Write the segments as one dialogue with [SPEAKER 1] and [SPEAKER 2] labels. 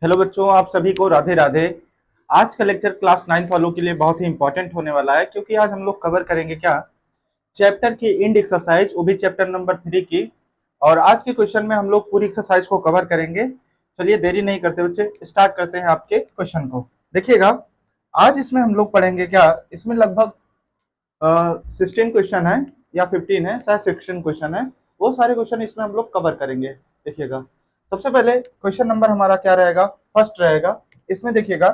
[SPEAKER 1] Hello बच्चों, आप सभी को राधे राधे। आज का लेक्चर क्लास 9 वालों के लिए बहुत ही इंपॉर्टेंट होने वाला है, क्योंकि आज हम लोग कवर करेंगे क्या, चैप्टर की इंड एक्सरसाइज, वो भी चैप्टर नंबर 3 की। और आज के क्वेश्चन में हम लोग पूरी एक्सरसाइज को कवर करेंगे। चलिए देरी नहीं करते बच्चे, स्टार्ट करते हैं आपके क्वेश्चन को। देखिएगा, आज इसमें हम लोग पढ़ेंगे क्या, इसमें लगभग 16 क्वेश्चन है या 15 है, शायद 16 क्वेश्चन है। वो सारे क्वेश्चन इसमें हम लोग कवर करेंगे। देखिएगा, सबसे पहले क्वेश्चन नंबर हमारा क्या रहेगा, फर्स्ट रहेगा। इसमें देखिएगा,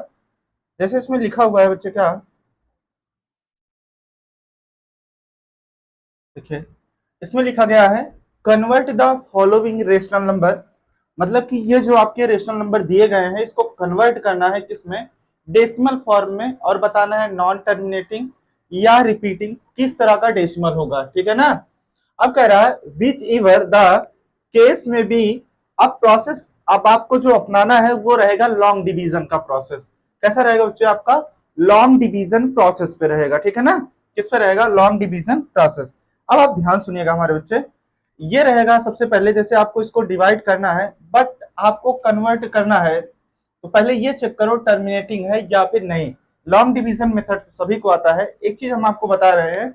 [SPEAKER 1] जैसे इसमें लिखा हुआ है बच्चे क्या, देखिए इसमें लिखा गया है convert the following rational number. मतलब कि ये जो आपके रेशनल नंबर दिए गए हैं, इसको कन्वर्ट करना है किसमें, डेसिमल फॉर्म में, और बताना है नॉन टर्मिनेटिंग या रिपीटिंग किस तरह का डेसिमल होगा। ठीक है ना। अब कह रहा है विच इवर द केस में बी, अब प्रोसेस अब आपको जो अपनाना है वो रहेगा लॉन्ग डिवीजन का प्रोसेस। कैसा रहेगा बच्चे, आपका लॉन्ग डिवीजन प्रोसेस पे रहेगा। ठीक है ना, किस पे रहेगा, लॉन्ग डिवीजन प्रोसेस। अब आप ध्यान सुनिएगा हमारे बच्चे, ये रहेगा सबसे पहले, जैसे आपको इसको डिवाइड करना है बट आपको कन्वर्ट करना है, तो पहले ये चेक करो टर्मिनेटिंग है या फिर नहीं। लॉन्ग डिवीजन मेथड सभी को आता है। एक चीज हम आपको बता रहे हैं,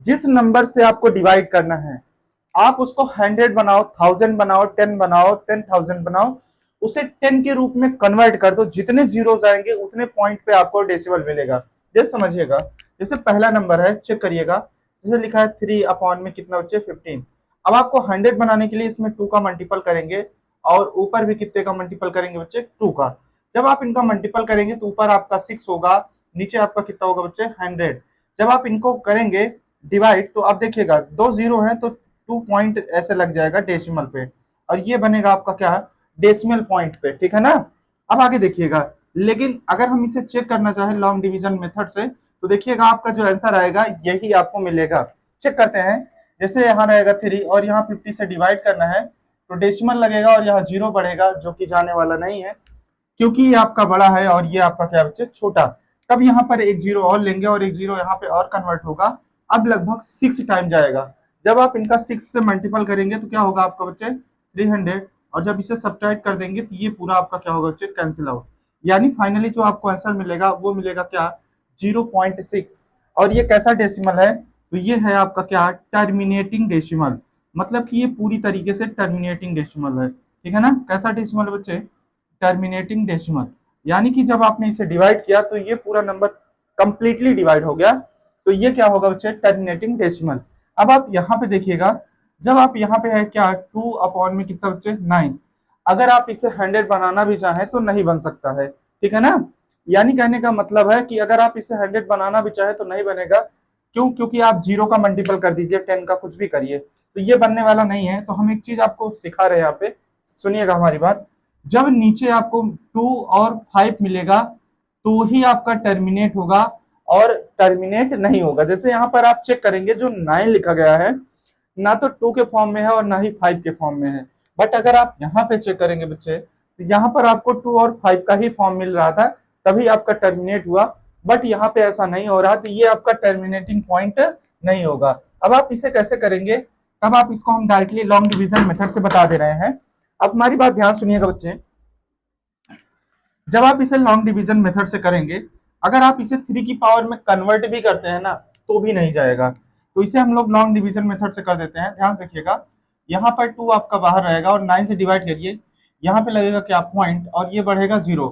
[SPEAKER 1] जिस नंबर से आपको डिवाइड करना है, आप उसको 100 बनाओ, 1000 बनाओ, 10 बनाओ, 10,000 बनाओ, उसे 10 के रूप में कन्वर्ट कर दो। जितने जीरोस आएंगे उतने पॉइंट पे आपको डेसिमल मिलेगा। जैसे समझिएगा, जैसे पहला नंबर है, चेक करिएगा, जैसे लिखा है 3 अपॉन में कितना बच्चे 15। अब आपको 100 बनाने के लिए इसमें 2 का मल्टीपल करेंगे, और ऊपर भी कितने का मल्टीपल करेंगे बच्चे, 2 का। जब आप इनका मल्टीपल करेंगे तो ऊपर आपका 6 होगा, नीचे आपका कितना होगा बच्चे, 100। जब आप इनको करेंगे डिवाइड, तो आप देखिएगा 2 जीरो है तो 2 पॉइंट ऐसे लग जाएगा डेसिमल पे, और ये बनेगा आपका क्या, डेसिमल पॉइंट पे। ठीक है ना। अब आगे देखिएगा, लेकिन अगर हम इसे चेक करना चाहें लॉन्ग डिवीजन मेथड से, तो देखिएगा आपका जो आंसर आएगा यही आपको मिलेगा। चेक करते हैं, जैसे यहाँ रहेगा 3 और यहाँ 50 से डिवाइड करना है, तो डेसिमल लगेगा और यहाँ जीरो बढ़ेगा, जो कि जाने वाला नहीं है, क्योंकि ये आपका बड़ा है और ये आपका क्या बच्चे, छोटा। तब यहाँ पर एक जीरो और लेंगे और एक जीरो यहाँ पे और कन्वर्ट होगा। अब लगभग 6 टाइम जाएगा। जब आप इनका 6 से मल्टीपल करेंगे तो क्या होगा आपका बच्चे, 300। और जब इसे सब्ट्रैक्ट कर देंगे तो ये पूरा आपका क्या होगा बच्चे, कैंसिल आउट। यानी फाइनली जो आपको आंसर मिलेगा वो मिलेगा क्या, 0.6। और ये कैसा डेसिमल है, तो ये है आपका क्या, टर्मिनेटिंग डेसिमल। मतलब कि ये पूरी तरीके से टर्मिनेटिंग डेसिमल है। ठीक है ना, कैसा डेसिमल है बच्चे, टर्मिनेटिंग डेसिमल। यानी कि जब आपने इसे डिवाइड किया तो ये पूरा नंबर कंप्लीटली डिवाइड हो गया, तो ये क्या होगा बच्चे, टर्मिनेटिंग डेसिमल। अब आप यहाँ पे देखिएगा, जब आप यहाँ पे है क्या, 2 अपॉन में कितना बच्चे, 9। अगर आप इसे 100 बनाना भी चाहें तो नहीं बन सकता है। ठीक है ना। यानी कहने का मतलब है कि अगर आप इसे 100 बनाना भी चाहे तो नहीं बनेगा। क्यों, क्योंकि आप जीरो का मल्टीपल कर दीजिए, 10 का कुछ भी करिए, तो ये बनने वाला नहीं है। तो हम एक चीज आपको सिखा रहे हैं यहाँ पे, सुनिएगा हमारी बात। जब नीचे आपको 2 और 5 मिलेगा तो ही आपका टर्मिनेट होगा, और टर्मिनेट नहीं होगा। जैसे यहाँ पर आप चेक करेंगे, जो 9 लिखा गया है ना तो 2 के फॉर्म में है और ना ही 5 के फॉर्म में है। बट अगर आप यहाँ पे चेक करेंगे बच्चे, तो यहाँ पर आपको 2 और 5 का ही फॉर्म मिल रहा था, तभी आपका टर्मिनेट हुआ। बट यहाँ पे ऐसा नहीं हो रहा, तो ये आपका टर्मिनेटिंग पॉइंट नहीं होगा। अब आप इसे कैसे करेंगे, तब आप इसको हम डायरेक्टली लॉन्ग डिवीजन मेथड से बता दे रहे हैं। अब हमारी बात ध्यान सुनिएगा बच्चे, जब आप इसे लॉन्ग डिवीजन मेथड से करेंगे, अगर आप इसे 3 की पावर में कन्वर्ट भी करते हैं ना, तो भी नहीं जाएगा। तो इसे हम लोग लॉन्ग डिवीजन मेथड से कर देते हैं। ध्यान से देखिएगा, यहाँ पर 2 आपका बाहर रहेगा और 9 से डिवाइड करिए, यहाँ पे लगेगा क्या, पॉइंट, और ये बढ़ेगा 0।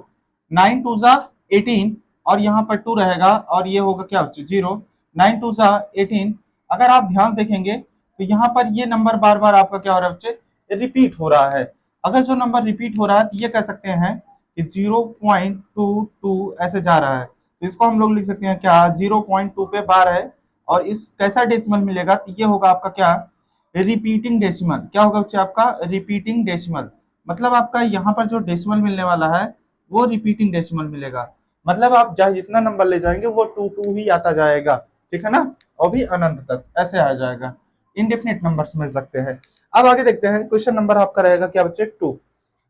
[SPEAKER 1] 9 टू जा 18, और यहाँ पर 2 रहेगा और ये होगा क्या, 0। 9 टू जा 18। अगर आप ध्यान से देखेंगे तो यहाँ पर ये नंबर बार बार आपका क्या हो रहा है बच्चे, रिपीट हो रहा है। अगर जो नंबर रिपीट हो रहा है तो ये कह सकते हैं कि 0.22 ऐसे जा रहा है, तो इसको हम लोग लिख सकते हैं क्या, 0.2 पे बार है। और इस कैसा डेसिमल मिलेगा, तो ये होगा आपका क्या, रिपीटिंग डेसिमल। क्या होगा बच्चे, आपका रिपीटिंग डेसिमल। मतलब आपका यहाँ पर जो डेसिमल मिलने वाला है वो रिपीटिंग डेसिमल मिलेगा। मतलब आप चाहे जितना नंबर ले जाएंगे वो 2 ही आता जाएगा। ठीक है ना, और भी अनंत तक ऐसे आ जाएगा, इनडेफिनिट नंबर्स मिल सकते हैं। अब आगे देखते हैं, क्वेश्चन नंबर आपका रहेगा क्या बच्चे, 2।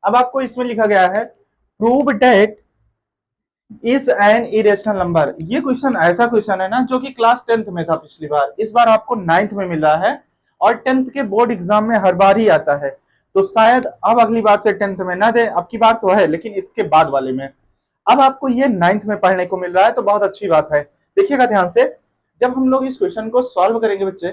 [SPEAKER 1] अब आपको इसमें लिखा गया है prove that is an irrational number. ये क्वेश्चन ऐसा क्वेश्चन है ना, जो कि क्लास 10th में था पिछली बार, इस बार आपको 9th में मिला है, और 10th के बोर्ड एग्जाम में हर बार ही आता है। तो शायद अब अगली बार से 10th में ना दे, अब की बार तो है लेकिन इसके बाद वाले में। अब आपको ये 9th में पढ़ने को मिल रहा है तो बहुत अच्छी बात है। देखिएगा ध्यान से, जब हम लोग इस क्वेश्चन को सॉल्व करेंगे बच्चे,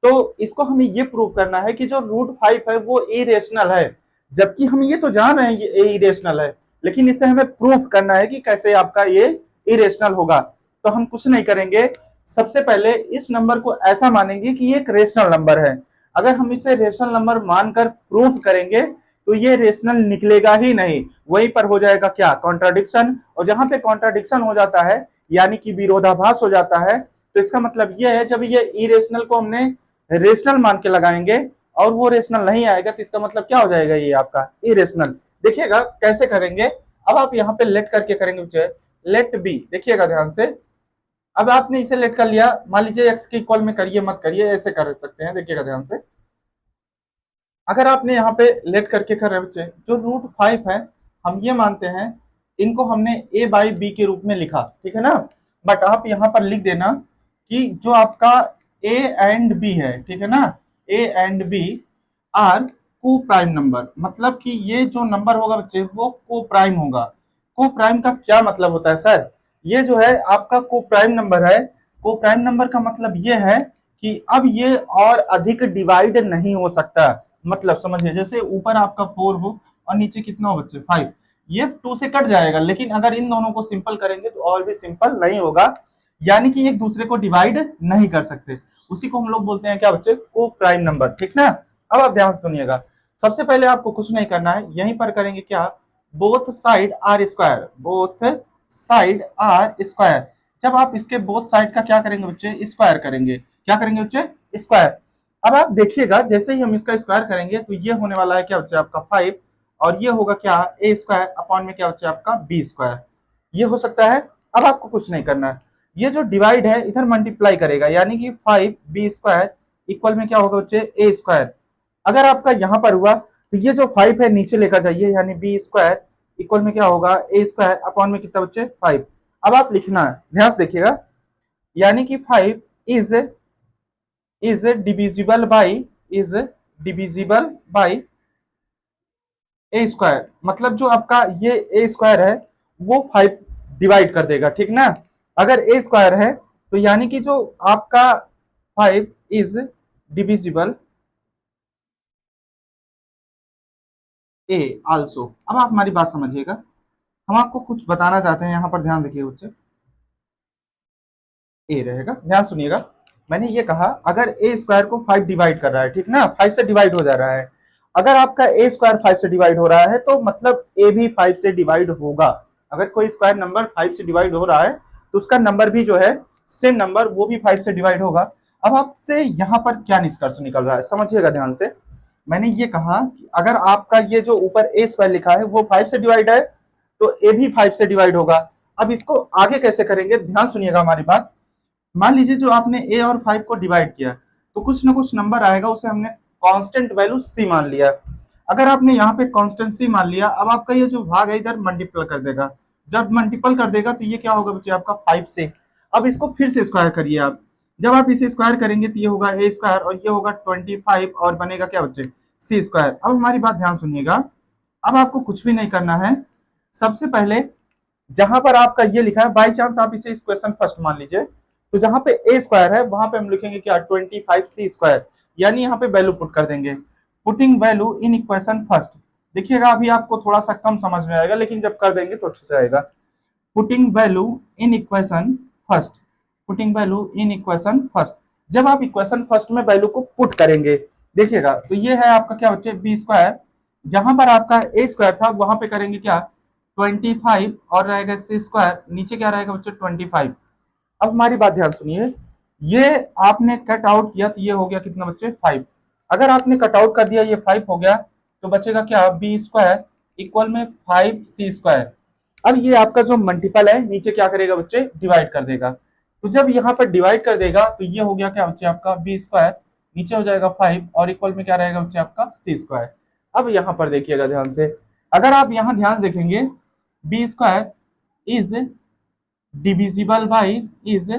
[SPEAKER 1] तो इसको हमें ये प्रूव करना है कि जो √5 है वो इरेशनल है, जबकि हम ये तो जान रहे हैं ये इरेशनल है, लेकिन इसे हमें प्रूफ करना है कि कैसे आपका ये इरेशनल होगा। तो हम कुछ नहीं करेंगे, सबसे पहले इस नंबर को ऐसा मानेंगे कि ये एक रेशनल नंबर है। अगर हम इसे रेशनल नंबर मानकर प्रूफ करेंगे तो ये रेशनल निकलेगा ही नहीं, वहीं पर हो जाएगा क्या, कॉन्ट्राडिक्शन। और जहां पे कॉन्ट्राडिक्शन हो जाता है यानी कि विरोधाभास हो जाता है, तो इसका मतलब ये है जब ये इरेशनल को हमने रेशनल मान के लगाएंगे और वो रेशनल नहीं आएगा तो इसका मतलब क्या हो जाएगा, ये आपका इरेशनल। देखिएगा कैसे करेंगे। अब आप यहाँ पे लेट करके करेंगे बच्चे, लेट बी। देखिएगा ध्यान से, अब आपने इसे लेट कर लिया, मान लीजिए एक्स के इक्वल में करिए मत करिए, ऐसे कर सकते हैं। देखिएगा ध्यान से, अगर आपने यहाँ पे लेट करके कर रहे बच्चे, जो √5 है हम ये मानते हैं इनको हमने a बाई बी के रूप में लिखा, ठीक है ना। बट आप यहाँ पर लिख देना कि जो आपका a एंड b है, ठीक है ना, a एंड b आर को प्राइम नंबर, मतलब कि ये जो नंबर होगा बच्चे वो को प्राइम होगा। को प्राइम का क्या मतलब होता है सर, ये जो है आपका को प्राइम नंबर है। को प्राइम नंबर का मतलब ये है कि अब ये और अधिक डिवाइड नहीं हो सकता। मतलब समझिए, जैसे ऊपर आपका 4 हो और नीचे कितना हो बच्चे 5, ये 2 से कट जाएगा, लेकिन अगर इन दोनों को सिंपल करेंगे तो और भी सिंपल नहीं होगा, यानी कि एक दूसरे को डिवाइड नहीं कर सकते। उसी को हम लोग बोलते हैं क्या बच्चे, को प्राइम नंबर, ठीक ना। अब आप ध्यान से सुनिएगा, सबसे पहले आपको कुछ नहीं करना है, यहीं पर करेंगे क्या, both side are square, both side are square. जब आप इसके बोथ साइड का क्या करेंगे बच्चे, स्क्वायर करेंगे। क्या करेंगे बच्चे, स्क्वायर। अब आप देखिएगा जैसे ही हम इसका स्क्वायर करेंगे तो ये होने वाला है क्या बच्चे आपका 5, और ये होगा क्या a स्क्वायर अपॉन में क्या बच्चे आपका b स्क्वायर। ये हो सकता है। अब आपको कुछ नहीं करना है, ये जो डिवाइड है इधर मल्टीप्लाई करेगा, यानी कि 5b स्क्वायर इक्वल में क्या होगा बच्चे a स्क्वायर। अगर आपका यहाँ पर हुआ तो ये जो 5 है नीचे लेकर जाइए, यानी b स्क्वायर इक्वल में क्या होगा a स्क्वायर अपॉन में कितना बच्चे 5। अब आप लिखना है, ध्यान से देखिएगा, यानी कि 5 is divisible by, is divisible by A square. मतलब जो आपका ये ए स्क्वायर है वो 5 डिवाइड कर देगा, ठीक ना। अगर ए स्क्वायर है तो यानी कि जो आपका 5 इज डिविजिबल ए आल्सो। अब आप हमारी बात समझिएगा, हम आपको कुछ बताना चाहते हैं, यहाँ पर ध्यान देखिए बच्चे, ए रहेगा, ध्यान सुनिएगा। मैंने ये कहा अगर ए स्क्वायर को 5 डिवाइड कर रहा है, ठीक ना, 5 से डिवाइड हो जा रहा है, अगर आपका ए स्क्वायर 5 से डिवाइड हो रहा है तो मतलब ए भी 5 से डिवाइड होगा। अगर कोई स्क्वायर नंबर 5 से डिवाइड हो रहा है तो उसका नंबर भी जो है सेम नंबर वो भी 5 से डिवाइड होगा। अब आपसे यहाँ पर क्या निष्कर्ष निकल रहा है, समझिएगा ध्यान से। मैंने ये कहा कि अगर आपका ये जो ऊपर ए स्क्वायर लिखा है वो 5 से डिवाइड है तो ए भी 5 से डिवाइड होगा। अब इसको आगे कैसे करेंगे, ध्यान सुनिएगा हमारी बात। मान लीजिए जो आपने ए और 5 को डिवाइड किया तो कुछ ना कुछ नंबर आएगा, उसे हमने कांस्टेंट वैल्यू सी मान लिया। अगर आपने यहाँ पे कांस्टेंट सी मान लिया, अब आपका ये जो भाग है इधर मल्टीपल कर देगा। जब मल्टीपल कर देगा तो ये क्या होगा बच्चे आपका 5 से। अब इसको फिर से स्क्वायर करिए आप, जब आप इसे स्क्वायर करेंगे तो ये होगा ए स्क्वायर और ये होगा 25 और बनेगा क्या बच्चे सी स्क्वायर। अब हमारी बात ध्यान सुनिएगा, अब आपको कुछ भी नहीं करना है। सबसे पहले जहां पर आपका ये लिखा है, बाई चांस आप इसे इक्वेशन फर्स्ट मान लीजिए, तो जहां पे ए स्क्वायर है वहां पे हम लिखेंगे क्या 25 सी स्क्वायर, यानी यहाँ पे वैल्यू पुट कर देंगे। Putting value in equation first. देखिएगा अभी आपको थोड़ा सा कम समझ में आएगा, लेकिन जब कर देंगे तो अच्छे से आएगा। Putting value in equation first, putting value in equation first. जब आप इक्वेशन फर्स्ट में वैल्यू को पुट करेंगे, देखिएगा तो ये है आपका क्या बच्चे बी स्क्वायर, जहां पर आपका ए स्क्वायर था वहां पे करेंगे क्या 25 और रहेगा सी स्क्वायर, नीचे क्या रहेगा बच्चे 25। अब हमारी बात ध्यान सुनिए, ये आपने कट आउट किया तो ये हो गया कितना बच्चे 5। अगर आपने कट आउट कर दिया ये 5 हो गया तो बचेगा क्या बी स्क्वायर इक्वल में 5 सी स्क्वायर। अब ये आपका जो मल्टीपल है नीचे क्या करेगा बच्चे डिवाइड कर देगा, तो जब यहाँ पर डिवाइड कर देगा तो ये हो गया क्या बच्चे आपका बी स्क्वायर, नीचे हो जाएगा 5 और इक्वल में क्या रहेगा बच्चे आपका सी स्क्वायर। अब यहाँ पर देखिएगा ध्यान से, अगर आप यहाँ ध्यान से देखेंगे B square is divisible by, is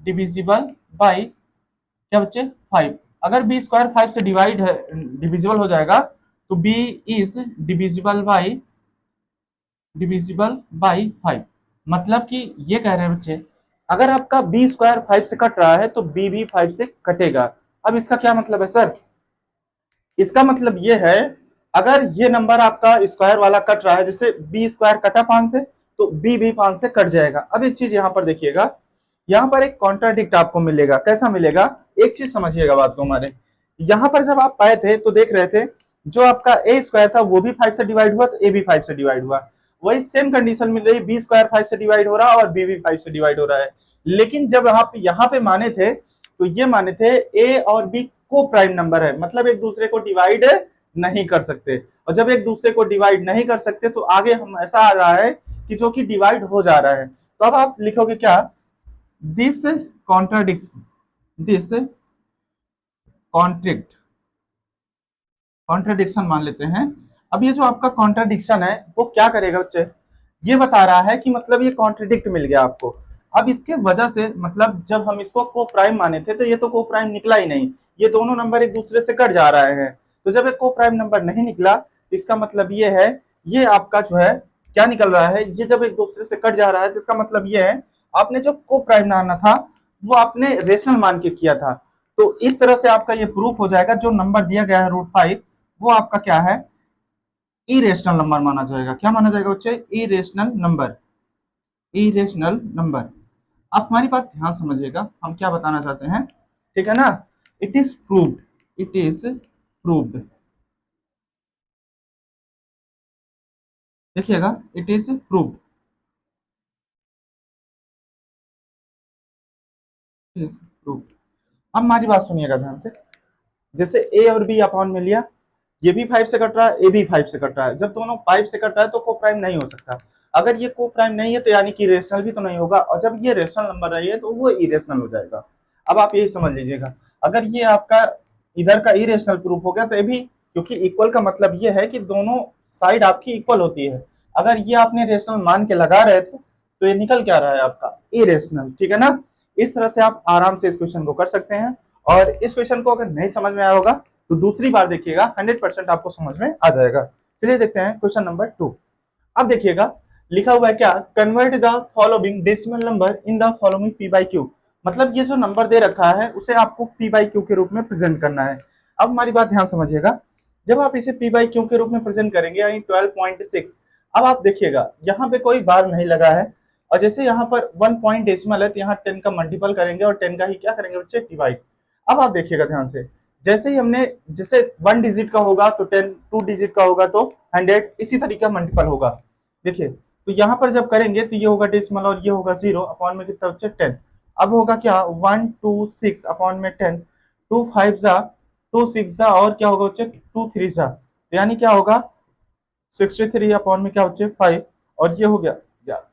[SPEAKER 1] divisible by क्या बच्चे 5। अगर बी स्क्वायर 5 से डिवाइड है, डिविजिबल हो जाएगा तो b इज डिविजिबल बाई 5। मतलब कि ये कह रहे हैं बच्चे, अगर आपका बी स्क्वायर 5 से कट रहा है तो बी भी 5 से कटेगा। अब इसका क्या मतलब है सर? इसका मतलब ये है, अगर ये नंबर आपका स्क्वायर वाला कट रहा है, जैसे बी स्क्वायर कटा 5 से, तो बी भी 5 से कट जाएगा। अब एक चीज यहाँ पर देखिएगा, यहाँ पर एक कॉन्ट्राडिक्ट आपको मिलेगा। कैसा मिलेगा? एक चीज समझिएगा बात को हमारे। यहाँ पर जब आप पाए थे तो देख रहे थे, जो आपका ए स्क्वायर था वो भी 5 से डिवाइड हुआ, तो ए भी 5 से डिवाइड हुआ। वही सेम कंडीशन मिल रही, बी स्क्वायर 5 से डिवाइड हो रहा है और बी भी 5 से डिवाइड हो रहा है। लेकिन जब आप यहाँ पे माने थे, तो ये माने थे ए और बी को प्राइम नंबर है, मतलब एक दूसरे को डिवाइड नहीं कर सकते। और जब एक दूसरे को डिवाइड नहीं कर सकते तो आगे हम ऐसा आ रहा है कि जो कि डिवाइड हो जा रहा है। तो अब आप लिखोगे क्या? दिस कॉन्ट्राडिक्शन, दिस कॉन्ट्रिक्ट, कॉन्ट्राडिक्शन मान लेते हैं। अब ये जो आपका कॉन्ट्राडिक्शन है वो क्या करेगा बच्चे? ये बता रहा है कि मतलब ये कॉन्ट्रडिक्ट मिल गया आपको। अब इसके वजह से, मतलब जब हम इसको को प्राइम माने थे तो ये तो को प्राइम निकला ही नहीं, ये दोनों नंबर एक दूसरे से कट जा रहे हैं। तो जब एक को प्राइम नंबर नहीं निकला, तो इसका मतलब ये है, ये आपका जो है क्या निकल रहा है, ये जब एक दूसरे से कट जा रहा है तो इसका मतलब ये है, आपने जो को प्राइम माना था वो आपने रेशनल मान के किया था। तो इस तरह से आपका ये प्रूफ हो जाएगा, जो नंबर दिया गया है √5, वो आपका क्या है? इरेशनल नंबर माना जाएगा। क्या माना जाएगा बच्चे? Irrational number, irrational number. आप हमारी बात ध्यान समझिएगा, हम क्या बताना चाहते हैं, ठीक है ना? It is proved, it is proved, देखिएगा, it is proved, is proved. अब हमारी बात सुनिएगा ध्यान से। जैसे ए और बी अपॉन में लिया, ये भी 5 से कट रहा है, ए भी 5 से कट रहा है। जब दोनों 5 से कट रहा है तो को प्राइम नहीं हो सकता। अगर ये को प्राइम नहीं है तो यानी कि रेशनल भी तो नहीं होगा, और जब ये रेशनल नंबर रही है तो वो इरेशनल हो जाएगा। अब आप यही समझ लीजिएगा, अगर ये आपका इधर का इरेशनल प्रूफ हो गया तो ये भी, क्योंकि इक्वल का मतलब ये है कि दोनों साइड आपकी इक्वल होती है। अगर ये आपने रेशनल मान के लगा रहे थे तो ये निकल क्या रहा है आपका? इरेशनल, ठीक है ना? इस तरह से आप आराम से इस क्वेश्चन को कर सकते हैं। और इस क्वेश्चन को अगर नहीं समझ में आया होगा तो दूसरी बार देखिएगा, 100% आपको समझ में आ जाएगा। चलिए देखते हैं क्वेश्चन नंबर 2। अब देखिएगा, लिखा हुआ है क्या? Convert the following decimal number in the following P by Q. मतलब ये जो नंबर दे रखा है उसे आपको पी बाई क्यू के रूप में प्रेजेंट करना है। अब हमारी बात ध्यान समझिएगा, जब आप इसे पी बाई क्यू के रूप में प्रेजेंट करेंगे, यानी 12.6। अब आप देखिएगा यहाँ पे कोई बार नहीं लगा है, और जैसे यहाँ पर 1 पॉइंट डेसिमल है तो यहाँ 10 का मल्टीपल करेंगे और 10 का ही क्या करेंगे बच्चे? डिवाइड। अब आप देखिएगा ध्यान से, जैसे ही हमने, जैसे 1 डिजिट का होगा तो 10, 2 डिजिट का होगा तो 100, इसी तरीके का मल्टीपल होगा। देखिए, तो यहाँ पर जब करेंगे तो ये होगा डेसिमल और ये होगा 0 अपॉन में कितना बच्चे? 10। अब होगा क्या? 1 2 6 अपॉन में 10, 2 5 जा, 2 6 जा, और क्या होगा बच्चे? 2 3 जा, यानी क्या होगा? 63 अपॉन में क्या बच्चे? 5। और ये हो गया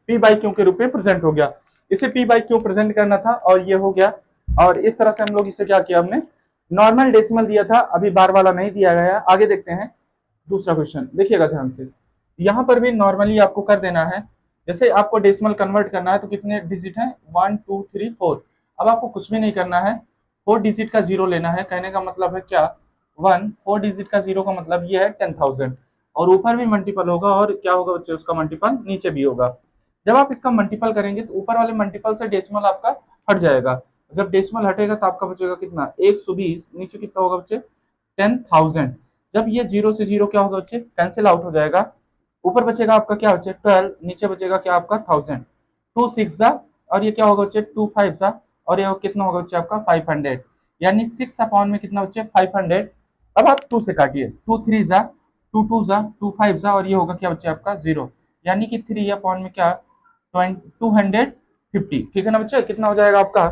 [SPEAKER 1] पी बाई क्यू के रूप में प्रेजेंट हो गया। इसे पी बाई क्यू प्रेजेंट करना था और ये हो गया। और इस तरह से हम लोग इसे क्या किया, हमने नॉर्मल डेसिमल दिया था, अभी बार वाला नहीं दिया गया। आगे देखते हैं दूसरा क्वेश्चन, देखिएगा ध्यान से। यहाँ पर भी नॉर्मली आपको कर देना है, जैसे आपको डेसिमल कन्वर्ट करना है तो कितने डिजिट है? 1 2 3 4। अब आपको कुछ भी नहीं करना है, 4 डिजिट का जीरो लेना है। कहने का मतलब है क्या? 4 डिजिट का जीरो का मतलब ये है 10,000, और ऊपर भी मल्टीपल होगा और क्या होगा बच्चे? उसका मल्टीपल नीचे भी होगा। जब आप इसका मल्टीपल करेंगे तो ऊपर वाले मल्टीपल से डेसिमल आपका हट जाएगा। जब डेसिमल हटेगा तो आपका बचेगा कितना? 120, नीचे कितना होगा बच्चे? 10,000। जब ये जीरो से जीरो क्या होगा बच्चे? कैंसिल आउट हो जाएगा। ऊपर बचेगा आपका क्या बच्चे? 12, नीचे बचेगा क्या आपका? 1000। 2 6 जा, और ये क्या होगा बच्चे? 2 5 जा, और ये कितना होगा बच्चे? आपका 500, यानी 6 अपॉन में कितना बच्चे? 500। अब आप 2 से काटिए, 2 3 जा, 2 2 जा, 2 5 जा, और ये होगा क्या बच्चे? आपका 0, यानी कि 3 अपॉन में क्या? 250, ठीक है ना बच्चे? कितना हो जाएगा आपका?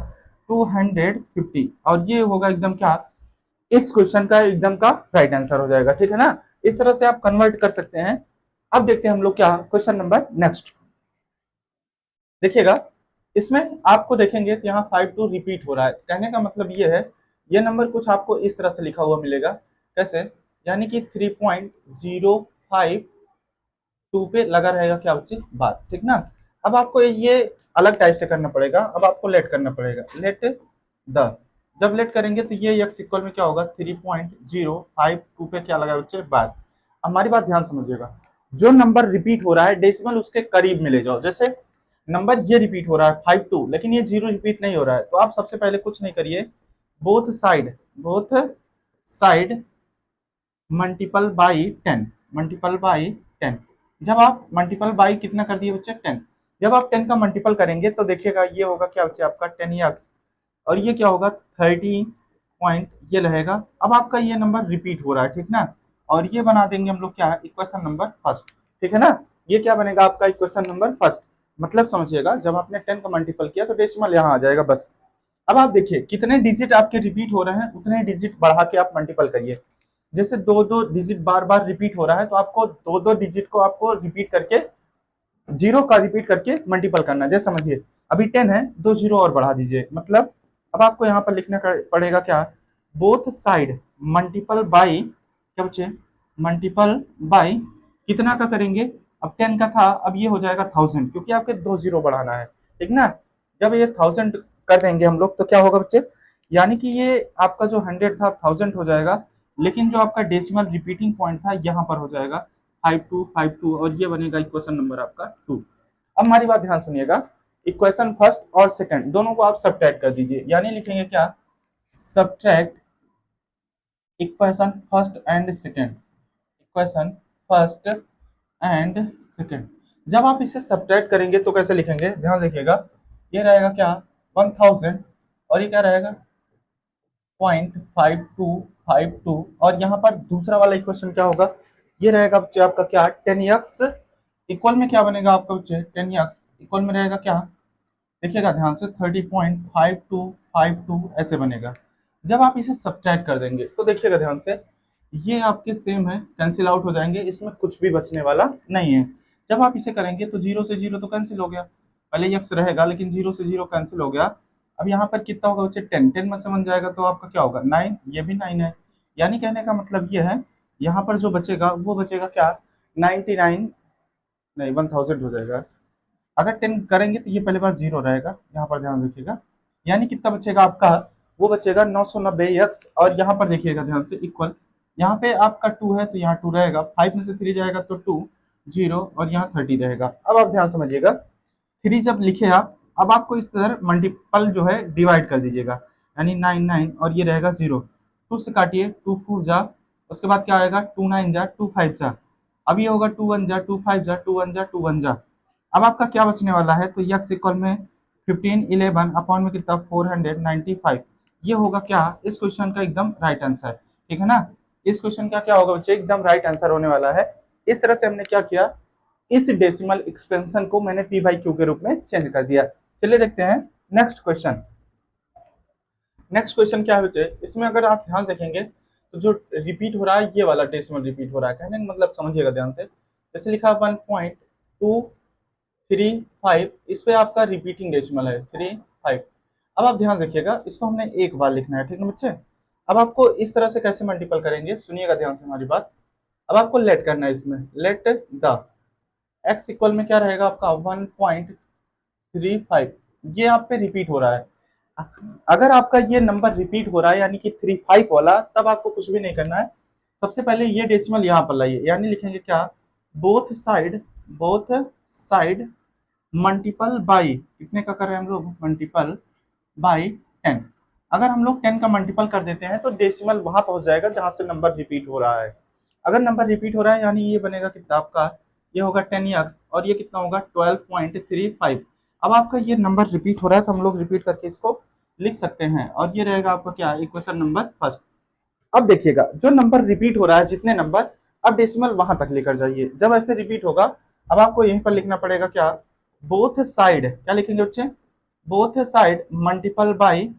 [SPEAKER 1] 250, और ये होगा एकदम क्या? इस क्वेश्चन का एकदम का राइट आंसर हो जाएगा, ठीक है ना? इस तरह से आप कन्वर्ट कर सकते हैं। अब देखते हैं हम लोग क्या क्वेश्चन नंबर नेक्स्ट, देखिएगा। इसमें आपको देखेंगे तो यहाँ 52 रिपीट हो रहा है। कहने का मतलब ये है, ये नंबर कुछ आपको इस तरह से लिखा हुआ मिलेगा। कैसे? यानी कि 3.052 पे लगा रहेगा क्या बच्चे? बात, ठीक ना? अब आपको ये अलग टाइप से करना पड़ेगा। अब आपको लेट करना पड़ेगा, लेट द। जब लेट करेंगे तो ये x इक्वल में क्या होगा? 3.052 पे क्या लगा बच्चे? बात। हमारी बात ध्यान समझिएगा, जो नंबर रिपीट हो रहा है डेसिमल उसके करीब में ले जाओ। जैसे नंबर ये रिपीट हो रहा है 52, लेकिन ये 0 रिपीट नहीं हो रहा है, तो आप सबसे पहले कुछ नहीं करिए, both side multiple by 10, multiple by 10। जब आप मल्टीपल बाई कितना कर दिए बच्चे 10, जब आप 10 का मल्टीपल करेंगे तो देखिएगा ये होगा क्या बच्चे आपका 10x, और ये क्या होगा 30 पॉइंट ये रहेगा। अब आपका ये नंबर रिपीट हो रहा है, ठीक ना, और ये बना देंगे हम लोग क्या इक्वेशन नंबर फर्स्ट, ठीक है ना। ये क्या बनेगा आपका इक्वेशन नंबर फर्स्ट, मतलब समझिएगा जब आपने 10 का मल्टीपल किया तो डेसिमल यहाँ आ जाएगा बस। अब आप देखिए कितने डिजिट आपके रिपीट हो रहे हैं, उतने डिजिट बढ़ा के आप मल्टीपल करिए। जैसे दो दो डिजिट बार बार रिपीट हो रहा है, तो आपको दो दो डिजिट को आपको रिपीट करके जीरो का रिपीट करके मल्टीपल करना है। जैसे समझिए अभी 10 है, दो जीरो और बढ़ा दीजिए, मतलब अब आपको यहाँ पर लिखना पड़ेगा क्या, बोथ साइड मल्टीपल बाई क्या बच्चे, मल्टीपल बाई कितना का करेंगे, अब 10 का था, अब ये हो जाएगा 1000, क्योंकि आपके दो जीरो बढ़ाना है, ठीक ना। जब ये 1000 कर देंगे हम लोग तो क्या होगा बच्चे, यानी कि ये आपका जो 100 था 1000 हो जाएगा, लेकिन जो आपका डेसिमल रिपीटिंग पॉइंट था यहाँ पर हो जाएगा 5252, और ये बनेगा इक्वेशन नंबर आपका 2। अब हमारी बात ध्यान सुनिएगा, इक्वेशन फर्स्ट और सेकंड दोनों को आप सब्ट्रैक्ट कर दीजिए, यानी लिखेंगे क्या, subtract equation first and second, equation first and second. जब आप इसे सब्ट्रैक्ट करेंगे तो कैसे लिखेंगे, ध्यान देखिएगा, ये रहेगा क्या 1000, और ये क्या रहेगा 0.5252, और यहाँ पर दूसरा वाला इक्वेशन क्या होगा, ये रहेगा बच्चे आपका क्या 10x इक्वल में क्या बनेगा आपका बच्चे 10x इक्वल में रहेगा क्या, देखिएगा ध्यान से 30.5252 ऐसे बनेगा। जब आप इसे सब्ट्रैक्ट कर देंगे तो देखिएगा ध्यान से, ये आपके सेम है, कैंसिल आउट हो जाएंगे, इसमें कुछ भी बचने वाला नहीं है। जब आप इसे करेंगे तो जीरो से जीरो तो कैंसिल हो गया, पहले एक्स रहेगा लेकिन जीरो से जीरो कैंसिल हो गया। अब यहाँ पर कितना होगा बच्चे 10, 10 में से 1 जाएगा तो आपका क्या होगा 9, ये भी 9 है। यानी कहने का मतलब ये है, यहाँ पर जो बचेगा वो बचेगा क्या 99, नहीं 1000 हो जाएगा। अगर 10 करेंगे तो ये पहले बार जीरो रहेगा, यहाँ पर ध्यान रखिएगा, यानी कितना बचेगा आपका, वो बचेगा 990x, और यहाँ पर देखिएगा ध्यान से इक्वल, यहाँ पे आपका 2 है तो यहाँ 2 रहेगा, 5 में से 3 जाएगा तो 2 0, और यहाँ 30 रहेगा। अब आप ध्यान समझिएगा, 3 जब लिखे आप, अब आपको इस तरह मल्टीपल जो है डिवाइड कर दीजिएगा, यानी 9 और ये रहेगा 0, 2 से काटिए 2 4 जा, उसके बाद क्या आएगा 2 9 जा 2 5 जा, अब ये होगा 2 1 जा 2 5 जा 2 1 जा 2 1 जा। अब आपका क्या बचने वाला है, तो यक्स इक्वल में 1511 अपॉन में कितना 495, ये होगा क्या इस क्वेश्चन का एकदम राइट आंसर, ठीक है ना। इस क्वेश्चन का क्या होगा बच्चे एकदम राइट आंसर होने वाला है। इस तरह से हमने क्या किया, इस डेसिमल एक्सपेंशन को मैंने पी बाई क्यू के रूप में चेंज कर दिया। चलिए देखते हैं नेक्स्ट क्वेश्चन। नेक्स्ट क्वेश्चन क्या है बच्चे, इसमें अगर आप ध्यान से देखेंगे तो जो रिपीट हो रहा है ये वाला डेसिमल रिपीट हो रहा है, कहने का मतलब समझिएगा ध्यान से, जैसे लिखा 1.235, इस पे आपका रिपीटिंग डेसिमल है 35। अब आप ध्यान रखिएगा, इसको हमने एक बार लिखना है, ठीक है बच्चे। अब आपको इस तरह से कैसे मल्टीपल करेंगे, सुनिएगा ध्यान से हमारी बात। अब आपको लेट करना है इसमें, लेट द एक्स इक्वल में क्या रहेगा आपका 1.35, ये आप पे रिपीट हो रहा है। अगर आपका ये नंबर रिपीट हो रहा है यानी कि 35 वाला, तब आपको कुछ भी नहीं करना है, सबसे पहले ये डेसिमल यहाँ पर लाइए, यानी लिखेंगे क्या, बोथ साइड मल्टीपल बाई कितने का कर रहे हैं हम लोग, मल्टीपल बाई 10। अगर हम लोग 10 का मल्टीपल कर देते हैं तो डेसिमल वहां पहुंच जाएगा जहां से नंबर रिपीट हो रहा है। अगर नंबर रिपीट हो रहा है यानी ये बनेगा कितना आपका, ये होगा 10x, और ये कितना होगा 12.35। अब आपका ये नंबर रिपीट हो रहा है तो हम लोग रिपीट करके इसको लिख सकते हैं, और ये रहेगा आपका क्या इक्वेशन नंबर फर्स्ट। अब देखिएगा जो नंबर रिपीट हो रहा है जितने नंबर, अब डेसिमल वहां तक लेकर जाइए, जब ऐसे रिपीट होगा अब आपको यहीं पर लिखना पड़ेगा क्या, बोथ साइड क्या लिखेंगे बच्चे, बोथ साइड मल्टीपल बाई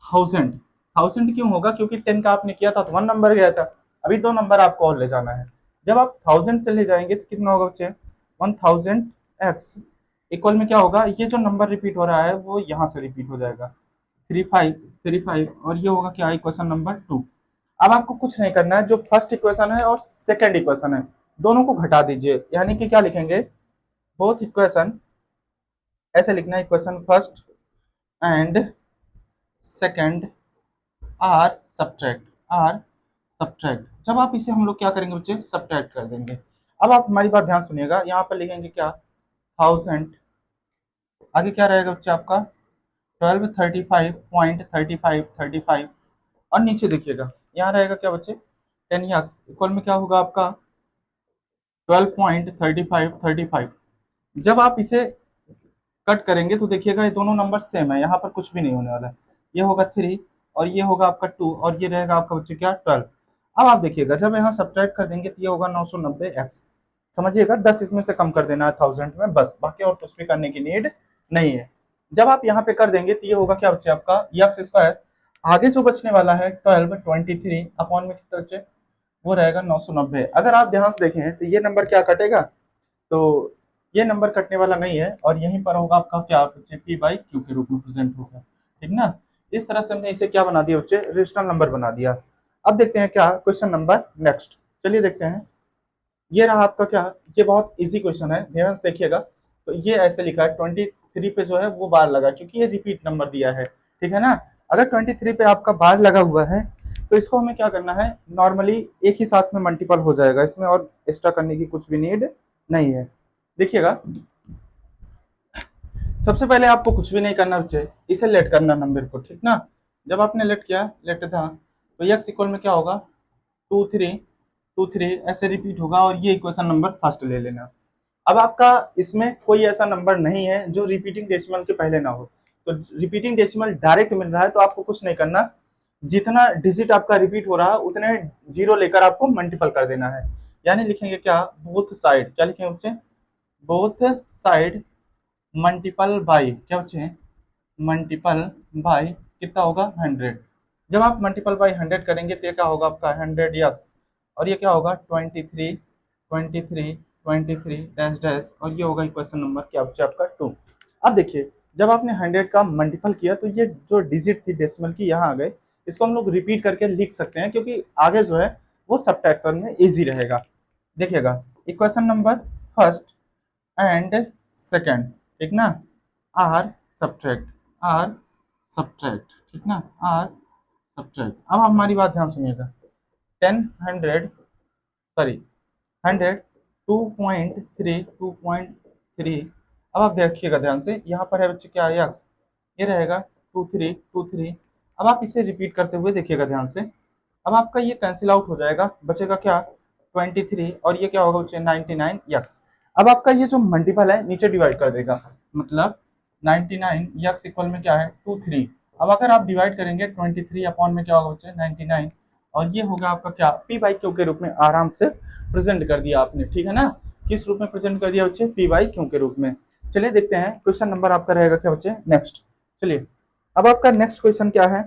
[SPEAKER 1] 1000। 1000 क्यों होगा, क्योंकि 10 का आपने किया था तो 1 नंबर गया था, अभी 2 नंबर आपको और ले जाना है। जब आप 1000 से ले जाएंगे तो कितना होगा बच्चे 1000x इक्वल में क्या होगा, ये जो नंबर रिपीट हो रहा है वो यहाँ से रिपीट हो जाएगा 35, और ये होगा क्या इक्वेशन नंबर 2। अब आपको कुछ नहीं करना है, जो फर्स्ट इक्वेशन है और सेकंड इक्वेशन है दोनों को घटा दीजिए, यानी कि क्या लिखेंगे, बोथ इक्वेशन, ऐसे लिखना है equation first and second are subtract subtract. जब आप इसे हम लोग क्या करेंगे बच्चे, सब्ट्रैक्ट कर देंगे। अब आप हमारी बात ध्यान सुनिएगा, यहाँ पर लिखेंगे क्या, 1000, आगे क्या रहेगा बच्चे आपका 1235.3535, और नीचे देखिएगा यहाँ रहेगा क्या बच्चे 10 इक्वल में क्या होगा आपका 12.3535। जब आप इसे कट करेंगे तो देखिएगा ये दोनों नंबर सेम है, यहाँ पर कुछ भी नहीं होने वाला है। ये होगा 3 और ये होगा आपका 2 और ये रहेगा आपका बच्चे क्या 12। अब आप देखिएगा जब यहाँ सब्ट्रैक्ट कर देंगे तो ये होगा 990x। समझिएगा 10 इसमें से कम कर देना है 1000 में, बस, बाकी और कुछ भी करने की नीड नहीं है। जब आप यहाँ पे कर देंगे तो ये होगा क्या बच्चे आपका एक्स स्क्वायर, आगे जो बचने वाला है 1223 अपॉन में कितना बच्चे, वो रहेगा 990। अगर आप ध्यान से देखें तो ये नंबर क्या कटेगा, तो ये नंबर कटने वाला नहीं है और यहीं पर होगा आपका क्या बच्चे पी बाई क्यू के रूप में प्रेजेंट होगा, ठीक ना। इस तरह से हमने इसे क्या बना दिया बच्चे, रेशनल नंबर बना दिया। अब देखते हैं क्या क्वेश्चन नंबर नेक्स्ट, चलिए देखते हैं। ये रहा आपका क्या, ये बहुत इजी क्वेश्चन है, ध्यान से देखिएगा। तो ये ऐसे लिखा है 23 पे जो है वो बार लगा, क्योंकि ये रिपीट नंबर दिया है, ठीक है ना। अगर 23 पे आपका बार लगा हुआ है तो इसको हमें क्या करना है, नॉर्मली एक ही साथ में मल्टीपल हो जाएगा, इसमें और एक्स्ट्रा करने की कुछ भी नीड नहीं है। देखिएगा सबसे पहले आपको कुछ भी नहीं करना बच्चे, इसे लेट करना नंबर को, ठीक ना। जब आपने लेट किया, लेट था, तो एक्स इक्वल में क्या होगा 2 3 ऐसे रिपीट होगा और ये इक्वेशन नंबर फर्स्ट ले लेना। अब आपका इसमें कोई ऐसा नंबर नहीं है जो रिपीटिंग डेसिमल के पहले ना हो, तो रिपीटिंग डेसिमल डायरेक्ट मिल रहा है तो आपको कुछ नहीं करना, जितना डिजिट आपका रिपीट हो रहा है उतने जीरो लेकर आपको मल्टीपल कर देना है। यानी लिखेंगे क्या, बोथ साइड, क्या लिखेंगे बच्चे, बोथ साइड मल्टीपल बाई, क्या बच्चे मल्टीपल बाई कितना होगा 100। जब आप मल्टीपल बाई 100 करेंगे तो ये क्या होगा आपका 100x, और ये क्या होगा 23 डैश डैश, और ये होगा इक्वेशन नंबर क्या बच्चे आपका 2। अब देखिए जब आपने 100 का मल्टीपल किया तो ये जो डिजिट थी डेसिमल की यहाँ आ गए, इसको हम लोग रिपीट करके लिख सकते हैं क्योंकि आगे जो है वो सब्ट्रैक्शन में इजी रहेगा। देखिएगा equation number first and second, ठीक ना, आर सब्ट्रैक्ट, आर सब्ट्रैक्ट, ठीक ना, आर सब्ट्रैक्ट। अब हमारी बात ध्यान सुनिएगा, 10 100 सॉरी 100 2.3 अब आप देखिएगा ध्यान से, यहाँ पर है बच्चे क्या है एक्स, ये रहेगा 23 अब आप इसे रिपीट करते हुए देखिएगा ध्यान से। अब आपका ये कैंसिल आउट हो जाएगा, बचेगा क्या 23 और ये क्या होगा बच्चे 99 एक्स। अब आपका ये जो मल्टीपल है नीचे डिवाइड कर देगा, मतलब 99 एक्स इक्वल में क्या है 23। अब अगर आप डिवाइड करेंगे 23 अपॉन में क्या होगा बच्चे 99, और ये होगा आपका क्या पी बाई क्यू के रूप में आराम से प्रेजेंट कर दिया आपने, ठीक है ना। किस रूप में प्रेजेंट कर दिया बच्चे, पी बाई क्यू के रूप में। चलिए देखते हैं क्वेश्चन नंबर आपका रहेगा क्या बच्चे नेक्स्ट। चलिए अब आपका नेक्स्ट क्वेश्चन क्या है,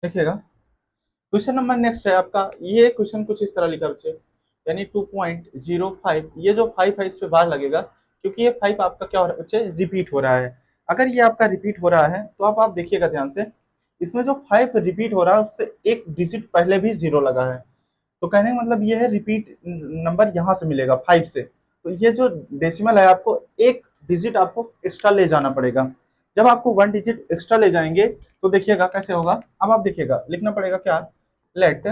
[SPEAKER 1] देखिएगा क्वेश्चन नंबर नेक्स्ट है आपका। ये क्वेश्चन कुछ इस तरह लिखा बच्चे, यानी 2.05, ये जो 5 है इस पे बार लगेगा क्योंकि ये 5 आपका क्या हो रहा है बच्चे, रिपीट हो रहा है। अगर ये आपका रिपीट हो रहा है तो आप देखिएगा ध्यान से, इसमें जो 5 रिपीट हो रहा है उससे एक डिजिट पहले भी जीरो लगा है, तो कहने का मतलब ये है रिपीट नंबर यहाँ से मिलेगा 5 से, तो ये जो डेसिमल है आपको एक डिजिट आपको एक्स्ट्रा ले जाना पड़ेगा। जब आपको 1 डिजिट एक्स्ट्रा ले जाएंगे तो देखिएगा कैसे होगा। अब आप देखिएगा लिखना पड़ेगा क्या, लेट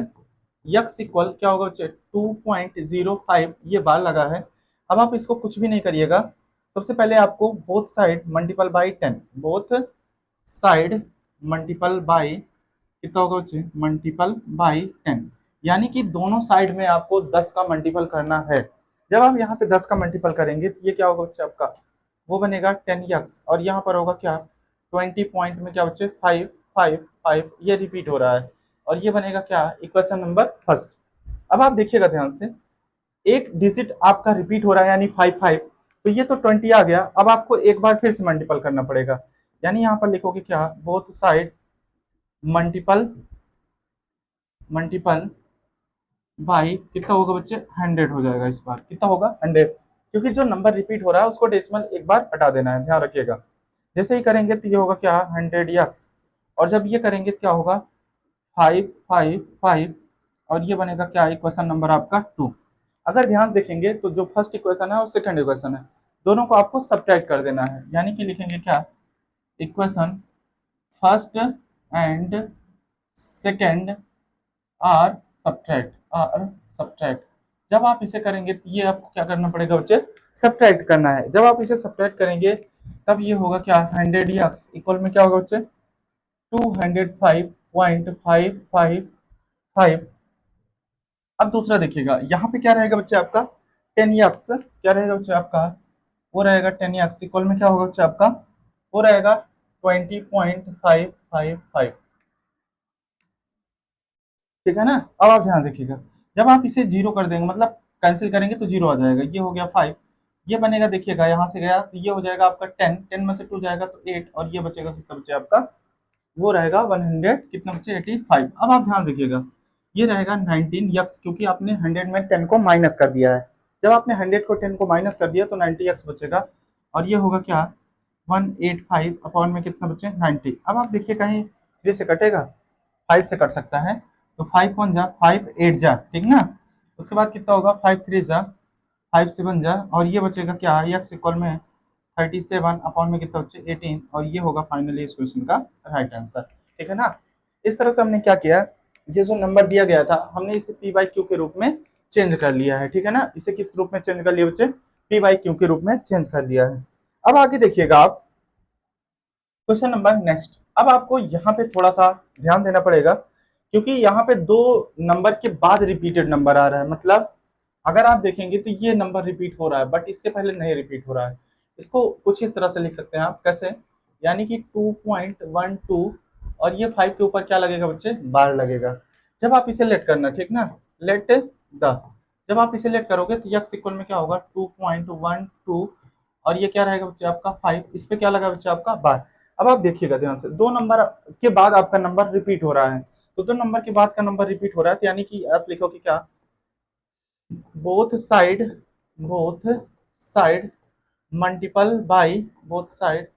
[SPEAKER 1] यक्स इक्वल क्या होगा बच्चे 2.05, ये बार लगा है। अब आप इसको कुछ भी नहीं करिएगा, सबसे पहले आपको both side multiple by 10, both side multiple by कितना होगा बच्चे मल्टीपल बाई 10, यानी कि दोनों साइड में आपको 10 का मल्टीपल करना है। जब आप यहाँ पे 10 का मल्टीपल करेंगे तो ये क्या होगा बच्चे आपका, वो बनेगा 10x, और यहाँ पर होगा क्या 20 पॉइंट में क्या बच्चे 5 5 5, ये रिपीट हो रहा है, और ये बनेगा क्या इक्वेशन नंबर फर्स्ट। अब आप देखिएगा ध्यान से, एक डिजिट आपका रिपीट हो रहा है यानी 5 5, तो ये तो 20 आ गया। अब आपको एक बार फिर से मल्टीपल करना पड़ेगा, यानी यहाँ पर लिखोगे क्या both side multiple multiple by कितना होगा बच्चे 100 हो जाएगा, इस बार कितना होगा 100, क्योंकि जो नंबर रिपीट हो रहा है उसको डेसिमल एक बार हटा देना है, ध्यान रखिएगा। जैसे ही करेंगे तो ये होगा क्या 100x, और जब ये करेंगे तो क्या होगा 5 5 5, और ये बनेगा क्या इक्वेशन नंबर आपका 2। अगर ध्यान से देखेंगे तो जो फर्स्ट इक्वेशन है और सेकंड इक्वेशन है दोनों को आपको सब्ट्रैक्ट कर देना है, यानी कि लिखेंगे क्या equation first and second are subtract. जब आप इसे करेंगे तो ये आपको क्या करना पड़ेगा बच्चे, सब्ट्रैक्ट करना है। जब आप इसे सब्ट्रैक्ट करेंगे तब ये होगा क्या, 100 इक्वल में क्या होगा बच्चे, 205.555। अब दूसरा देखिएगा, यहाँ पे क्या रहेगा बच्चे आपका, 10 क्या रहेगा बच्चे आपका, वो रहेगा 10 इक्वल में क्या होगा बच्चे आपका, वो रहेगा 20.555। ठीक है ना। अब आप ध्यान रखिएगा, जब आप इसे जीरो कर देंगे मतलब कैंसिल करेंगे तो जीरो आ जाएगा, ये हो गया 5, ये बनेगा देखिएगा यहाँ से गया तो ये हो जाएगा आपका 10, 10 में से 2 जाएगा तो 8, और ये बचेगा कितना बचे आपका, वो रहेगा 100, कितना बचे 85। अब आप ध्यान रखिएगा, ये रहेगा 19 क्योंकि आपने 100 में 10 को माइनस कर दिया है। जब आपने 100 को 10 को माइनस कर दिया तो 90 बचेगा, और ये होगा क्या, 185 अपॉन में कितना बचे 90। अब आप देखिए कहीं 3 से कटेगा, 5 से कट सकता है, तो 5 कौन जा, 5 8 जा, ठीक ना। उसके बाद कितना होगा, 5 3 जा, 5 7 जा, और ये बचेगा क्या, एक्स इक्वल में 37 अपॉन में कितना बचे 18, और ये होगा फाइनली इस क्वेश्चन का राइट आंसर। ठीक है ना। इस तरह से हमने क्या किया, ये जो नंबर दिया गया था हमने इसे पी बाई क्यू के रूप में चेंज कर लिया है। ठीक है ना, इसे किस रूप में चेंज कर लिया बच्चे, पी बाई क्यू के रूप में चेंज कर लिया है। अब आगे देखिएगा आप, क्वेश्चन नंबर नेक्स्ट। अब आपको यहाँ पे थोड़ा सा ध्यान देना पड़ेगा, क्योंकि यहाँ पे दो नंबर के बाद रिपीटेड नंबर आ रहा है। मतलब अगर आप देखेंगे तो ये नंबर रिपीट हो रहा है बट इसके पहले नहीं रिपीट हो रहा है। इसको कुछ इस तरह से लिख सकते हैं आप, कैसे, यानी कि 2.12 और ये 5 के ऊपर क्या लगेगा बच्चे, बार लगेगा। जब आप इसे लेट करना, ठीक ना, लेट द, जब आप इसे लेट करोगे तो यक्स इक्वल में क्या होगा 2.12, और ये क्या रहेगा बच्चे आपका 5, इस पे क्या लगा बच्चे आपका बार। अब आप देखिएगा ध्यान से, दो नंबर के बाद आपका नंबर रिपीट हो रहा है, तो दो नंबर के बाद का नंबर रिपीट हो रहा है, तो यानी कि आप लिखोगे क्या, both side, both side multiple by, both side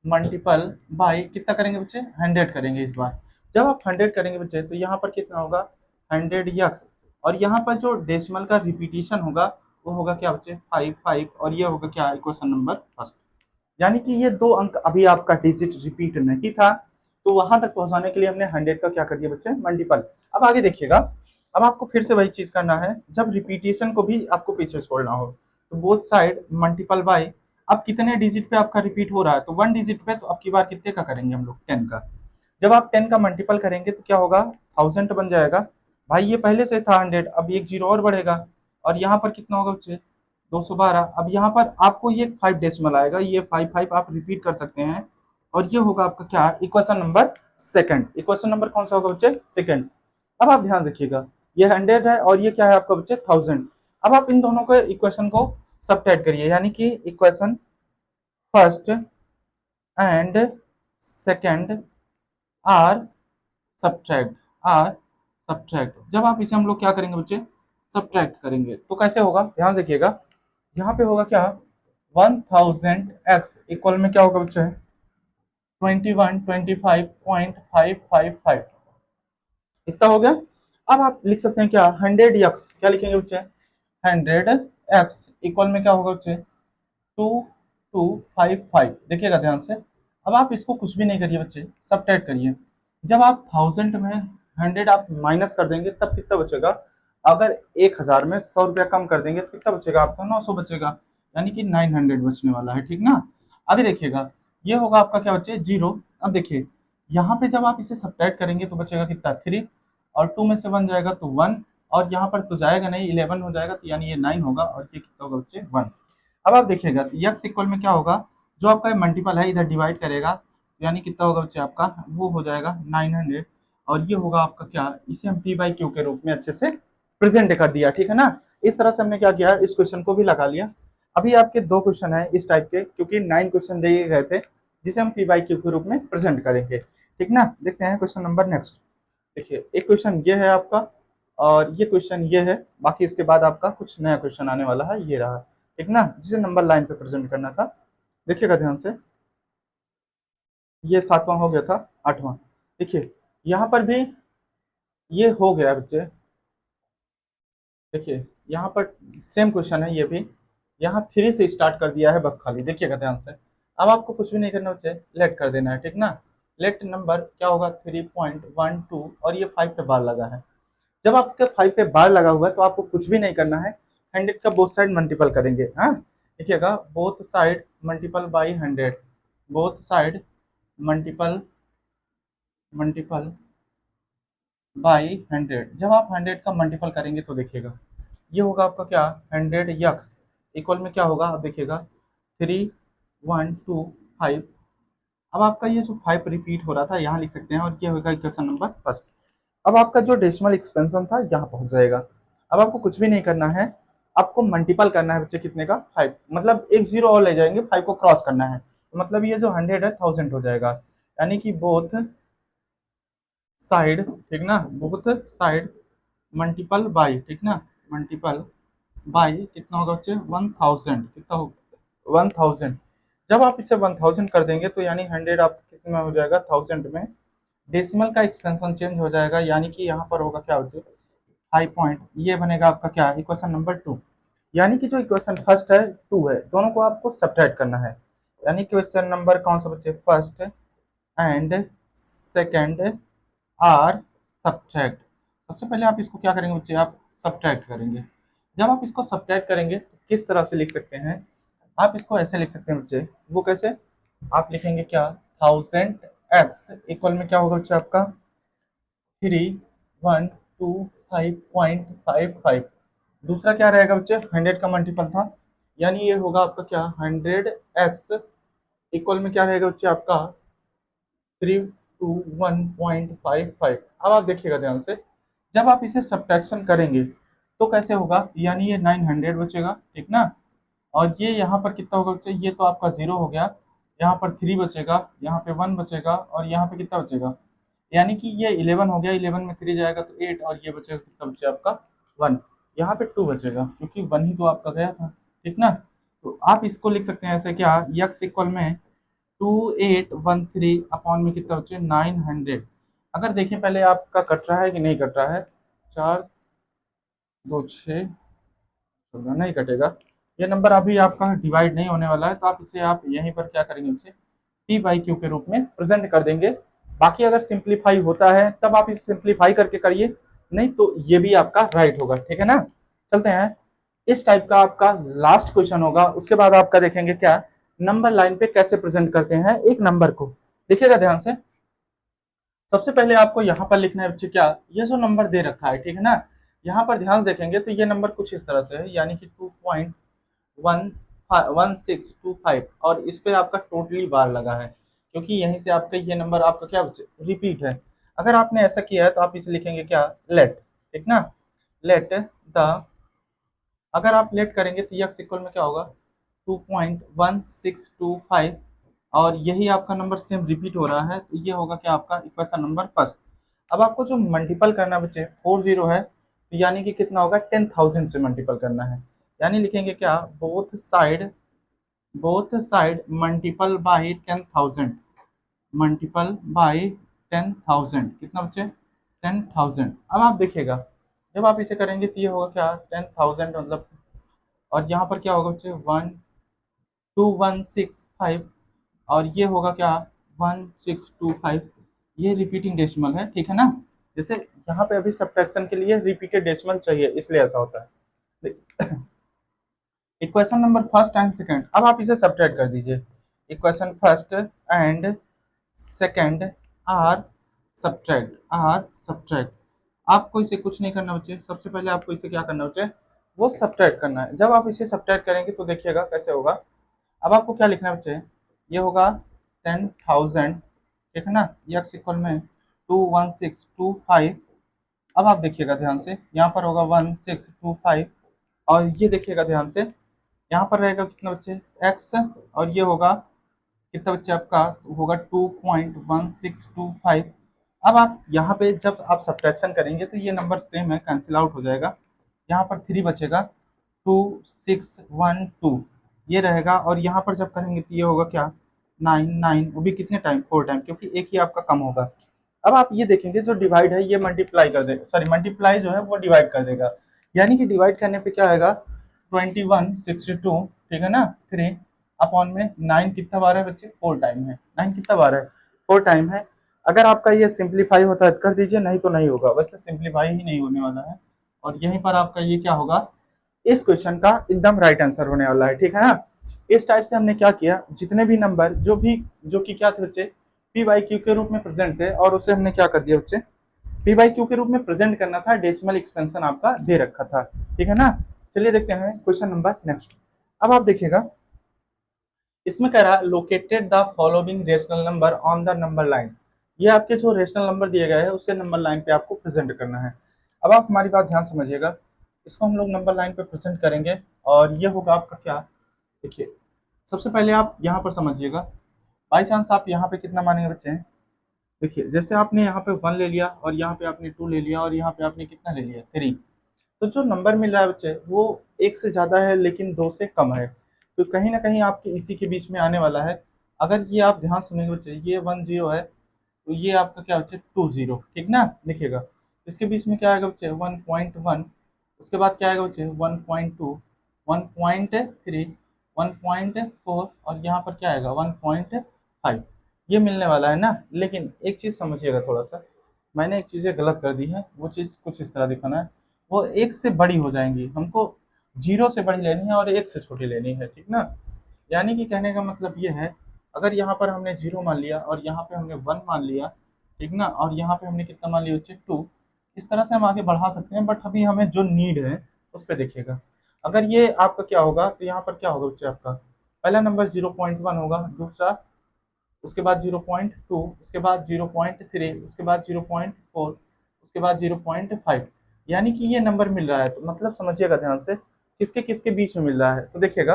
[SPEAKER 1] multiple by कितना करेंगे बच्चे, 100 करेंगे इस बार। जब आप 100 करेंगे बच्चे तो यहाँ पर कितना होगा, 100 और यहाँ पर जो डेसिमल का रिपीटिशन होगा वो होगा क्या बच्चे 5 और ये होगा क्या, इक्वेशन नंबर फर्स्ट। यानी कि ये दो अंक अभी आपका डिजिट रिपीट नहीं था, तो वहां तक पहुंचाने के लिए हमने 100 का क्या कर दिया बच्चे, मल्टीपल। अब आगे देखिएगा, अब आपको फिर से वही चीज करना है, जब रिपीटेशन को भी आपको पीछे छोड़ना हो तो बोथ साइड मल्टीपल बाई, अब कितने डिजिट पे आपका रिपीट हो रहा है, तो 1 डिजिट पे, तो अब की बार कितने का करेंगे हम लोग, 10 का। जब आप 10 का मल्टीपल करेंगे तो क्या होगा, 1000 बन जाएगा। भाई ये पहले से था 100, अब एक जीरो और बढ़ेगा, और यहाँ पर कितना होगा बच्चे 212। अब यहाँ पर आपको ये 5 डेसिमल आएगा, ये 5 आप रिपीट कर सकते हैं, और ये होगा आपका क्या, equation number second. Equation number कौन सा होगा बच्चे, सेकंड। अब आप ध्यान रखिएगा, ये 100 है और ये क्या है आपका बच्चे 1000। अब आप इन दोनों के इक्वेशन को सबट्रैक्ट करिए, यानी कि equation first and second are subtract, are subtract. जब आप इसे हम लोग क्या करेंगे बच्चे, सब्ट्रैक्ट करेंगे तो कैसे होगा, ध्यान देखिएगा, यहाँ पे होगा क्या, 1000 x इक्वल में क्या होगा बच्चे 2125.555, इतना हो गया। अब आप लिख सकते हैं क्या, 100 x, क्या लिखेंगे बच्चे 100 x इक्वल में क्या होगा बच्चे 2255। देखिएगा ध्यान से, अब आप इसको कुछ भी नहीं करिए बच्चे, सब्ट्रैक्ट करिए। जब आप 1000 में 100 आप माइनस कर देंगे तब कितना बचेगा, अगर 1000 में 100 रुपया कम कर देंगे तो कितना बचेगा आपका 900 बचेगा, यानी कि 900 बचने वाला है। ठीक ना। आगे देखिएगा, ये होगा आपका क्या बच्चे जीरो। अब देखिए यहाँ पे जब आप इसे सब्ट्रैक्ट करेंगे तो बचेगा कितना 3, और 2 में से 1 जाएगा तो 1, और यहाँ पर तो जाएगा नहीं 11 हो जाएगा, तो यानी ये 9 होगा, और ये कितना होगा बच्चे 1। अब आप देखिएगा तो यक्स इक्वल में क्या होगा, जो आपका मल्टीपल है इधर डिवाइड करेगा, यानी कितना होगा बच्चे आपका, वो हो जाएगा 900, और ये होगा आपका क्या, इसे हम पी बाई क्यू के रूप में अच्छे से प्रेजेंट कर दिया। ठीक है ना। इस तरह से हमने क्या किया, इस क्वेश्चन को भी लगा लिया। अभी आपके दो क्वेश्चन है इस टाइप के, क्योंकि 9 क्वेश्चन दिए गए थे जिसे हम पी बाई क्यू के रूप में प्रेजेंट करेंगे। ठीक ना। देखते हैं क्वेश्चन नंबर नेक्स्ट। देखिए एक क्वेश्चन ये है आपका, और ये क्वेश्चन ये है, बाकी इसके बाद आपका कुछ नया क्वेश्चन आने वाला है, ये रहा। ठीक ना, जिसे नंबर लाइन पे प्रेजेंट करना था। देखिएगा ध्यान से, ये 7वां हो गया था, 8वां। देखिए यहाँ पर भी ये हो गया बच्चे। देखिए यहाँ पर सेम क्वेश्चन है ये भी, यहाँ 3 से स्टार्ट कर दिया है बस खाली। देखिएगा ध्यान से, अब आपको कुछ भी नहीं करना बच्चे, लेट कर देना है। ठीक ना। लेट नंबर क्या होगा 3.12 और ये 5 पे बार लगा है। जब आपके 5 पे बार लगा हुआ है तो आपको कुछ भी नहीं करना है, 100 का बोथ साइड मल्टीपल करेंगे। हाँ, देखिएगा both side multiple by 100, both side multiple multiple by 100। जब आप 100 का मल्टीपल करेंगे तो देखिएगा ये होगा आपका क्या 100 यक्स इक्वल में क्या होगा, आप देखिएगा 3125। अब आपका ये जो 5 रिपीट हो रहा था यहाँ लिख सकते हैं और ये होगा इक्वेशन नंबर फर्स्ट। अब आपका जो डेसिमल एक्सपेंशन था यहाँ पहुंच जाएगा। अब आपको कुछ भी नहीं करना है, आपको मल्टीपल करना है बच्चे कितने का 5, मतलब एक जीरो और ले जाएंगे, 5 को क्रॉस करना है, तो मतलब ये जो 100 है 1000 हो जाएगा। यानी कि बोथ साइड, ठीक ना, बोथ साइड मल्टीपल बाई, ठीक ना, मल्टीपल बाई कितना होगा बच्चे 1000, कितना होगा 1000। जब आप इसे 1000 कर देंगे तो यानी 100 आपका कितना हो जाएगा 1000 में, डेसिमल का एक्सपेंशन चेंज हो जाएगा, यानी कि यहाँ पर होगा क्या बच्चे 5 पॉइंट, ये बनेगा आपका क्या इक्वेशन नंबर 2। यानी कि जो इक्वेशन फर्स्ट है 2 है, दोनों को आपको सब्ट्रैक्ट करना है। यानी क्वेश्चन नंबर कौन सा बच्चे, first and second are subtract. सबसे पहले आप इसको क्या करेंगे बच्चे, आप सब्ट्रैक्ट करेंगे। जब आप इसको सब्ट्रैक्ट करेंगे तो किस तरह से लिख सकते हैं, आप इसको ऐसे लिख सकते हैं बच्चे, वो कैसे, आप लिखेंगे क्या 1000x इक्वल में क्या होगा बच्चे आपका 3125.55। दूसरा क्या रहेगा बच्चे 100 का मल्टीपल था, यानी ये होगा आपका क्या 100x इक्वल में क्या रहेगा बच्चे आपका 321.55। अब आप देखिएगा ध्यान से, जब आप इसे सब्ट्रैक्शन करेंगे तो कैसे होगा, यानी ये 900 बचेगा, ठीक ना, और ये यहाँ पर कितना होगा बच्चे, ये तो आपका जीरो हो गया, यहाँ पर 3 बचेगा, यहाँ पे 1 बचेगा और यहाँ पे कितना बचेगा, यानी कि ये 11 हो गया, 11 में 3 जाएगा तो 8 और ये बचेगा कितना बचे आपका 1। यहाँ पे 2 बचेगा क्योंकि 1 ही तो आपका गया था, ठीक ना। तो आप इसको लिख सकते हैं ऐसे क्या, यक्स इक्वल में 2813 अपॉन में कितना बचे 900। अगर देखें पहले आपका कट रहा है कि नहीं कट रहा है, 4 2 6 नहीं कटेगा, ये नंबर अभी आपका डिवाइड नहीं होने वाला है, तो आप इसे आप यहीं पर क्या करेंगे उसे टी बाई क्यू के रूप में प्रेजेंट कर देंगे। बाकी अगर सिंप्लीफाई होता है तब आप इसे सिंप्लीफाई करके करिए, नहीं तो ये भी आपका राइट होगा, ठीक है ना। चलते हैं, इस टाइप का आपका लास्ट क्वेश्चन होगा, उसके बाद आपका देखेंगे क्या नंबर लाइन पे कैसे प्रेजेंट करते हैं एक नंबर को। देखिएगा ध्यान से, सबसे पहले आपको यहाँ पर लिखना है बच्चे क्या, ये जो नंबर दे रखा है, ठीक है ना, यहाँ पर ध्यान से देखेंगे तो ये नंबर कुछ इस तरह से है, यानी कि 2.1625 और इस पे आपका टोटली बार लगा है, क्योंकि यहीं से आपका ये नंबर आपका क्या बचे रिपीट है। अगर आपने ऐसा किया है तो आप इसे लिखेंगे क्या लेट, ठीक ना, लेट द, अगर आप लेट करेंगे तो यक्स इक्वल में क्या होगा 2.1625 और यही आपका नंबर सेम रिपीट हो रहा है, तो ये होगा क्या आपका इक्वेशन नंबर फर्स्ट। अब आपको जो मल्टीपल करना बच्चे 40 है, तो यानी कि कितना होगा 10,000 से मल्टीपल करना है, यानी लिखेंगे क्या both side multiple by 10,000, multiple by 10,000 कितना बच्चे 10,000। अब आप देखिएगा जब आप इसे करेंगे तो ये होगा क्या 10,000 मतलब, और यहाँ पर क्या होगा बच्चे 12165 और ये होगा क्या 1625, ये रिपीटिंग डेसिमल है, ठीक है ना। जैसे यहाँ पे अभी सब्ट्रैक्शन के लिए रिपीटेड डेसिमल चाहिए इसलिए ऐसा होता है। Equation number first and second, अब आप इसे सब्ट्रैक्ट कर दीजिए, equation first and second are subtract. आपको इसे कुछ नहीं करना बच्चे, सबसे पहले आपको इसे क्या करना बच्चे, वो सब्ट्रैक्ट करना है। जब आप इसे सब्ट्रैक्ट करेंगे तो देखिएगा कैसे होगा। अब आपको क्या लिखना है बच्चे, ये होगा 10,000, ठीक है ना, यक्स इक्वल में 21625। अब आप देखिएगा ध्यान से, यहाँ पर होगा 1625 और ये देखिएगा ध्यान से, यहाँ पर रहेगा कितना बच्चे एक्स और ये होगा कितना बच्चे आपका होगा 2.1625। अब आप यहाँ पे जब आप सब्ट्रैक्शन करेंगे तो ये नंबर सेम है, कैंसिल आउट हो जाएगा, यहाँ पर 3 बचेगा 2612 ये रहेगा, और यहाँ पर जब करेंगे तो ये होगा क्या 99, वो भी कितने टाइम 4 टाइम, क्योंकि एक ही आपका कम होगा। अब आप ये देखेंगे जो डिवाइड है ये मल्टीप्लाई कर देगा, सॉरी मल्टीप्लाई जो है वो डिवाइड कर देगा, यानी कि डिवाइड करने पे क्या आएगा 2162, ठीक है ना, 3 अपॉन में 9 कितना बार है बच्चे 4 टाइम है, 9 कितना बार है 4 टाइम है, अगर आपका ये सिंप्लीफाई होता है तो कर दीजिए, नहीं तो नहीं होगा, वैसे सिंप्लीफाई ही नहीं होने वाला है। और यहीं पर आपका ये क्या होगा, इस क्वेश्चन का एकदम राइट आंसर होने वाला है, ठीक है ना। इस टाइप से हमने क्या किया, जितने भी नंबर जो कि क्या थे बच्चे, पी बाई क्यू के रूप में प्रेजेंट थे, और उसे हमने क्या कर दिया बच्चे, पी बाई क्यू के रूप में प्रेजेंट करना था, डेसिमल एक्सपेंशन आपका दे रखा था, ठीक है ना। चलिए देखते हैं क्वेश्चन नंबर नेक्स्ट। अब आप देखिएगा, इसमें कह रहा है located the following rational number on the number line. ये आपके जो रेशनल नंबर दिए गए हैं उससे नंबर लाइन पे आपको प्रेजेंट करना है। अब आप हमारी बात ध्यान समझिएगा, इसको हम लोग नंबर लाइन पे प्रेजेंट करेंगे, और ये होगा आपका क्या, देखिए सबसे पहले आप यहाँ पर समझिएगा, बाई चांस आप यहाँ पे कितना मानेंगे बच्चे हैं, देखिए जैसे आपने यहाँ पे 1 ले लिया, और यहाँ पे आपने 2 ले लिया, और यहाँ पे आपने कितना ले लिया 3, तो जो नंबर मिल रहा है बच्चे वो एक से ज्यादा है लेकिन दो से कम है, तो कहीं ना कहीं आपके इसी के बीच में आने वाला है। अगर ये आप ध्यान सुनेंगे बच्चे, ये 1 0 है, तो ये आपका क्या बच्चे 2 0, ठीक ना। देखिएगा इसके बीच में क्या आएगा बच्चे 1.1, उसके बाद क्या आएगा बच्चे 1.2, 1.3, 1.4, और यहाँ पर क्या आएगा 1.5, ये मिलने वाला है ना। लेकिन एक चीज समझिएगा थोड़ा सा, मैंने एक चीजें गलत कर दी है, वो चीज कुछ इस तरह दिखाना है, वो एक से बड़ी हो जाएंगी, हमको 0 से बड़ी लेनी है और 1 से छोटी लेनी है, ठीक ना। यानी कि कहने का मतलब ये है, अगर यहाँ पर हमने 0 मान लिया, और यहाँ पे हमने 1 मान लिया, ठीक ना, और यहाँ पे हमने कितना मान लिया बच्चे 2, इस तरह से हम आगे बढ़ा सकते हैं, बट अभी हमें जो नीड है उस पर देखिएगा। अगर ये आपका क्या होगा, तो यहाँ पर क्या होगा बच्चे, आपका पहला नंबर 0.1 होगा, दूसरा, उसके बाद 0.2, उसके बाद 0.3, उसके बाद 0.4, उसके बाद 0.5, यानी कि ये नंबर मिल रहा है, तो मतलब समझिएगा ध्यान से किसके किसके बीच में मिल रहा है। तो देखिएगा,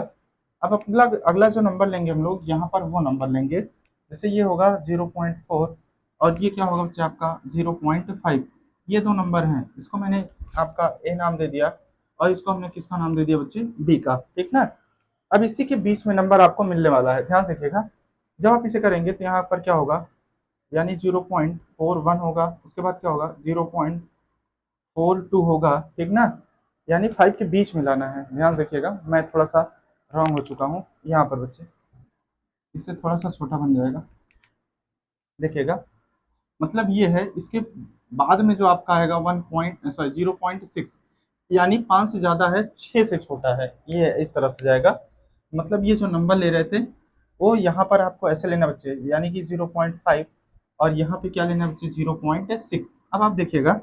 [SPEAKER 1] अब अगला अगला जो नंबर लेंगे हम लोग, यहाँ पर वो नंबर लेंगे, जैसे ये होगा 0.4, और ये क्या होगा बच्चे आपका 0.5, ये दो नंबर हैं, इसको मैंने आपका ए नाम दे दिया, और इसको हमने किसका नाम दे दिया बच्चे, बी का, ठीक ना। अब इसी के बीच में नंबर आपको मिलने वाला है, ध्यान से देखिएगा, जब आप इसे करेंगे तो यहाँ पर क्या होगा, यानी 0.41 होगा, उसके बाद क्या होगा 0.42 होगा, ठीक ना। यानी 5 के बीच में लाना है, ध्यान से देखिएगा, मैं थोड़ा सा रॉन्ग हो चुका हूँ यहाँ पर बच्चे, इससे थोड़ा सा छोटा बन जाएगा, देखिएगा मतलब ये है, इसके बाद में जो आपका आएगा 0.6, यानी 5 से ज्यादा है, 6 से छोटा है, ये इस तरह से जाएगा। मतलब ये जो नंबर ले रहे थे वो यहाँ पर आपको ऐसे लेना बच्चे, यानी कि 0.5, और यहाँ पे क्या लेना बच्चे 0.6। अब आप देखिएगा,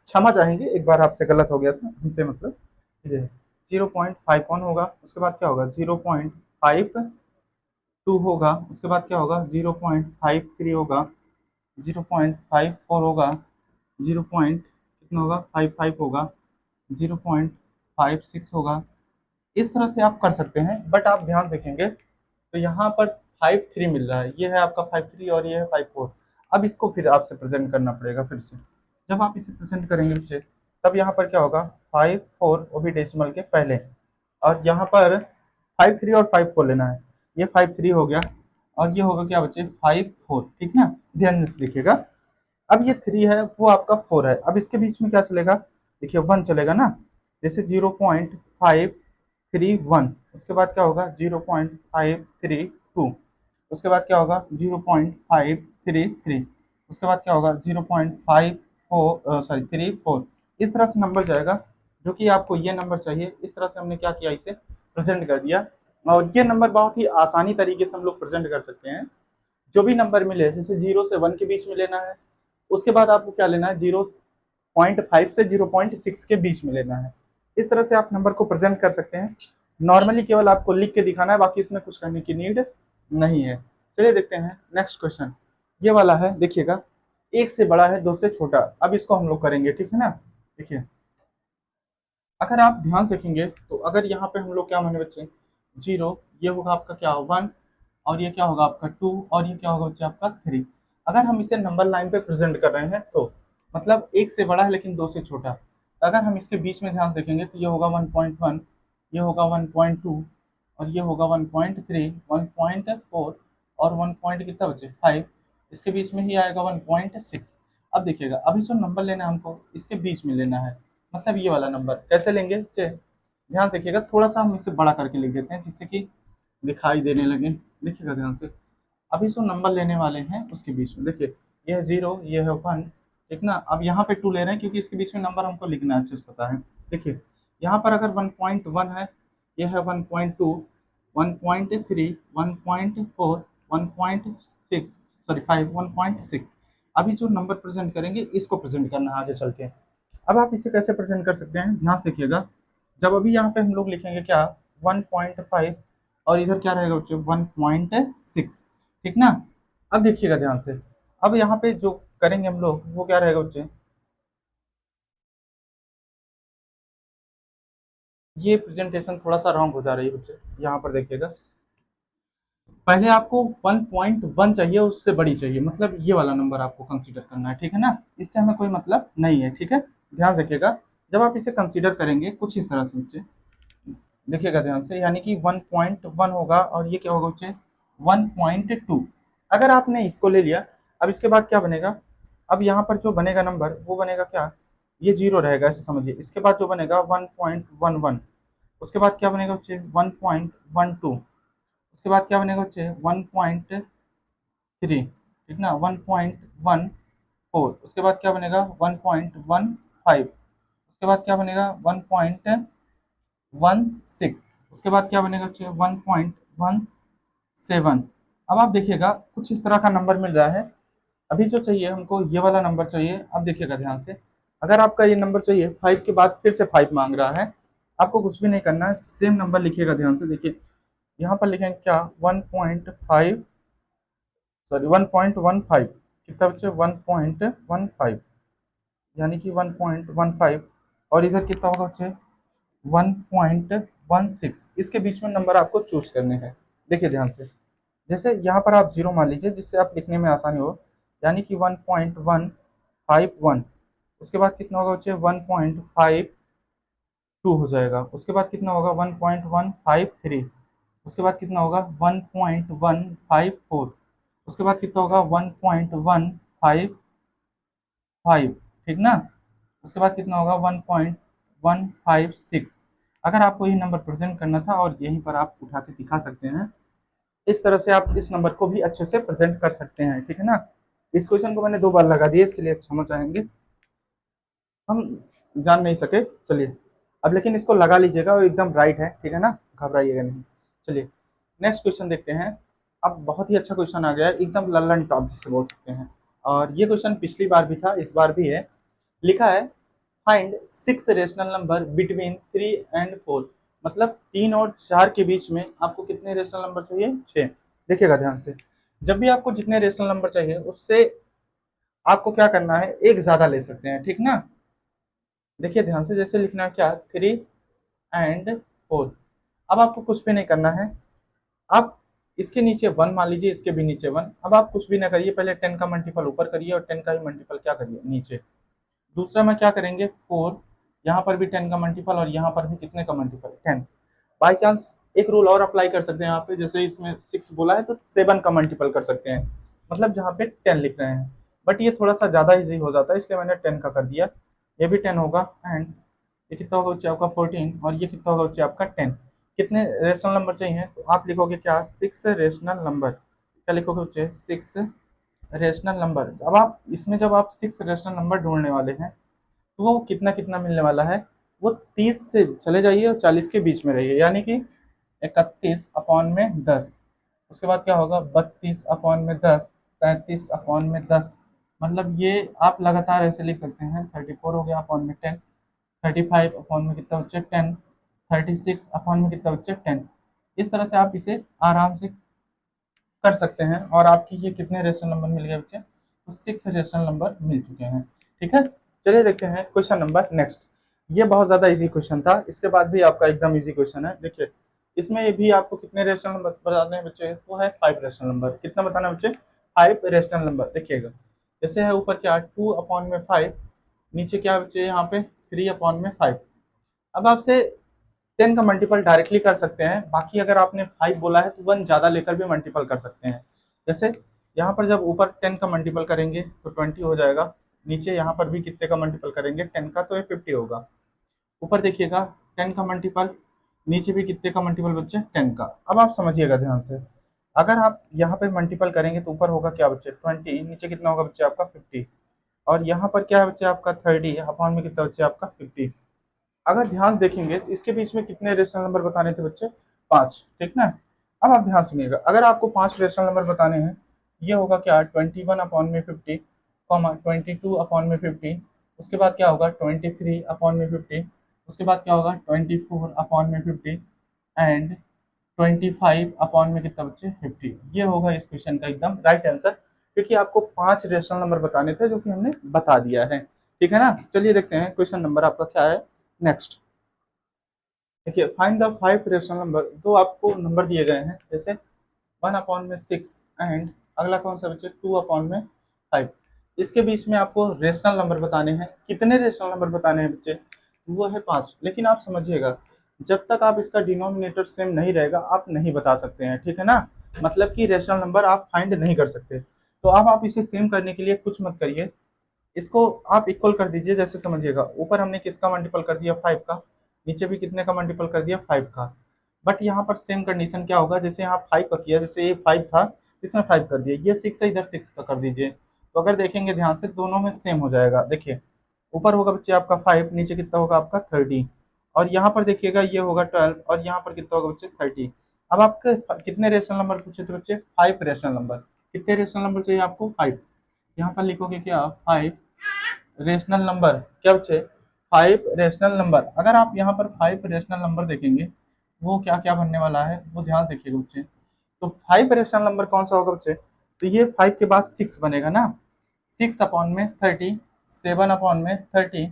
[SPEAKER 1] क्षमा चाहेंगे, एक बार आपसे गलत हो गया था हमसे, मतलब ये 0.51 होगा, उसके बाद क्या होगा 0.52 होगा, उसके बाद क्या होगा 0.53 होगा, 0.54 होगा, 0 पॉइंट कितना होगा 55 होगा, 0.56 होगा। इस तरह से आप कर सकते हैं, बट आप ध्यान देखेंगे तो यहाँ पर 53 मिल रहा है, ये है आपका 53, और ये है 54। अब इसको फिर आपसे प्रेजेंट करना पड़ेगा फिर से, जब आप इसे प्रेजेंट करेंगे बच्चे, तब यहाँ पर क्या होगा 54, वो भी डेसिमल के पहले, और यहाँ पर 53 और 54 लेना है, ये 53 हो गया, और ये होगा क्या बच्चे 54, ठीक ना। ध्यान से देखिएगा, अब ये 3 है, वो आपका 4 है, अब इसके बीच में क्या चलेगा, देखिए 1 चलेगा ना, जैसे 0.531, उसके बाद क्या होगा 0.532, उसके बाद क्या होगा 0.533, उसके बाद क्या होगा 0.54, सॉरी 34, इस तरह से नंबर जाएगा, जो कि आपको ये नंबर चाहिए, इस तरह से हमने क्या किया, इसे प्रेजेंट कर दिया। और ये नंबर बहुत ही आसानी तरीके से हम लोग प्रेजेंट कर सकते हैं, जो भी नंबर मिले, जैसे 0 से 1 के बीच में लेना है, उसके बाद आपको क्या लेना है 0.5 से 0.6 के बीच में लेना है, इस तरह से आप नंबर को प्रेजेंट कर सकते हैं। नॉर्मली केवल आपको लिख के दिखाना है, बाकी इसमें कुछ करने की नीड नहीं है। चलिए देखते हैं नेक्स्ट क्वेश्चन, ये वाला है, देखिएगा 1 से बड़ा है 2 से छोटा, अब इसको हम लोग करेंगे, ठीक है ना। देखिए अगर आप ध्यान से देखेंगे, तो अगर यहाँ पे हम लोग क्या माने बच्चे 0, ये होगा आपका क्या 1, और ये क्या होगा आपका 2, और ये क्या होगा बच्चे आपका 3। अगर हम इसे नंबर लाइन पे प्रेजेंट कर रहे हैं, तो मतलब 1 से बड़ा है लेकिन 2 से छोटा, अगर हम इसके बीच में ध्यान से देखेंगे, तो ये होगा 1.1, ये होगा 1.2, और ये होगा 1.3, 1.4, और 1 पॉइंट कितना बच्चे 5, इसके बीच में ही आएगा 1.6। अब देखिएगा, अभी जो नंबर लेना है हमको इसके बीच में लेना है, मतलब ये वाला नंबर कैसे लेंगे चे, ध्यान से देखिएगा, थोड़ा सा हम इसे बड़ा करके लिख देते हैं जिससे कि दिखाई देने लगे, देखिएगा ध्यान से। अभी जो नंबर लेने वाले हैं उसके बीच में देखिए, ये है 0, ये है 1, ठीक ना। अब यहाँ पे 2 ले रहे हैं क्योंकि इसके बीच में नंबर हमको लिखना है, अच्छे से पता है। देखिए यहाँ पर अगर 1.1 है, ये है 1.2, 1.3, 1.4, 1.6, सॉरी 5, 1.6। अभी जो नंबर प्रेजेंट करेंगे इसको प्रेजेंट करना है आगे चल के। अब आप इसे कैसे प्रेजेंट कर सकते हैं, ध्यान से देखिएगा। जब अभी यहाँ पे हम लोग लिखेंगे क्या, 1.5, और इधर क्या रहेगा बच्चों, 1.6, ठीक ना। अब देखिएगा ध्यान से, अब यहाँ पे जो करेंगे हम लोग वो क्या रहेगा बच्चे, ये प्रेजेंटेशन थोड़ा सा रॉन्ग हो जा रही है बच्चे। यहाँ पर देखिएगा, पहले आपको 1.1 चाहिए, उससे बड़ी चाहिए, मतलब ये वाला नंबर आपको कंसीडर करना है, ठीक है ना। इससे हमें कोई मतलब नहीं है, ठीक है। ध्यान रखिएगा, जब आप इसे कंसीडर करेंगे कुछ इस तरह से बच्चे, देखिएगा ध्यान से, यानी कि 1.1 होगा और ये क्या होगा बच्चे, 1.2। अगर आपने इसको ले लिया, अब इसके बाद क्या बनेगा, अब यहाँ पर जो बनेगा नंबर वो बनेगा क्या, ये 0 रहेगा ऐसे समझिए। इसके बाद जो बनेगा 1.11, उसके बाद क्या बनेगा बच्चे 1.12, उसके बाद क्या बनेगा बच्चे 1.3, ठीक ना, 1.14, उसके बाद क्या बनेगा 1.15, उसके बाद क्या बनेगा 1.16, उसके बाद क्या बनेगा बच्चे 1.17। अब आप देखिएगा कुछ इस तरह का नंबर मिल रहा है। अभी जो चाहिए हमको ये वाला नंबर चाहिए। अब देखिएगा ध्यान से, अगर आपका ये नंबर चाहिए 5 के बाद फिर से 5 मांग रहा है, आपको कुछ भी नहीं करना है, सेम नंबर लिखिएगा ध्यान से। देखिए यहाँ पर लिखेंगे क्या, 1.5, सॉरी 1.15, कितना बच्चे 1.15, यानी कि 1.15, और इधर कितना होगा बच्चे 1.16। इसके बीच में नंबर आपको चूज करने हैं। देखिए ध्यान से, जैसे यहाँ पर आप 0 मान लीजिए जिससे आप लिखने में आसानी हो, यानी कि 1.151, उसके बाद कितना होगा बच्चे 1.52 हो जाएगा, उसके बाद कितना होगा 1.153, उसके बाद कितना होगा 1.154, उसके बाद कितना होगा 1.155, ठीक ना, उसके बाद कितना होगा 1.156। अगर आपको ये नंबर प्रेजेंट करना था और यहीं पर आप उठा के दिखा सकते हैं, इस तरह से आप इस नंबर को भी अच्छे से प्रेजेंट कर सकते हैं, ठीक है ना। इस क्वेश्चन को मैंने 2 बार लगा दिया, इसके लिए क्षमा चाहेंगे, हम जान नहीं सके। चलिए अब लेकिन इसको लगा लीजिएगा, वो एकदम राइट है, ठीक है ना, घबराइएगा नहीं। चलिए नेक्स्ट क्वेश्चन देखते हैं। अब बहुत ही अच्छा क्वेश्चन आ गया है, एकदम लल्लन टॉप जिसे बोल सकते हैं। और ये क्वेश्चन पिछली बार भी था, इस बार भी है। लिखा है find 6 rational number between 3 and 4, मतलब 3 और 4 के बीच में आपको कितने रेशनल नंबर चाहिए, 6। देखिएगा ध्यान से, जब भी आपको जितने रेशनल नंबर चाहिए उससे आपको क्या करना है, एक ज्यादा ले सकते हैं, ठीक ना। देखिए ध्यान से, जैसे लिखना है क्या, 3 एंड 4। अब आपको कुछ भी नहीं करना है, आप इसके नीचे 1 मान लीजिए, इसके भी नीचे 1। अब आप कुछ भी ना करिए, पहले 10 का मल्टीपल ऊपर करिए और 10 का ही मल्टीपल क्या करिए नीचे। दूसरा में क्या करेंगे 4, यहाँ पर भी 10 का मल्टीपल और यहाँ पर भी कितने का मल्टीपल 10। बाई चांस एक रूल और अप्लाई कर सकते हैं यहाँ पे, जैसे इसमें 6 बोला है तो 7 का मल्टीपल कर सकते हैं, मतलब जहाँ पे 10 लिख रहे हैं। बट ये थोड़ा सा ज़्यादा इजी हो जाता है, इसलिए मैंने 10 का कर दिया। ये भी 10 होगा, एंड ये कितना होगा बच्चे आपका 14, और ये कितना होगा बच्चे आपका 10। कितने रेशनल नंबर चाहिए, तो आप लिखोगे क्या, 6 रेशनल नंबर। क्या लिखोगे बच्चे, 6 रेशनल नंबर। अब आप इसमें जब आप 6 रेशनल नंबर ढूंढने वाले हैं तो वो कितना कितना मिलने वाला है, वो 30 से चले जाइए और 40 के बीच में रहिए, यानी कि 31/10। उसके बाद क्या होगा 32/10, 33/10, मतलब ये आप लगातार ऐसे लिख सकते हैं। 34 हो गया अपॉन में 10, 35 अपॉन में कितना बच्चे 10, 36 अपॉन में कितना बच्चे 10। इस तरह से आप इसे आराम से कर सकते हैं, और आपकी ये कितने रेशनल नंबर मिल गए बच्चे, तो 6 रेशनल नंबर मिल चुके हैं, ठीक है। चलिए देखते हैं क्वेश्चन नंबर नेक्स्ट। ये बहुत ज्यादा इजी क्वेश्चन था, इसके बाद भी आपका एकदम इजी क्वेश्चन है। देखिए इसमें ये भी आपको कितने रेशनल नंबर बताने हैं बच्चे, वो है 5 रेशनल नंबर। कितना बताना है बच्चे, 5 रेशनल नंबर। देखिएगा जैसे है ऊपर क्या 2/5, नीचे क्या बच्चे यहाँ पे 3/5। अब आपसे 10 का मल्टीपल डायरेक्टली कर सकते हैं, बाकी अगर आपने 5 बोला है तो 1 ज़्यादा लेकर भी मल्टीपल कर सकते हैं। जैसे यहाँ पर जब ऊपर 10 का मल्टीपल करेंगे तो 20 हो जाएगा, नीचे यहाँ पर भी कितने का मल्टीपल करेंगे 10 का, तो ये 50 होगा। ऊपर देखिएगा 10 का मल्टीपल, नीचे भी कितने का मल्टीपल बच्चे 10 का। अब आप समझिएगा ध्यान से, अगर आप यहाँ पे मल्टीपल करेंगे तो ऊपर होगा क्या बच्चे 20, नीचे कितना होगा बच्चे आपका 50, और यहाँ पर क्या है बच्चे आपका 30 अपॉन में कितना बच्चे आपका 50। अगर ध्यान से देखेंगे तो इसके बीच में कितने रेशनल नंबर बताने थे बच्चे, 5, ठीक ना। अब आप ध्यान सुनिएगा, अगर आपको 5 रेशनल नंबर बताने हैं, ये होगा क्या 21 अपॉन में 50, 22 अपॉन में 50, उसके बाद क्या होगा 23 अपॉन में 50, उसके बाद क्या होगा 24 अपॉन में 50, एंड 25 अपॉन में कितना बच्चे 50। ये होगा इस क्वेश्चन का एकदम राइट आंसर, क्योंकि आपको 5 रेशनल नंबर बताने थे जो कि हमने बता दिया है, ठीक है ना। चलिए देखते हैं क्वेश्चन नंबर आपका क्या है नेक्स्ट। देखिए फाइंड द 5 रेशनल नंबर, दो आपको नंबर दिए गए हैं, जैसे 1 अपॉन में 6 एंड अगला कौन सा बच्चे 2 अपॉन में 5। इसके बीच में आपको रेशनल नंबर बताने हैं, कितने रेशनल नंबर बताने हैं बच्चे, वो है 5। लेकिन आप समझिएगा, जब तक आप इसका डिनोमिनेटर सेम नहीं रहेगा आप नहीं बता सकते हैं, ठीक है ना। मतलब कि रेशनल नंबर आप फाइंड नहीं कर सकते। तो अब आप इसे सेम करने के लिए कुछ मत करिए, इसको आप इक्वल कर दीजिए। जैसे समझिएगा, ऊपर हमने किसका मल्टीपल कर दिया 5 का, नीचे भी कितने का मल्टीपल कर दिया 5 का। बट यहाँ पर सेम कंडीशन क्या होगा, जैसे यहाँ 5 का किया, जैसे ये 5 था इसमें 5 कर दिया, ये 6 है इधर 6 का कर दीजिए। तो अगर देखेंगे ध्यान से दोनों में सेम हो जाएगा। देखिए ऊपर होगा बच्चे आपका 5, नीचे कितना होगा आपका 30, और यहाँ पर देखिएगा ये होगा 12 और यहाँ पर कितना होगा बच्चे 30। अब आपके कितने रेशनल नंबर पूछे थे बच्चे, 5 रेशनल नंबर। कितने रेशनल नंबर चाहिए आपको 5। यहाँ पर लिखोगे क्या 5 रेशनल नंबर, क्या बच्चे 5 रेशनल नंबर। अगर आप यहाँ पर 5 रेशनल नंबर देखेंगे वो क्या क्या बनने वाला है वो ध्यान देखिएगा बच्चे। तो 5 रेशनल नंबर कौन सा होगा बच्चे, तो ये 5 के बाद 6 बनेगा ना, 6 अपॉन में 30, 7 अपॉन में 30,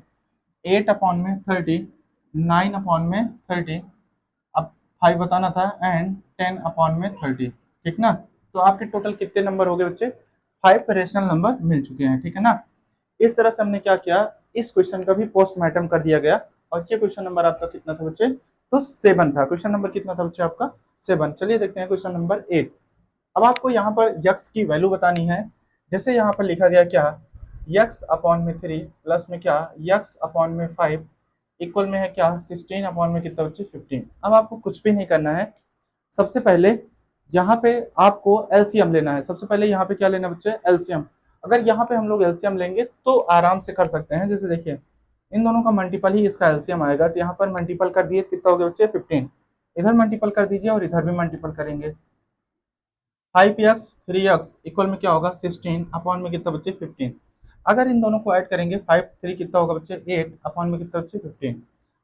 [SPEAKER 1] 8 अपॉन में 30, 9 अपॉन में 30, अब 5 बताना था, एंड 10 अपॉन में 30, ठीक ना। तो आपके टोटल कितने नंबर हो गए बच्चे, 5 रेशनल नंबर मिल चुके हैं, ठीक है ना। इस तरह से हमने क्या किया, इस क्वेश्चन का भी पोस्टमार्टम कर दिया गया, और ये क्वेश्चन नंबर आपका कितना था बच्चे, तो 7 था। क्वेश्चन नंबर कितना था बच्चे आपका 7। चलिए देखते हैं क्वेश्चन नंबर 8। अब आपको यहाँ पर यक्स की वैल्यू बतानी है। जैसे यहाँ पर लिखा गया क्या, यक्स अपॉन में 3 प्लस में क्या यक्स अपॉन में 5 इक्वल में है क्या 16 अपॉन में कितना बच्चे 15। अब आपको कुछ भी नहीं करना है, सबसे पहले यहाँ पे आपको एलसीएम लेना है। सबसे पहले यहाँ पे क्या लेना बच्चे, एलसीएम। अगर यहाँ पे हम लोग एलसीएम लेंगे तो आराम से कर सकते हैं। जैसे देखिए इन दोनों का मल्टीपल ही इसका एलसीएम आएगा, तो यहाँ पर मल्टीपल कर दिए कितना हो गया बच्चे 15, इधर मल्टीपल कर दीजिए और इधर भी मल्टीपल करेंगे। 5x 3x इक्वल में क्या होगा 16 अपॉन में कितना बच्चे 15। अगर इन दोनों को ऐड करेंगे 5 3 कितना होगा बच्चे 8 अपॉन में कितना बच्चे 15।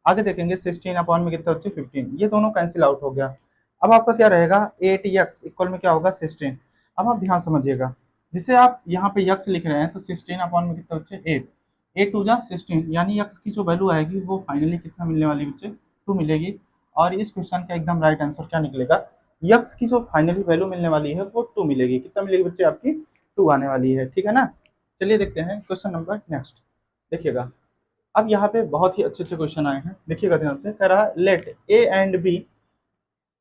[SPEAKER 1] आगे देखेंगे 16 अपॉन में कितना बच्चे 15, ये दोनों कैंसिल आउट हो गया। अब आपका क्या रहेगा 8x इक्वल में क्या होगा 16। अब आप ध्यान समझिएगा, जिसे आप यहाँ पे यक्स लिख रहे हैं तो 16 अपॉन में कितना बच्चे 8, 8 टू जा 16, यानी यक्स की जो वैल्यू आएगी वो फाइनली कितना मिलने वाली बच्चे 2 मिलेगी। और इस क्वेश्चन का एकदम राइट आंसर क्या निकलेगा, यक्स की जो फाइनली वैल्यू मिलने वाली है वो 2 मिलेगी। कितना मिलेगी बच्चे आपकी 2 आने वाली है, ठीक है ना। चलिए देखते हैं क्वेश्चन नंबर नेक्स्ट। देखिएगा अब यहाँ पे बहुत ही अच्छे अच्छे क्वेश्चन आए हैं, देखिएगा ध्यान से। कह रहा है let A and B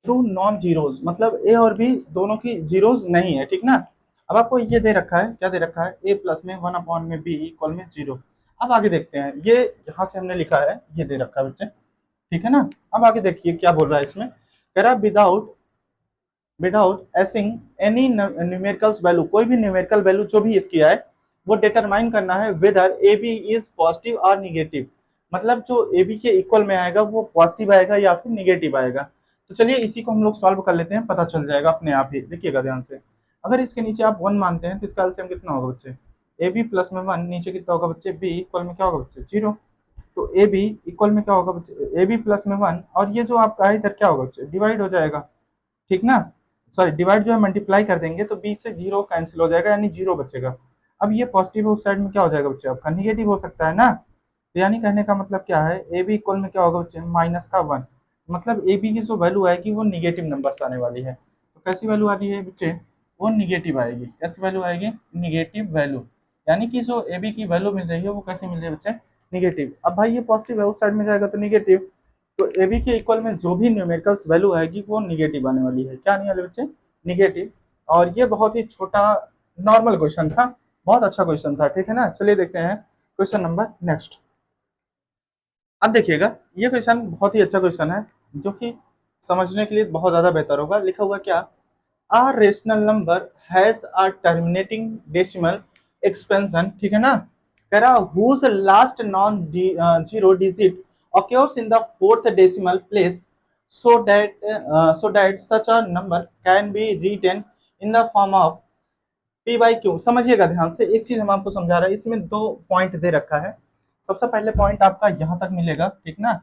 [SPEAKER 1] two non zeros, मतलब ए और बी दोनों की जीरोज नहीं है, ठीक ना। अब आपको ये दे रखा है, क्या दे रखा है ए प्लस में 1 अपॉन में बी इक्वल में 0। अब आगे देखते हैं, ये जहां से हमने लिखा है ये दे रखा है बच्चे, ठीक है ना। अब आगे देखिए क्या बोल रहा है इसमें, कह रहा है विदाउट एसिंग एनी न्यूमेरिकल्स वैल्यू, कोई भी न्यूमेरिकल वैल्यू जो भी इसकी है वो डिटरमाइन करना है whether A B is positive और निगेटिव। मतलब जो ए बी के इक्वल में आएगा वो पॉजिटिव आएगा या फिर निगेटिव आएगा। तो चलिए इसी को हम लोग सॉल्व कर लेते हैं, पता चल जाएगा अपने आप ही। देखिएगा ध्यान से, अगर इसके नीचे आप 1 मानते हैं तो इसका एलसीएम कितना होगा बच्चे, ए बी प्लस में 1, नीचे कितना होगा बच्चे बी इक्वल में क्या होगा बच्चे 0। तो ए बी इक्वल में क्या होगा बच्चे ए बी प्लस में 1, और ये जो आपका है इधर क्या होगा बच्चे डिवाइड हो जाएगा, ठीक ना। सॉरी डिवाइड जो है मल्टीप्लाई कर देंगे तो बी से 0 कैंसिल हो जाएगा, यानी 0 बचेगा। अब ये पॉजिटिव है, उस साइड में क्या हो जाएगा बच्चे आपका निगेटिव हो सकता है ना। तो यानी कहने का मतलब क्या है, ए बी इक्वल में क्या होगा बच्चे माइनस का 1, मतलब ए बी की जो वैल्यू आएगी वो निगेटिव नंबर आने वाली है। तो कैसी वैल्यू आ रही है बच्चे, वो निगेटिव आएगी। कैसी वैल्यू आएगी, निगेटिव वैल्यू, यानी कि जो ए बी की वैल्यू मिल रही है वो कैसे मिल रही है बच्चे निगेटिव। अब भाई ये पॉजिटिव है, उस साइड में जाएगा तो निगेटिव, तो ए बी के इक्वल में जो भी न्यूमेरिकल्स वैल्यू आएगी वो निगेटिव आने वाली है। क्या आने वाले बच्चे निगेटिव। और ये बहुत ही छोटा नॉर्मल क्वेश्चन था, बहुत अच्छा क्वेश्चन था, ठीक है ना। चलिए देखते हैं क्वेश्चन नंबर नेक्स्ट। अब देखिएगा ये क्वेश्चन बहुत ही अच्छा क्वेश्चन है, जो कि समझने के लिए बहुत ज्यादा बेहतर होगा। लिखा हुआ क्या, a rational number has a terminating decimal expansion, ठीक है ना, कह रहा whose last non zero digit occurs in the fourth decimal place so that such a number can be written in the form of P by Q. समझिएगा ध्यान से, एक चीज हम आपको समझा रहे हैं, इसमें दो पॉइंट दे रखा है। सबसे पहले पॉइंट आपका यहाँ तक मिलेगा, ठीक ना,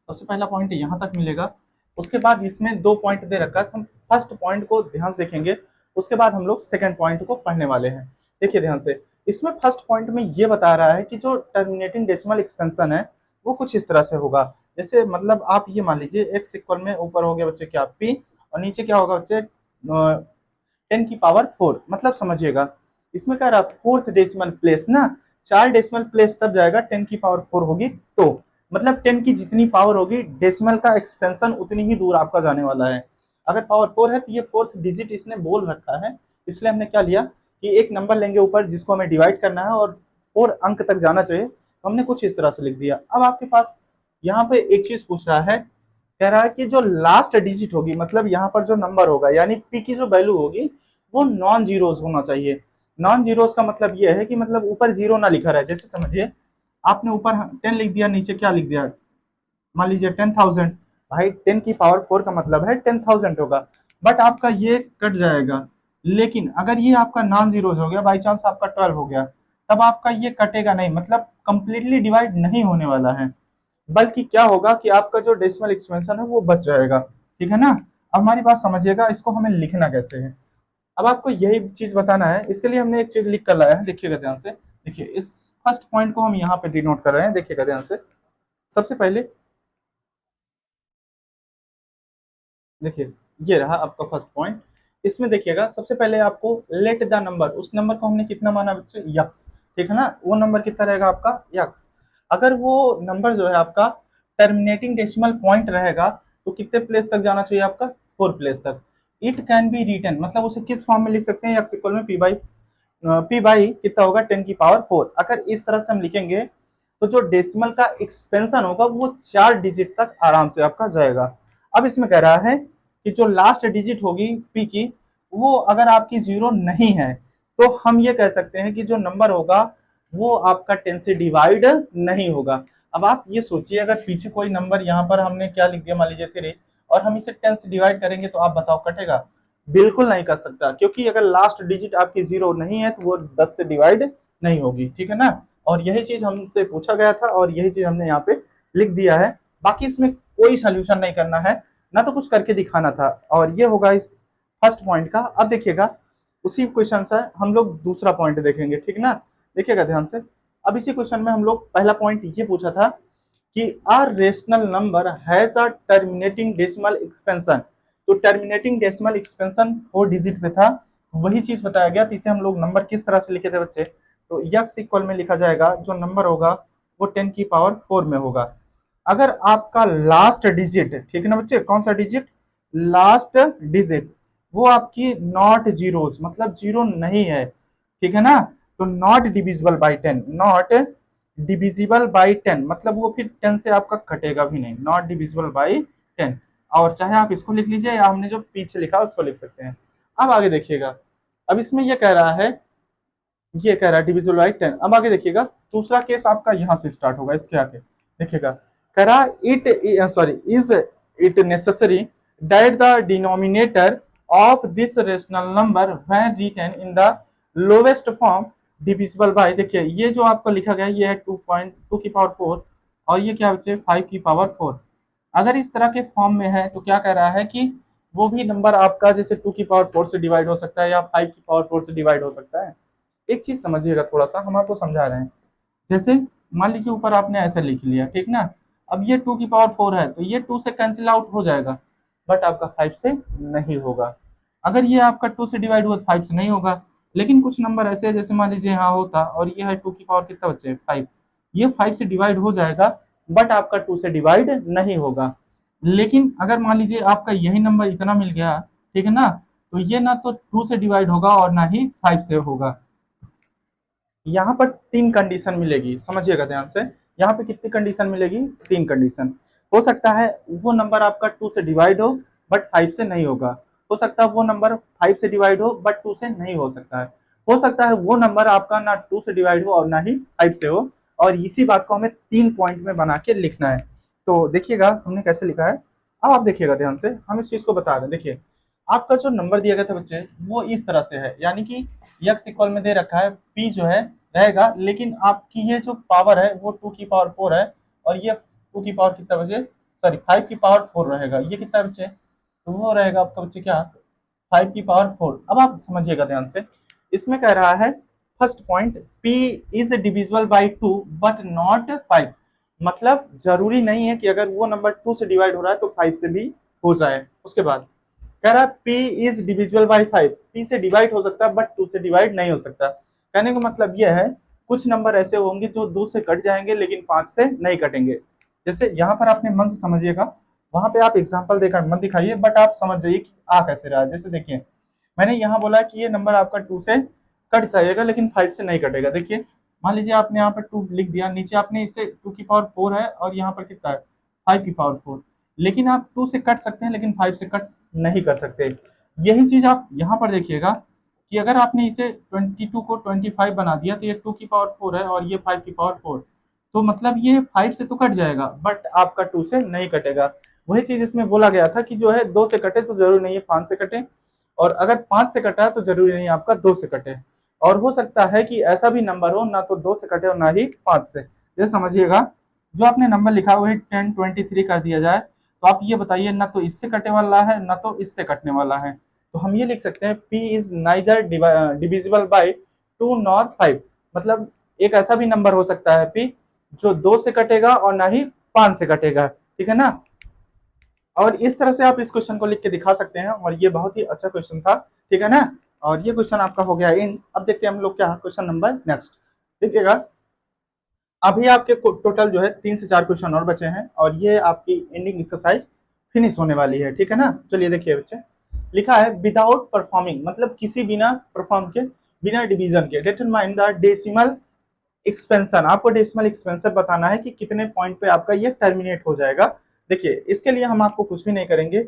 [SPEAKER 1] सबसे पहला पॉइंट यहाँ तक मिलेगा। उसके बाद इसमें दो पॉइंट दे रखा है, तो हम फर्स्ट पॉइंट को ध्यान से देखेंगे, उसके बाद हम लोग सेकंड पॉइंट को पढ़ने वाले हैं। देखिए ध्यान से, इसमें फर्स्ट पॉइंट में ये बता रहा है कि जो टर्मिनेटिंग डेसिमल एक्सपेंशन है वो कुछ इस तरह से होगा। जैसे मतलब आप ये मान लीजिए एक्स इक्वल में ऊपर हो गया बच्चे क्या पी, और नीचे क्या होगा बच्चे 10⁴, मतलब समझिएगा इसमें कह रहा फोर्थ डेसिमल प्लेस ना, 4 डेसिमल प्लेस तब जाएगा 10⁴ होगी, तो मतलब 10 की जितनी पावर होगी डेसिमल का एक्सपेंशन उतनी ही दूर आपका जाने वाला है। अगर पावर 4 है तो ये फोर्थ डिजिट इसने बोल रखा है, इसलिए हमने क्या लिया कि एक नंबर लेंगे ऊपर जिसको हमें डिवाइड करना है और 4 अंक तक जाना चाहिए, तो हमने कुछ इस तरह से लिख दिया। अब आपके पास यहाँ पे एक चीज पूछ रहा है, कह रहा है कि जो लास्ट डिजिट होगी, मतलब यहाँ पर जो नंबर होगा यानी पी की जो वैल्यू होगी वो नॉन जीरोज होना चाहिए। नॉन जीरोज का मतलब ये है कि मतलब ऊपर जीरो ना लिखा रहे। जैसे समझिए आपने ऊपर 10 लिख दिया, नीचे क्या लिख दिया, मान लीजिए 10,000, भाई 10⁴ का मतलब है 10,000 होगा, बट आपका ये कट जाएगा। लेकिन अगर ये आपका नॉन जीरोज हो गया, बाई चांस आपका 12 हो गया, तब आपका ये कटेगा नहीं, मतलब कंप्लीटली डिवाइड नहीं होने वाला है, बल्कि क्या होगा कि आपका जो डेसिमल एक्सपेंशन है वो बच जाएगा, ठीक है ना। अब हमारी बात समझिएगा, इसको हमें लिखना कैसे है। अब आपको यही चीज बताना है, इसके लिए हमने एक चीज लिख कर लाया है, देखिएगा ध्यान से। देखिए इस फर्स्ट पॉइंट को हम यहाँ पे डिनोट कर रहे हैं, देखिएगा ध्यान से। सबसे पहले देखिए ये रहा आपका फर्स्ट पॉइंट। इसमें देखिएगा सबसे पहले आपको लेट द नंबर, उस नंबर को हमने कितना माना बच्चे, यक्स, ठीक है ना, वो नंबर कितना रहेगा आपका यक्स। अगर वो नंबर जो है आपका टर्मिनेटिंग डेसिमल पॉइंट रहेगा तो कितने प्लेस तक जाना चाहिए आपका, 4 प्लेस तक। इट कैन बी रिटन, मतलब उसे किस फॉर्म में लिख सकते हैं, यक्स इक्वल में पी बाई कितना होगा 10⁴। अगर इस तरह से हम लिखेंगे तो जो डेसिमल का एक्सपेंशन होगा वो 4 डिजिट तक आराम से आपका जाएगा। अब इसमें कह रहा है कि जो लास्ट डिजिट होगी पी की, वो अगर आपकी जीरो नहीं है तो हम ये कह सकते हैं कि जो नंबर होगा वो आपका 10 से डिवाइड नहीं होगा। अब आप ये सोचिए, अगर पीछे कोई नंबर यहाँ पर हमने क्या लिख दिया, मान लीजिए 3, और हम इसे 10 से डिवाइड करेंगे तो आप बताओ कटेगा, बिल्कुल नहीं कर सकता, क्योंकि अगर लास्ट डिजिट आपकी जीरो नहीं है तो वो 10 से डिवाइड नहीं होगी, ठीक है ना। और यही चीज हमसे पूछा गया था और यही चीज हमने यहाँ पे लिख दिया है। बाकी इसमें कोई सोल्यूशन नहीं करना है, ना तो कुछ करके दिखाना था, और ये होगा इस फर्स्ट पॉइंट का। अब देखिएगा उसी क्वेश्चन से हम लोग दूसरा पॉइंट देखेंगे, ठीक ना, देखिएगा ध्यान से। अब इसी क्वेश्चन में हम लोग पहला पॉइंट ये पूछा था कि अ rational number has a terminating decimal expansion, तो टर्मिनेटिंग डेसिमल एक्सपेंशन 4 डिजिट पे था, वही चीज बताया गया। तो इसे हम लोग नंबर किस तरह से लिखे थे बच्चे, तो यक्स इक्वल में लिखा जाएगा, जो नंबर होगा वो 10⁴ में होगा। अगर आपका लास्ट डिजिट, ठीक है ना बच्चे, कौन सा डिजिट, लास्ट डिजिट, वो आपकी नॉट जीरोस, मतलब जीरो नहीं है, ठीक है ना, तो not divisible by 10, not divisible by 10, मतलब वो फिर 10 से आपका कटेगा भी नहीं, नॉट डिविजिबल बाई 10। और चाहे आप इसको लिख लीजिए या हमने जो पीछे लिखा उसको लिख सकते हैं। अब आगे देखिएगा, अब इसमें ये कह रहा है, ये कह रहा है डिविजिबल बाई 10। अब आगे देखिएगा दूसरा केस आपका यहाँ से स्टार्ट होगा, इसके आगे देखिएगा, कह रहा it sorry is it necessary that the denominator of this rational number when written in the lowest form divisible by, देखिए ये जो आपको लिखा गया ये है 2.2⁴ और ये क्या बच्चे 5⁴। अगर इस तरह के फॉर्म में है तो क्या कह रहा है कि वो भी नंबर आपका जैसे 2⁴ से डिवाइड हो सकता है या 5⁴ से डिवाइड हो सकता है। एक चीज समझिएगा, थोड़ा सा हम आपको समझा रहे हैं। जैसे मान लीजिए ऊपर आपने ऐसा लिख लिया, ठीक ना, अब ये 2⁴ है तो ये 2 से कैंसिल आउट हो जाएगा, बट आपका 5 से नहीं होगा। अगर ये आपका 2 से डिवाइड हुआ तो 5 से नहीं होगा। लेकिन कुछ नंबर ऐसे है, जैसे मान लीजिए यहाँ होता और ये है 2 कितना बचे 5, ये 5 से डिवाइड हो जाएगा, बट आपका 2 से डिवाइड नहीं होगा। लेकिन अगर मान लीजिए आपका यही नंबर इतना मिल गया, ठीक है ना, तो ये ना तो 2 से डिवाइड होगा और ना ही 5 से होगा। यहाँ पर 3 कंडीशन मिलेगी, समझिएगा ध्यान से। यहाँ पे कितनी कंडीशन मिलेगी, 3 कंडीशन। हो सकता है वो नंबर आपका 2 से डिवाइड हो बट 5 से नहीं होगा। हो सकता है वो नंबर 5 से डिवाइड हो बट 2 से नहीं हो सकता है वो नंबर आपका ना 2 से डिवाइड हो और ना ही 5 से हो। और इसी बात को हमें 3 पॉइंट में बना के लिखना है। तो देखिएगा हमने कैसे लिखा है, अब आप देखिएगा ध्यान से, हम इस चीज को बता रहे हैं। देखिए आपका जो नंबर दिया गया था बच्चे वो इस तरह से है, यानी कि यक्स इक्वल में दे रखा है पी जो है रहेगा, लेकिन आपकी ये जो पावर है वो 2 की पावर 4 है और ये 2 की पावर कितना बचे, सॉरी 5 की पावर 4 रहेगा। ये कितना बच्चे, तो वो रहेगा आपका बच्चे क्या, 5 की पावर 4। अब आप समझिएगा ध्यान से, इसमें कह रहा है first point, p is divisible by 2 but not 5। मतलब जरूरी नहीं है कि अगर वो नंबर 2 से डिवाइड हो रहा है तो 5 से भी हो जाए। उसके बाद कह रहा है p is divisible by 5, p से डिवाइड हो सकता है बट 2 से डिवाइड नहीं हो सकता। कहने का मतलब यह है कुछ नंबर ऐसे होंगे जो 2 से कट जाएंगे लेकिन 5 से नहीं कटेंगे। जैसे यहाँ पर आपने मन से समझिएगा, वहां पे आप एग्जांपल देकर मत दिखाइए बट आप समझ जाइए कि आ कैसे रहा है। जैसे देखिए मैंने यहाँ बोला कि ये नंबर आपका 2 से कट जाएगा लेकिन 5 से नहीं कटेगा। देखिए मान लीजिए आपने यहाँ पर 2 लिख दिया, नीचे आपने इसे 2 की पावर 4 है और यहाँ पर कितना है 5 की पावर 4, लेकिन आप 2 से कट सकते हैं लेकिन 5 से कट नहीं कर सकते। यही चीज आप यहाँ पर देखिएगा कि अगर आपने इसे 22 को 25 बना दिया तो ये 2 की पावर 4 है और ये 5 की पावर 4, तो मतलब ये 5 से तो कट जाएगा बट आपका 2 से नहीं कटेगा। वही चीज इसमें बोला गया था कि जो है 2 से कटे तो जरूरी नहीं है 5 से कटे, और अगर 5 से कटा है तो जरूरी नहीं आपका 2 से कटे। और हो सकता है कि ऐसा भी नंबर हो ना तो 2 से कटे और ना ही 5 से। ये समझिएगा जो आपने नंबर लिखा हुआ है 1023 कर दिया जाए तो आप ये बताइए ना तो इससे कटे वाला है ना तो इससे कटने वाला है। तो हम ये लिख सकते हैं p is niger divisible by 2 nor 5। मतलब एक ऐसा भी नंबर हो सकता है p जो 2 से कटेगा और ना ही 5 से कटेगा, ठीक है ना। और इस तरह से आप इस क्वेश्चन को लिख के दिखा सकते हैं और ये बहुत ही अच्छा क्वेश्चन था, ठीक है ना। और ये क्वेश्चन आपका हो गया इन। अब देखते हैं हम लोग क्या क्वेश्चन नंबर नेक्स्ट, देखिएगा अभी आपके टोटल जो है 3 से 4 क्वेश्चन और बचे हैं और ये आपकी एंडिंग एक्सरसाइज फिनिश होने वाली है, ठीक है ना। चलिए देखिए बच्चे, लिखा है विदाउट परफॉर्मिंग, मतलब किसी बिना परफॉर्म के, बिना डिवीजन के, डिटरमाइन द डेसिमल एक्सपेंशन। आपको डेसिमल एक्सपेंशन बताना है कि कितने पॉइंट पे आपका ये टर्मिनेट हो जाएगा। देखिए इसके लिए हम आपको कुछ भी नहीं करेंगे,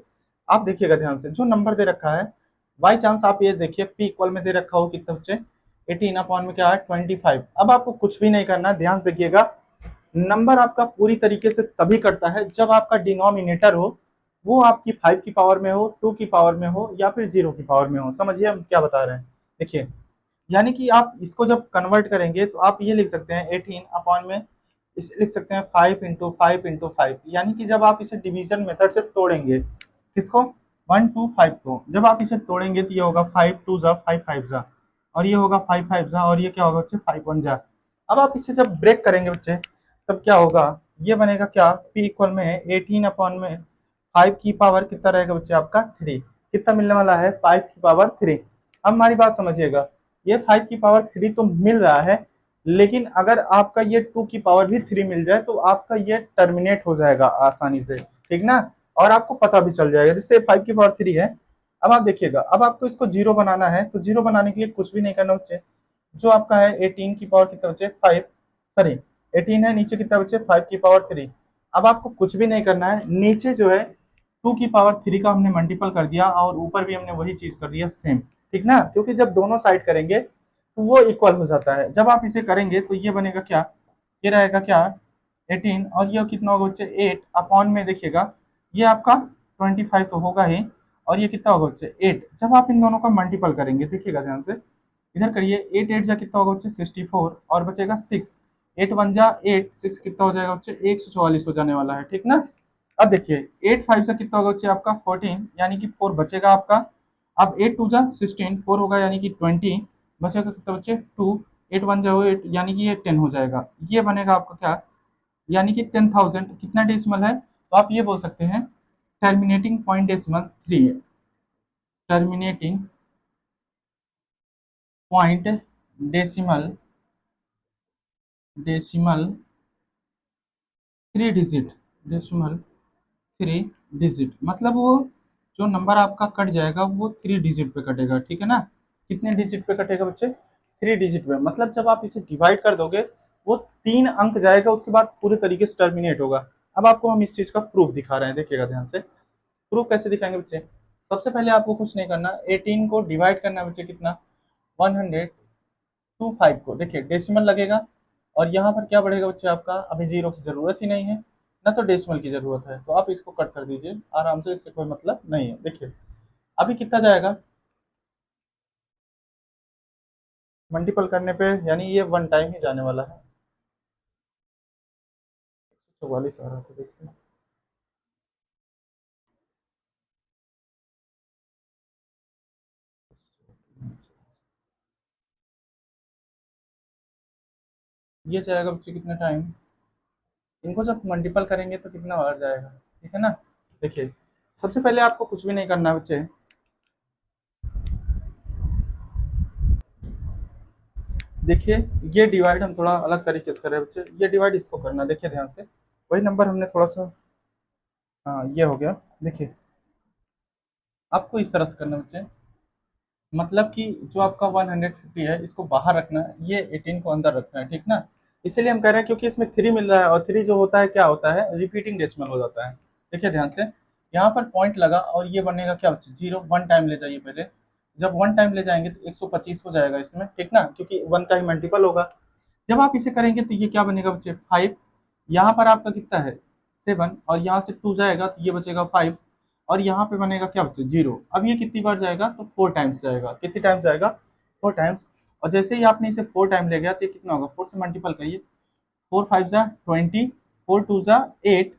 [SPEAKER 1] आप देखिएगा ध्यान से जो नंबर दे रखा है, बाई चांस आप ये देखिए p इक्वल में दे रखा हो कितना बच्चे 18 अपॉन में क्या है 25। अब आपको कुछ भी नहीं करना, ध्यान से देखिएगा नंबर आपका पूरी तरीके से तभी कटता है जब आपका डिनोमिनेटर हो वो आपकी 5 की पावर में हो, 2 की पावर में हो या फिर 0 की पावर में हो। समझिए हम क्या बता रहे हैं। देखिए यानी कि आप इसको जब कन्वर्ट करेंगे तो आप ये लिख सकते हैं 18 अपॉन में इसे लिख सकते हैं 5 इंटू 5 यानी कि जब आप इसे डिवीजन मेथड से तोड़ेंगे किसको 1 2 5 को, जब आप इसे तोड़ेंगे तो ये होगा 5 2 जा 5 5 जा और ये होगा 5 5 जा और ये क्या होगा बच्चे 5 1 जा। अब आप इसे जब ब्रेक करेंगे बच्चे तब क्या होगा, ये बनेगा क्या p इक्वल में 18 अपॉन में 5 की पावर कितना रहेगा बच्चे आपका 3, कितना मिलने वाला है 5 की पावर 3। अब हमारी बात समझिएगा, ये 5 की पावर 3 तो मिल रहा है लेकिन अगर आपका ये 2 की पावर भी 3 मिल जाए तो आपका ये टर्मिनेट हो जाएगा आसानी से, ठीक ना। और आपको पता भी चल जाएगा, जैसे 5 की पावर 3 है। अब आप देखिएगा अब आपको इसको जीरो बनाना है तो जीरो बनाने के लिए कुछ भी नहीं करना बच्चे, जो आपका है 18 की पावर कितना बच्चे 5, सॉरी 18 है, नीचे कितना बच्चे 5 की पावर 3। अब आपको कुछ भी नहीं करना है, नीचे जो है 2 की पावर 3 का हमने मल्टीपल कर दिया और ऊपर भी हमने वही चीज कर दिया सेम, ठीक ना, क्योंकि जब दोनों साइड करेंगे तो वो इक्वल हो जाता है। जब आप इसे करेंगे तो ये बनेगा क्या, ये रहेगा क्या 18 और ये कितना होगा बच्चे 8 अपॉन में देखिएगा ये आपका 25 तो होगा ही और ये कितना होगा बच्चे 8। जब आप इन दोनों का मल्टीपल करेंगे देखिएगा ध्यान से, इधर करिए 8 8 जा कितना होगा बच्चे 64 और बचेगा 6, 8 1 जा 8, 6 कितना हो जाएगा बच्चे 144 हो जाने वाला है, ठीक ना। अब देखिए 8 5 से कितना होगा बच्चे आपका 14 यानी कि 4 बचेगा आपका। अब 8 2 जा 16, 4 होगा यानी कि 20, बचेगा कितना बच्चे 2, 8 1 जा 8 यानी कि ये 10 हो जाएगा। ये बनेगा आपका क्या, यानी कि 10,000 कितना डेसिमल है, तो आप ये बोल सकते हैं टर्मिनेटिंग पॉइंट डेसिमल 3 है, terminating point decimal decimal 3 digit, decimal 3 digit, मतलब वो जो नंबर आपका कट जाएगा वो 3 डिजिट पे कटेगा, ठीक है ना। कितने डिजिट पे कटेगा बच्चे 3 डिजिट पे, मतलब जब आप इसे डिवाइड कर दोगे वो 3 अंक जाएगा उसके बाद पूरे तरीके से टर्मिनेट होगा। अब आपको हम इस चीज का प्रूफ दिखा रहे हैं, देखिएगा ध्यान से प्रूफ कैसे दिखाएंगे बच्चे। सबसे पहले आपको कुछ नहीं करना, 18 को डिवाइड करना है बच्चे कितना, 100 टू 5 को, देखिए डेसिमल लगेगा और यहाँ पर क्या बढ़ेगा बच्चे आपका, अभी जीरो की जरूरत ही नहीं है ना, तो डेसिमल की जरूरत है, तो आप इसको कट कर दीजिए आराम से, इससे कोई मतलब नहीं है। देखिए अभी कितना जाएगा, मल्टीपल करने पे यानी ये वन टाइम ही जाने वाला है, 144 आ रहा था, देखते हैं। ये जाएगा बच्चे कितना टाइम, इनको जब मल्टीपल करेंगे तो कितना बार जाएगा, ठीक है ना। देखिए सबसे पहले आपको कुछ भी नहीं करना है बच्चे, देखिए ये डिवाइड हम थोड़ा अलग तरीके से कर रहे हैं बच्चे, ये डिवाइड इसको करना, देखिए ध्यान से, वही नंबर हमने थोड़ा सा, हाँ ये हो गया। देखिए आपको इस तरह से करना बच्चे, मतलब कि जो आपका 150 है इसको बाहर रखना है, ये 18 को अंदर रखना है, ठीक ना। इसीलिए हम कह रहे हैं क्योंकि इसमें 3 मिल रहा है, और 3 जो होता है क्या होता है, रिपीटिंग डेसिमल हो जाता है। देखिए ध्यान से, यहाँ पर पॉइंट लगा और ये बनेगा क्या बच्चे, जीरो, वन टाइम ले जाइए पहले, जब वन टाइम ले जाएंगे तो 125 हो जाएगा इसमें, ठीक ना, क्योंकि वन का ही मल्टीपल होगा। जब आप इसे करेंगे तो ये क्या बनेगा बच्चे, 5, यहाँ पर आपका कितना है, 7, और यहाँ से 2 जाएगा तो ये बचेगा 5, और यहाँ पे बनेगा क्या बच्चे, जीरो। अब ये कितनी बार जाएगा, तो 4 टाइम्स जाएगा, कितनी टाइम्स जाएगा, 4 टाइम्स। और जैसे ही आपने इसे 4 टाइम ले गया तो ये कितना होगा, 4 से मल्टीपल करिए, 4 5 जा 20, 4 2 जा 8,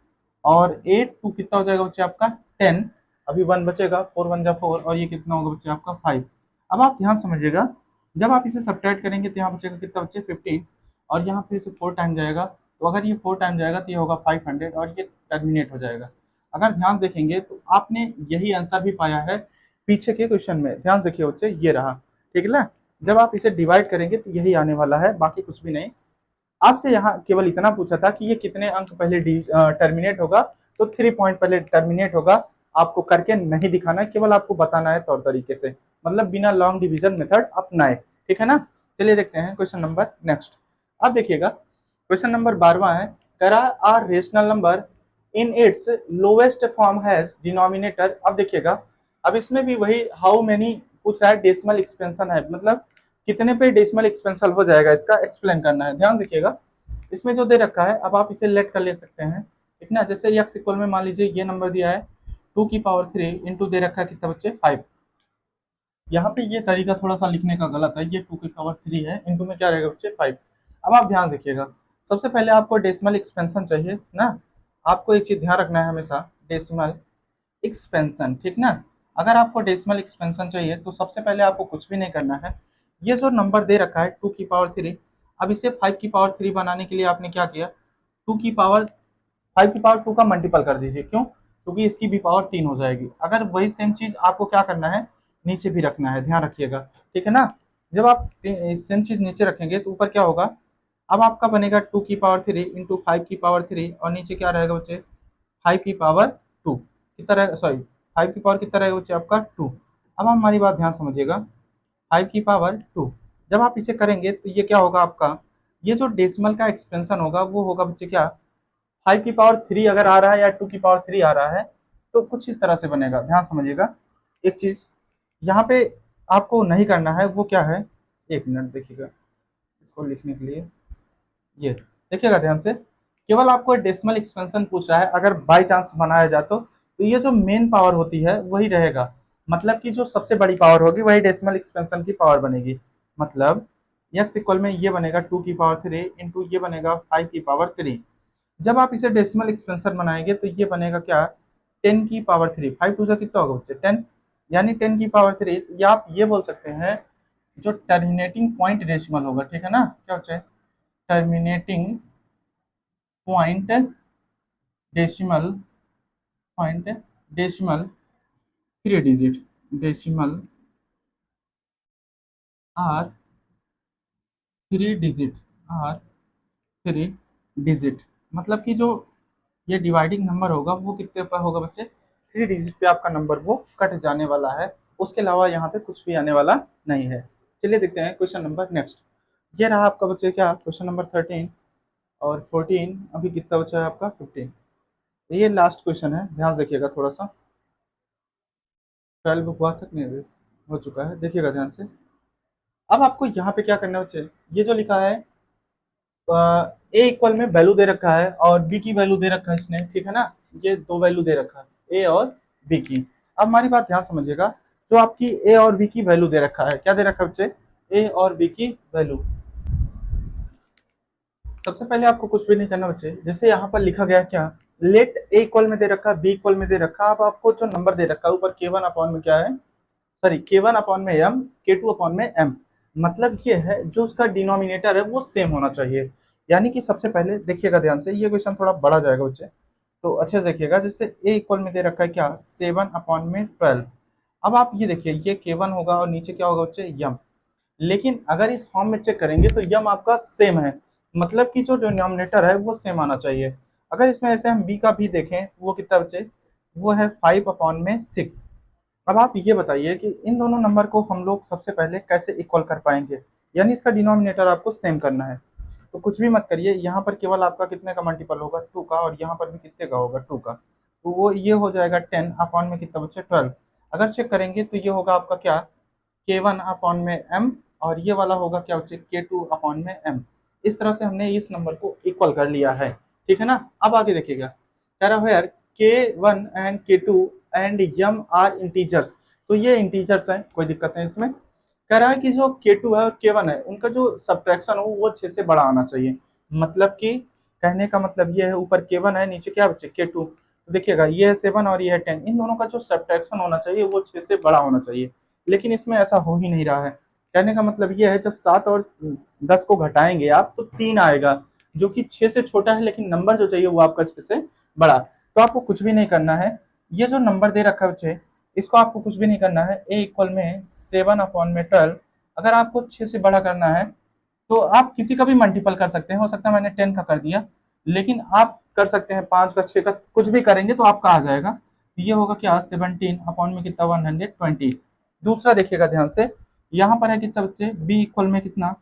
[SPEAKER 1] और 8 टू कितना हो जाएगा बच्चे आपका 10, अभी 1 बचेगा, 4 1 जा 4, और ये कितना होगा बच्चे आपका 5। अब आप ध्यान समझिएगा, जब आप इसे सब्ट्रैक्ट करेंगे तो यहाँ बचेगा कितना बच्चे 15, और यहाँ फिर से 4 टाइम जाएगा, तो अगर ये 4 टाइम जाएगा तो ये होगा 500, और ये टर्मिनेट हो जाएगा। अगर ध्यान से देखेंगे तो आपने यही आंसर भी पाया है पीछे के क्वेश्चन में, ध्यान से देखिए बच्चे, ये रहा, ठीक है ना। जब आप इसे डिवाइड करेंगे तो यही आने वाला है, बाकी कुछ भी नहीं। आपसे यहाँ केवल इतना पूछा था कि ये कितने अंक पहले टर्मिनेट होगा, तो 3 पॉइंट पहले टर्मिनेट होगा, आपको करके नहीं दिखाना है, केवल आपको बताना है तौर तरीके से, मतलब बिना लॉन्ग डिवीजन मेथड अपनाए, ठीक है ना। चलिए देखते हैं क्वेश्चन नंबर नेक्स्ट। अब देखिएगा क्वेश्चन नंबर 12वां है, करा are rational number in its lowest form has denominator. अब देखिएगा, अब इसमें भी वही हाउ मेनी पूछ रहा है, डेसिमल एक्सपेंशन है, मतलब कितने पे डेसिमल एक्सपेंशन हो जाएगा, इसका एक्सप्लेन करना है। ध्यान देखिएगा, इसमें जो दे रखा है, अब आप इसे लेट कर ले सकते हैं, इतना जैसे एक्स इक्वल में मान लीजिए ये नंबर दिया है 2 की पावर 3 इंटू दे रखा है कितना बच्चे 5। यहाँ पे ये तरीका थोड़ा सा लिखने का गलत है, ये 2 की पावर 3 है, इंटू में क्या रहेगा बच्चे 5। अब आप ध्यान देखिएगा, सबसे पहले आपको डेसिमल एक्सपेंशन चाहिए ना, आपको एक चीज ध्यान रखना है हमेशा, डेसिमल एक्सपेंशन, ठीक ना। अगर आपको डेसिमल एक्सपेंशन चाहिए तो सबसे पहले आपको कुछ भी नहीं करना है, ये जो नंबर दे रखा है 2 की पावर 3, अब इसे 5 की पावर 3 बनाने के लिए आपने क्या किया, 2 की पावर 5 की पावर 2 का मल्टीपल कर दीजिए, क्यों, क्योंकि इसकी भी पावर 3 हो जाएगी। अगर वही सेम चीज आपको क्या करना है, नीचे भी रखना है, ध्यान रखिएगा, ठीक है ना। जब आप सेम चीज नीचे रखेंगे तो ऊपर क्या होगा, अब आपका बनेगा 2 की पावर 3 इंटू 5 की पावर 3, और नीचे क्या रहेगा बच्चे 5 की पावर 2, कितना रहेगा, सॉरी 5 की पावर कितना रहेगा बच्चे आपका 2। अब हमारी बात ध्यान समझिएगा, 5 की पावर 2, जब आप इसे करेंगे तो ये क्या होगा आपका, ये जो डेसिमल का एक्सपेंशन होगा वो होगा बच्चे क्या, 5 की पावर 3 अगर आ रहा है या 2 की पावर 3 आ रहा है, तो कुछ इस तरह से बनेगा, ध्यान समझिएगा। एक चीज यहाँ पे आपको नहीं करना है, वो क्या है, एक मिनट देखिएगा, इसको लिखने के लिए, ये देखिएगा ध्यान से, केवल आपको डेसिमल एक्सपेंशन पूछ रहा है, अगर बाई चांस बनाया जाए तो ये जो मेन पावर होती है वही रहेगा, मतलब कि जो सबसे बड़ी पावर होगी वही डेसिमल एक्सपेंशन की पावर बनेगी, मतलब एक्स इक्वल में ये बनेगा 2 की पावर 3 इंटू ये बनेगा 5 की पावर 3। जब आप इसे डेसिमल एक्सपेंशन बनाएंगे तो ये बनेगा क्या, 10 की पावर 3, 5 टू जा कितना होगा बच्चे 10, यानी 10 की पावर 3, या आप ये बोल सकते हैं जो टर्मिनेटिंग पॉइंट डेसिमल होगा, ठीक है ना, क्या बच्चे, terminating point decimal, point decimal 3 digit, decimal are 3 digit, are 3 digit, मतलब कि जो ये डिवाइडिंग नंबर होगा वो कितने पर होगा बच्चे, 3 डिजिट पे आपका नंबर वो कट जाने वाला है, उसके अलावा यहाँ पे कुछ भी आने वाला नहीं है। चलिए देखते हैं क्वेश्चन नंबर नेक्स्ट। ये रहा आपका बच्चे क्या, क्वेश्चन नंबर 13 और 14, अभी कितना बचा है आपका 15, ये लास्ट क्वेश्चन है, ध्यान से देखिएगा थोड़ा सा। 12 हुआ तक नहीं अभी हो चुका है, देखिएगा ध्यान से। अब आपको यहाँ पे क्या करना है, ये जो लिखा है ए इक्वल में वैल्यू दे रखा है और बी की वैल्यू दे रखा है इसने, ठीक है ना। ये दो वैल्यू दे रखा है, ए और बी की। अब हमारी बात ध्यान समझिएगा, जो आपकी ए और बी की वैल्यू दे रखा है, क्या दे रखा है बच्चे, ए और बी की वैल्यू। सबसे पहले आपको कुछ भी नहीं करना बच्चे, जैसे यहाँ पर लिखा गया क्या, लेट ए इक्वल में दे रखा है, बी इक्वल में दे रखा है। अब आपको जो नंबर दे रखा है ऊपर के वन अपॉन में क्या है, सॉरी के वन अपॉन में एम, के टू अपॉन में एम। मतलब ये है जो उसका डिनोमिनेटर है वो सेम होना चाहिए। यानी कि सबसे पहले देखिएगा ध्यान से, ये क्वेश्चन थोड़ा बड़ा जाएगा बच्चे, तो अच्छे से देखिएगा। जैसे ए इक्वल में दे रखा है क्या, 7/12। अब आप ये देखिए, ये के वन होगा और नीचे क्या होगा बच्चे, यम। लेकिन अगर इस फॉर्म में चेक करेंगे तो यम आपका सेम है, मतलब कि जो डिनोमिनेटर है वो सेम आना चाहिए। अगर इसमें ऐसे हम बी का भी देखें तो वो कितना बच्चे, वो है 5/6। अब आप ये बताइए कि इन दोनों नंबर को हम लोग सबसे पहले कैसे इक्वल कर पाएंगे, यानी इसका डिनोमिनेटर आपको सेम करना है। तो कुछ भी मत करिए, यहाँ पर केवल आपका कितने का मल्टीपल होगा, 2 का, और यहाँ पर भी कितने का होगा, 2 का। तो वो ये हो जाएगा 10 अपॉन में कितना बच्चे, 12। अगर चेक करेंगे तो ये होगा आपका क्या, के वन अपॉन में एम, और ये वाला होगा क्या बच्चे, के टू अपॉन में एम। इस तरह से हमने इस नंबर को इक्वल कर लिया है, ठीक है ना। अब आगे देखिएगा, कह रहा है यार k one and k two and m are integers. तो ये इंटीजर्स हैं, कोई दिक्कत नहीं इसमें। कह रहा है कि जो K2 है और K1 है उनका जो सब्ट्रैक्शन हो वो 6 से बड़ा आना चाहिए। मतलब कि कहने का मतलब ये है, ऊपर K1 है, नीचे क्या बच्चे, K2। तो देखिएगा ये है 7 और ये है 10, इन दोनों का जो सब्ट्रैक्शन होना चाहिए वो 6 से बड़ा होना चाहिए। लेकिन इसमें ऐसा हो ही नहीं रहा है। कहने का मतलब ये है, जब 7 और 10 को घटाएंगे आप तो 3 आएगा, जो कि 6 से छोटा है, लेकिन नंबर जो चाहिए वो आपका 6 से बड़ा। तो आपको कुछ भी नहीं करना है, ये जो नंबर दे रखा है बच्चे, इसको आपको कुछ भी नहीं करना है, ए इक्वल में 7/12। अगर आपको 6 से बड़ा करना है तो आप किसी का भी मल्टीपल कर सकते हैं, हो सकता है मैंने 10 का कर दिया, लेकिन आप कर सकते हैं 5 का, 6 का, कुछ भी करेंगे तो आपका आ जाएगा। ये होगा क्या, 17 अपॉन में कितना, 120। दूसरा देखिएगा ध्यान से, यहाँ पर है कितना बच्चे, बी इक्वल में कितना,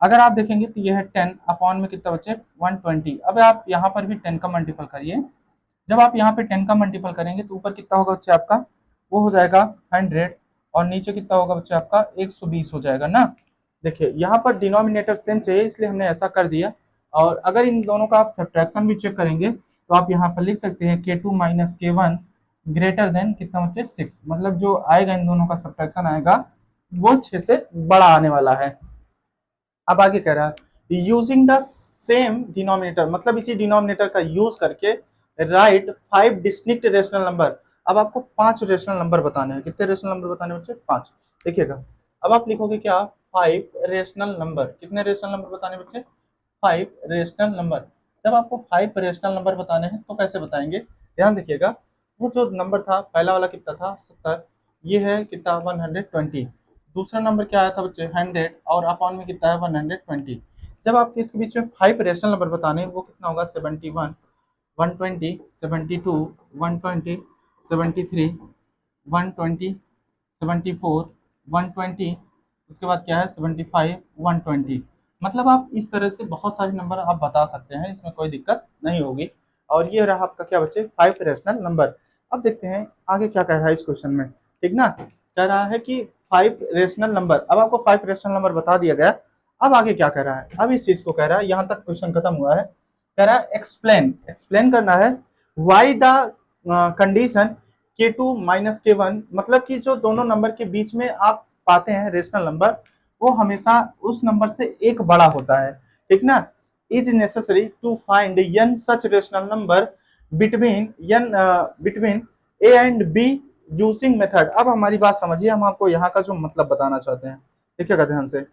[SPEAKER 1] अगर आप देखेंगे तो ये है 10 अपॉन में कितना बच्चे, 120। अब आप यहाँ पर भी 10 का मल्टीपल करिए। जब आप यहाँ पे 10 का मल्टीपल करेंगे तो ऊपर कितना होगा बच्चे आपका, वो हो जाएगा 100, और नीचे कितना होगा बच्चे आपका, 120 हो जाएगा ना। देखिए यहाँ पर डिनोमिनेटर सेम चाहिए, इसलिए हमने ऐसा कर दिया। और अगर इन दोनों का आप सब्ट्रैक्शन भी चेक करेंगे तो आप यहाँ पर लिख सकते हैं K2 minus K1 greater than कितना बच्चे, 6। मतलब जो आएगा इन दोनों का सब्ट्रैक्शन आएगा वो 6 से बड़ा आने वाला है। अब आगे कह रहा है यूजिंग द सेम डिनोमिनेटर, मतलब इसी डिनोमिनेटर का यूज करके राइट 5 डिस्टिंक्ट रेशनल नंबर। अब आपको 5 रेशनल नंबर बताने हैं, कितने रेशनल नंबर बताने हैं बच्चे, 5। देखिएगा, अब आप लिखोगे क्या, 5 रेशनल नंबर, कितने रेशनल नंबर बताने हैं बच्चे, 5 रेशनल नंबर। जब आपको 5 रेशनल नंबर बताने हैं तो कैसे बताएंगे, ध्यान देखिएगा। वो जो नंबर था पहला वाला कितना था, 70, ये है कितना, 120। दूसरा नंबर क्या आया था बच्चे, 100, और अपॉन में कितना है, 120। जब आपके इसके बीच में 5 रेशनल नंबर बताने हैं वो कितना होगा, 71, 120, 72, 120, 73, 120, 74, 120, उसके बाद क्या है, 75, 120। मतलब आप इस तरह से बहुत सारे नंबर आप बता सकते हैं, इसमें कोई दिक्कत नहीं होगी। और ये रहा आपका क्या बच्चे, 5 रेशनल नंबर। अब देखते हैं आगे क्या कह रहा है इस क्वेश्चन में, ठीक ना। कह रहा है कि 5 रेशनल नंबर, अब आपको 5 रेशनल नंबर बता दिया गया। अब आगे क्या कह रहा है, अब इस चीज को कह रहा है, यहाँ तक क्वेश्चन खत्म हुआ है। कह रहा है एक्सप्लेन, एक्सप्लेन करना है why the condition K2 minus K1, मतलब कि जो दोनों नंबर के बीच में आप पाते हैं रेशनल नंबर, वो हमेशा उस नंबर से एक बड़ा होता है, ठीक ना। Is necessary to find n such rational number between n between A and B using method. अब हमारी बात समझिए, हम आपको यहाँ का जो मतलब बताना चाहते हैं, देखिएगा ध्यान से।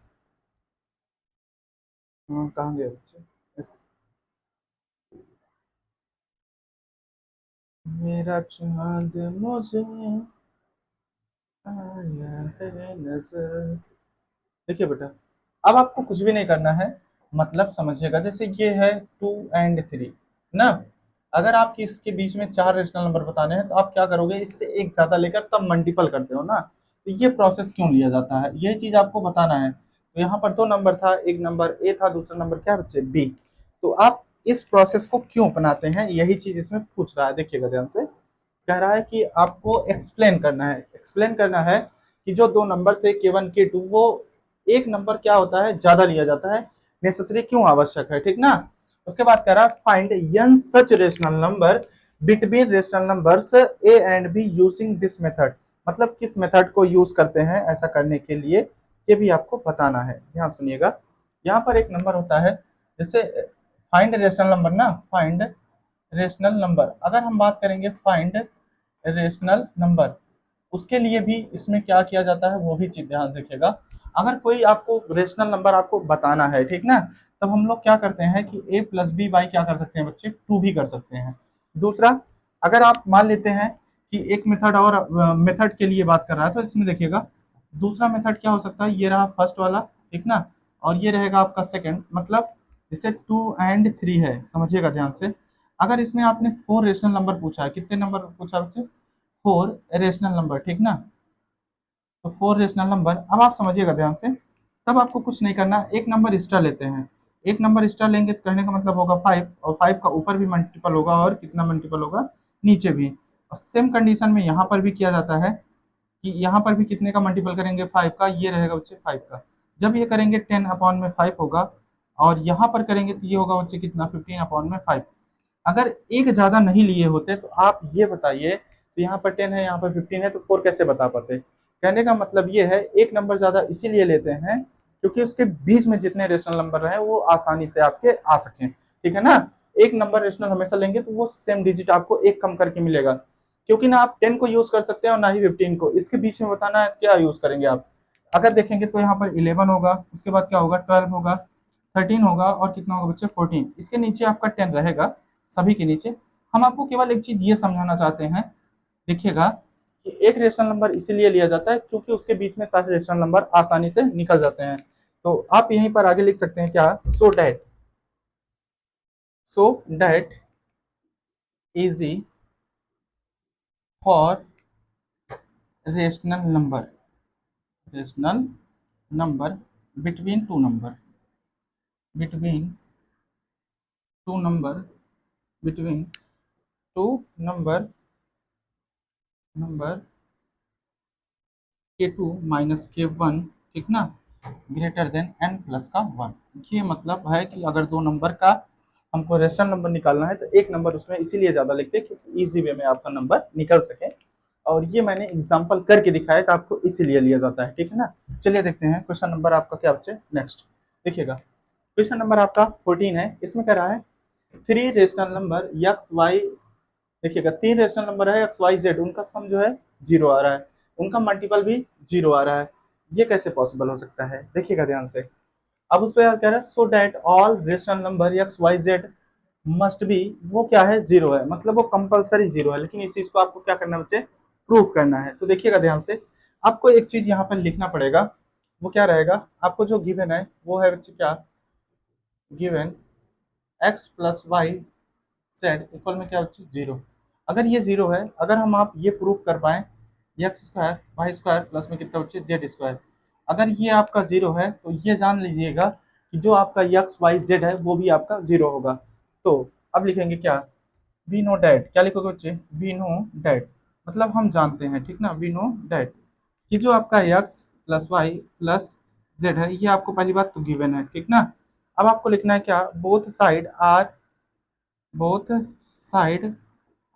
[SPEAKER 1] कहाँ गए बच्चे, मेरा चांद मुझे आया है नजर। देखिए बेटा, अब आपको कुछ भी नहीं करना है, मतलब समझिएगा। जैसे ये है 2 एंड 3 ना, अगर आपकी इसके बीच में 4 रेशनल नंबर बताने हैं तो आप क्या करोगे, इससे एक ज्यादा लेकर तब मल्टीपल करते हो ना। तो ये प्रोसेस क्यों लिया जाता है, ये चीज आपको बताना है। तो यहाँ पर 2 नंबर था, एक नंबर ए था, दूसरा नंबर क्या बच्चे, बी। तो आप इस प्रोसेस को क्यों अपनाते हैं, यही चीज इसमें पूछ रहा है, देखिएगा ध्यान से। कह रहा है कि आपको एक्सप्लेन करना है, एक्सप्लेन करना है कि जो दो नंबर थे K1 K2 वो एक नंबर क्या होता है ज्यादा लिया जाता है, नेसेसरी क्यों आवश्यक है, ठीक ना। उसके बाद कह रहा है find n such rational number between rational numbers A and B using this method, मतलब किस मेथड को यूज करते हैं ऐसा करने के लिए, ये भी आपको बताना है। ध्यान सुनिएगा, यहाँ पर एक नंबर होता है जैसे फाइंड रेशनल नंबर ना, फाइंड रेशनल नंबर, अगर हम बात करेंगे फाइंड रेशनल नंबर, उसके लिए भी इसमें क्या किया जाता है वो भी चीज ध्यान से रखिएगा। अगर कोई आपको रेशनल नंबर आपको बताना है, ठीक ना, तब हम लोग क्या करते हैं कि a प्लस बी बाई क्या कर सकते हैं बच्चे, 2 भी कर सकते हैं। दूसरा, अगर आप मान लेते हैं कि एक मेथड और मेथड के लिए बात कर रहा है तो इसमें देखिएगा दूसरा मेथड क्या हो सकता है, ये रहा फर्स्ट वाला, ठीक ना, और ये रहेगा आपका सेकंड, मतलब जैसे 2 और 3 है, समझिएगा ध्यान से। अगर इसमें आपने 4 रेशनल नंबर पूछा है, कितने नंबर पूछा बच्चे, 4 रेशनल नंबर, ठीक ना, तो 4 रेशनल नंबर, अब आप समझिएगा ध्यान से, तब आपको कुछ नहीं करना, एक नंबर एक्स्ट्रा लेते हैं, एक नंबर एक्स्ट्रा लेंगे तो कहने का मतलब होगा 5, और 5 का ऊपर भी मल्टीपल होगा और कितना मल्टीपल होगा, नीचे भी। और सेम कंडीशन में यहाँ पर भी किया जाता है कि यहाँ पर भी कितने का मल्टीपल करेंगे, 5 का, ये रहेगा बच्चे 5 का, जब ये करेंगे 10/5 होगा, और यहाँ पर करेंगे तो ये होगा बच्चे कितना, 15/5। अगर एक ज्यादा नहीं लिए होते तो आप ये बताइए, तो यहाँ पर 10 है, यहाँ पर 15 है, तो 4 कैसे बता पाते। कहने का मतलब ये है, एक नंबर ज्यादा इसीलिए लेते हैं क्योंकि उसके बीच में जितने रेशनल नंबर रहे वो आसानी से आपके आ सकें, ठीक है ना। एक नंबर रेशनल हमेशा लेंगे तो वो सेम डिजिट आपको एक कम करके मिलेगा, क्योंकि ना आप 10 को यूज कर सकते हैं और ना ही 15 को, इसके बीच में बताना है क्या यूज करेंगे आप। अगर देखेंगे तो यहाँ पर 11 होगा, उसके बाद क्या होगा, 12 होगा, 13 होगा, और कितना होगा बच्चे, 14, इसके नीचे आपका 10 रहेगा, सभी के नीचे। हम आपको केवल एक चीज ये समझाना चाहते हैं, देखिएगा कि एक रेशनल नंबर इसीलिए लिया जाता है क्योंकि उसके बीच में सारे रेशनल नंबर आसानी से निकल जाते हैं। तो आप यहीं पर आगे लिख सकते हैं क्या, so that easy for rational number, rational number between two number, between two number, between two number, number K2 - K1, ठीक ना, ग्रेटर देन n प्लस का 1। ये मतलब है कि अगर दो नंबर का हमको रेशनल नंबर निकालना है तो एक नंबर उसमें इसीलिए ज्यादा लिखते हैं क्योंकि इजी वे में आपका नंबर निकल सके, और ये मैंने एग्जांपल करके दिखाया कि आपको इसीलिए लिया जाता है, ठीक है ना। चलिए देखते हैं क्वेश्चन नंबर आपका क्या बच्चे नेक्स्ट, देखिएगा क्वेश्चन नंबर आपका 14 है, इसमें कह रहा है 3 रेशनल नंबर एक्स वाई, देखिएगा 3 रेशनल नंबर है एक्स वाई जेड, उनका सम जो है 0 आ रहा है, उनका मल्टीपल भी 0 आ रहा है, ये कैसे पॉसिबल हो सकता है, देखिएगा ध्यान से। अब उस पर कह रहा है so that all rational number X Y Z must be, वो क्या है, 0 है, मतलब वो कंपलसरी 0 है, लेकिन इस चीज को आपको क्या करना है बच्चे, प्रूव करना है। तो देखिएगा ध्यान से, आपको एक चीज यहाँ पर लिखना पड़ेगा, वो क्या रहेगा, आपको जो गिवन है वो है बच्चे क्या, given X plus Y Z equal में क्या बच्चे 0। अगर ये 0 है, अगर हम आप ये प्रूव कर पाए X square Y square plus में कितना बच्चे जेड स्क्वायर, अगर ये आपका 0 है तो ये जान लीजिएगा कि जो आपका एक्स वाई जेड है वो भी आपका 0 होगा। तो अब लिखेंगे क्या, वी नो डैट, क्या लिखोगे बच्चे, वी नो डैट, मतलब हम जानते हैं, ठीक ना, वी नो डैट कि जो आपका X plus Y plus Z है ये आपको पहली बात तो गिवन है, ठीक ना। अब आपको लिखना है क्या, बोथ साइड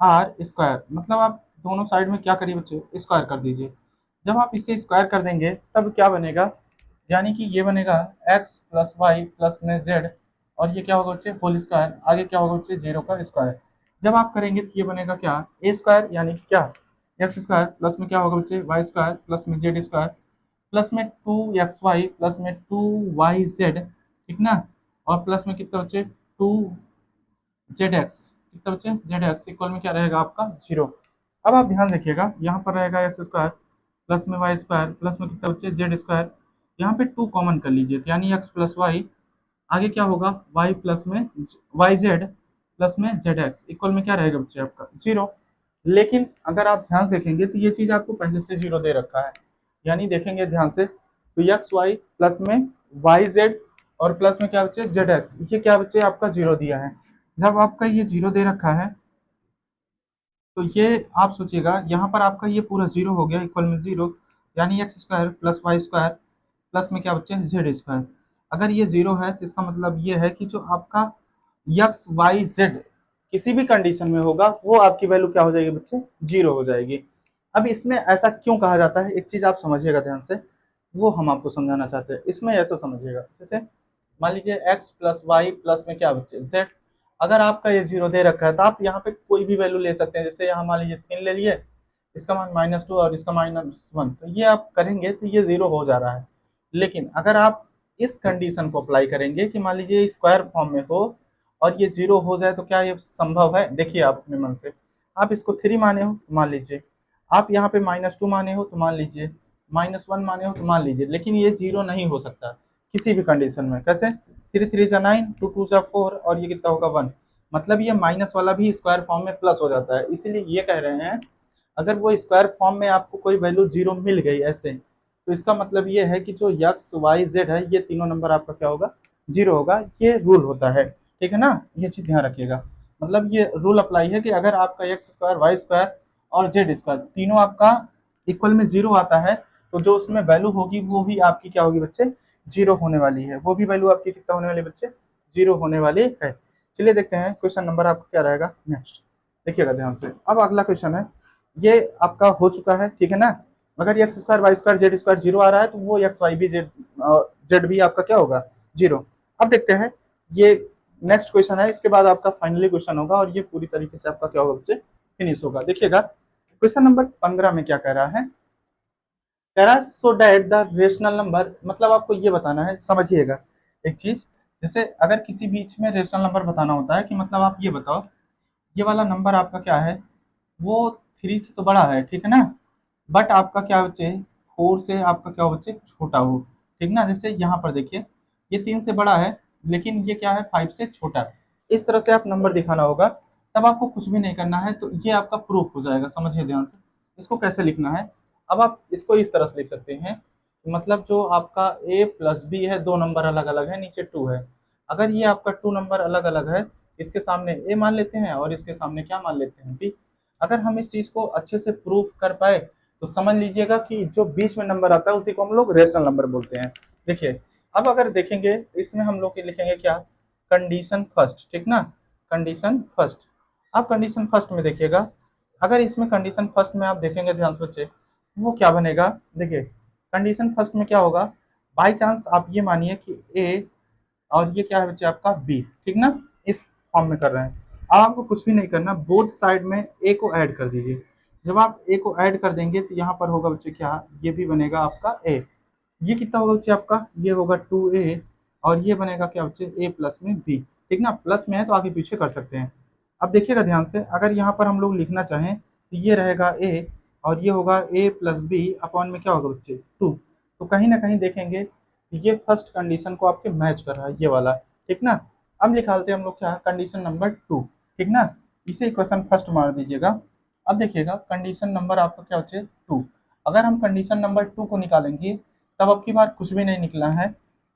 [SPEAKER 1] आर स्क्वायर, मतलब आप दोनों साइड में क्या करिए बच्चे, स्क्वायर कर दीजिए। जब आप इसे स्क्वायर कर देंगे तब क्या बनेगा, यानी कि ये बनेगा एक्स प्लस वाई प्लस में जेड, और ये क्या होगा बच्चे होल स्क्वायर, आगे क्या होगा बच्चे 0 का स्क्वायर। जब आप करेंगे तो ये बनेगा क्या, ए स्क्वायर, यानी कि क्या, एक्स स्क्वायर प्लस में क्या होगा बच्चे वाई स्क्वायर प्लस में जेड स्क्वायर, प्लस में 2xy प्लस में 2yz, ठीक ना, और प्लस में कितना बच्चे 2zx, कितना बच्चे zx इक्वल में क्या रहेगा आपका 0। अब आप ध्यान रखिएगा, यहाँ पर रहेगा एक्स स्क्वायर प्लस में वाई स्क्वायर प्लस में कितना बच्चे जेड स्क्वायर, यहाँ पे 2 कॉमन कर लीजिए, तो यानी एक्स प्लस वाई, आगे क्या होगा वाई प्लस में वाई जेड प्लस में जेड एक्स इक्वल में क्या रहेगा बच्चे आपका 0। लेकिन अगर आप ध्यान से देखेंगे तो ये चीज आपको पहले से 0 दे रखा है, यानी देखेंगे ध्यान से तो एक्स वाई प्लस में वाई जेड और प्लस में क्या बच्चे जेड एक्स, ये क्या बच्चे आपका 0 दिया है। जब आपका ये 0 दे रखा है तो ये आप सोचिएगा यहाँ पर आपका ये पूरा जीरो हो गया, इक्वल में जीरो, यानी X square plus Y square plus में क्या बच्चे जेड स्क्वायर। अगर ये जीरो है तो इसका मतलब ये है कि जो आपका एक्स वाई जेड किसी भी कंडीशन में होगा वो आपकी वैल्यू क्या हो जाएगी बच्चे, जीरो हो जाएगी। अब इसमें ऐसा क्यों कहा जाता है, एक चीज आप समझिएगा ध्यान से, वो हम आपको समझाना चाहते हैं। इसमें ऐसा समझिएगा, जैसे मान लीजिए एक्स प्लस वाई प्लस में क्या बच्चे जेड, अगर आपका ये जीरो दे रखा है तो आप यहाँ पे कोई भी वैल्यू ले सकते हैं। जैसे यहाँ मान लीजिए 3 ले लिए, इसका मान -2 और इसका -1, तो ये आप करेंगे तो ये जीरो हो जा रहा है। लेकिन अगर आप इस कंडीशन को अप्लाई करेंगे कि मान लीजिए स्क्वायर फॉर्म में हो और ये जीरो हो जाए, तो क्या ये संभव है? देखिए आप अपने मन से, आप इसको 3 माने हो तो मान लीजिए, आप यहाँ पे -2 माने हो तो मान लीजिए, -1 माने हो तो मान लीजिए, लेकिन ये जीरो नहीं हो सकता किसी भी कंडीशन में। कैसे? 3 3 जा 9, 2 2 जा 4 और ये कितना होगा 1। मतलब ये माइनस वाला भी स्क्वायर फॉर्म में प्लस हो जाता है। इसीलिए ये कह रहे हैं अगर वो स्क्वायर फॉर्म में आपको कोई वैल्यू जीरो मिल गई ऐसे, तो इसका मतलब ये है कि जो एक्स वाई जेड है ये तीनों नंबर आपका क्या होगा, जीरो होगा। ये रूल होता है, ठीक है ना, ये चीज ध्यान रखिएगा। मतलब ये रूल अप्लाई है कि अगर आपका एक्स स्क्वायर वाई स्क्वायर और जेड स्क्वायर तीनों आपका इक्वल में जीरो आता है, तो जो उसमें वैल्यू होगी वो भी आपकी क्या होगी बच्चे, जीरो होने वाली है। वो भी वैल्यू आपकी कितना होने वाली है बच्चे, जीरो होने वाली है। चलिए देखते हैं क्वेश्चन नंबर आपका क्या रहेगा नेक्स्ट, देखिएगा ध्यान से। अब अगला क्वेश्चन है, ये आपका हो चुका है, ठीक है ना। अगर x square Y square z square zero आ रहा है तो वो एक्स वाई भी जेड जेड भी आपका क्या होगा, जीरो। अब देखते हैं ये नेक्स्ट क्वेश्चन है, इसके बाद आपका फाइनली क्वेश्चन होगा और ये पूरी तरीके से आपका क्या होगा बच्चे, फिनिश होगा। देखिएगा क्वेश्चन नंबर 15 में क्या कह रहा है, कह रहा है so that the rational number, मतलब आपको ये बताना है, समझिएगा एक चीज। जैसे अगर किसी बीच में रेशनल नंबर बताना होता है कि मतलब आप ये बताओ ये वाला नंबर आपका क्या है, वो 3 से तो बड़ा है, ठीक है ना, बट आपका क्या बच्चे 4 से आपका क्या हो बच्चे छोटा हो, ठीक ना। जैसे यहाँ पर देखिए ये 3 से बड़ा है लेकिन ये क्या है 5 से छोटा है। इस तरह से आप नंबर दिखाना होगा, तब आपको कुछ भी नहीं करना है, तो ये आपका प्रूफ हो जाएगा। समझिए ध्यान से, इसको कैसे लिखना है। अब आप इसको इस तरह से लिख सकते हैं, मतलब जो आपका a प्लस बी है, दो नंबर अलग अलग है, नीचे 2 है। अगर ये आपका 2 नंबर अलग अलग है, इसके सामने a मान लेते हैं और इसके सामने क्या मान लेते हैं b। अगर हम इस चीज को अच्छे से प्रूफ कर पाए तो समझ लीजिएगा कि जो बीच में नंबर आता है उसी को हम लोग रेशनल नंबर बोलते हैं। देखिए अब अगर देखेंगे तो इसमें हम लोग लिखेंगे क्या, कंडीशन फर्स्ट, ठीक ना, कंडीशन फर्स्ट। अब कंडीशन फर्स्ट में देखिएगा, अगर इसमें कंडीशन फर्स्ट में आप देखेंगे ध्यान से बच्चे, वो क्या बनेगा। देखिए कंडीशन फर्स्ट में क्या होगा, बाई चांस आप ये मानिए कि ए और ये क्या है बच्चे आपका बी, ठीक ना, इस फॉर्म में कर रहे हैं। अब आपको कुछ भी नहीं करना, बोथ साइड में ए को ऐड कर दीजिए। जब आप ए को ऐड कर देंगे तो यहाँ पर होगा बच्चे क्या, ये भी बनेगा आपका ए। ये कितना होगा बच्चे आपका, ये होगा 2a और ये बनेगा क्या बच्चे a प्लस में b, ठीक ना, प्लस में है तो आगे पीछे कर सकते हैं। अब देखिएगा ध्यान से, अगर यहाँ पर हम लोग लिखना चाहें तो ये रहेगा a और ये होगा a प्लस बी अपॉन में क्या होगा बच्चे 2। तो कहीं ना कहीं देखेंगे ये फर्स्ट कंडीशन को आपके मैच कर रहा है ये वाला, ठीक ना। अब निकालते हैं हम लोग क्या, कंडीशन नंबर 2, ठीक ना, इसे इक्वेशन फर्स्ट मार दीजिएगा। अब देखिएगा कंडीशन नंबर आपका क्या बच्चे 2। अगर हम कंडीशन नंबर 2 को निकालेंगे तब अब की बार कुछ भी नहीं निकला है,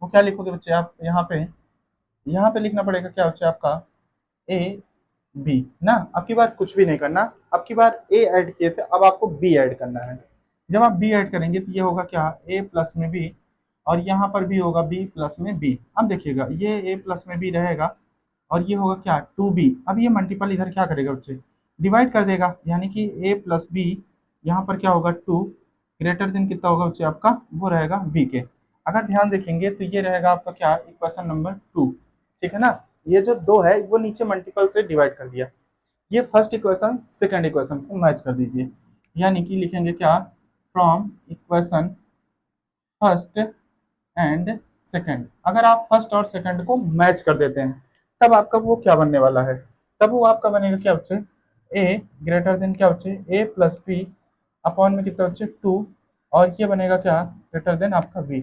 [SPEAKER 1] वो क्या लिखोगे बच्चे आप यहाँ पे लिखना पड़ेगा क्या बच्चे आपका ए बी ना। अब की बार कुछ भी नहीं करना, अब की बार ए ऐड किए थे, अब आपको बी ऐड करना है। जब आप बी ऐड करेंगे तो ये होगा क्या, ए प्लस में बी और यहाँ पर भी होगा बी प्लस में बी। अब देखिएगा ये ए प्लस में बी रहेगा और ये होगा क्या 2b। अब ये मल्टीपल इधर क्या करेगा बच्चे, डिवाइड कर देगा, यानी कि a प्लस बी यहाँ पर क्या होगा 2 ग्रेटर देन कितना होगा बच्चे आपका, वो रहेगा b के। अगर ध्यान देखेंगे तो ये रहेगा आपका क्या, इक्वेशन नंबर 2, ठीक है ना। ये जो दो है वो नीचे मल्टीपल से डिवाइड कर दिया, ये फर्स्ट इक्वेशन सेकंड इक्वेशन को मैच कर दीजिए, यानी कि लिखेंगे क्या, from equation first and second. अगर आप फर्स्ट और सेकंड को मैच कर देते हैं तब आपका वो क्या बनने वाला है, तब वो आपका बनेगा क्या बच्चे, ए ग्रेटर देन क्या बच्चे ए प्लस बी अपॉन में कितना बच्चे 2 और ये बनेगा क्या ग्रेटर देन आपका बी।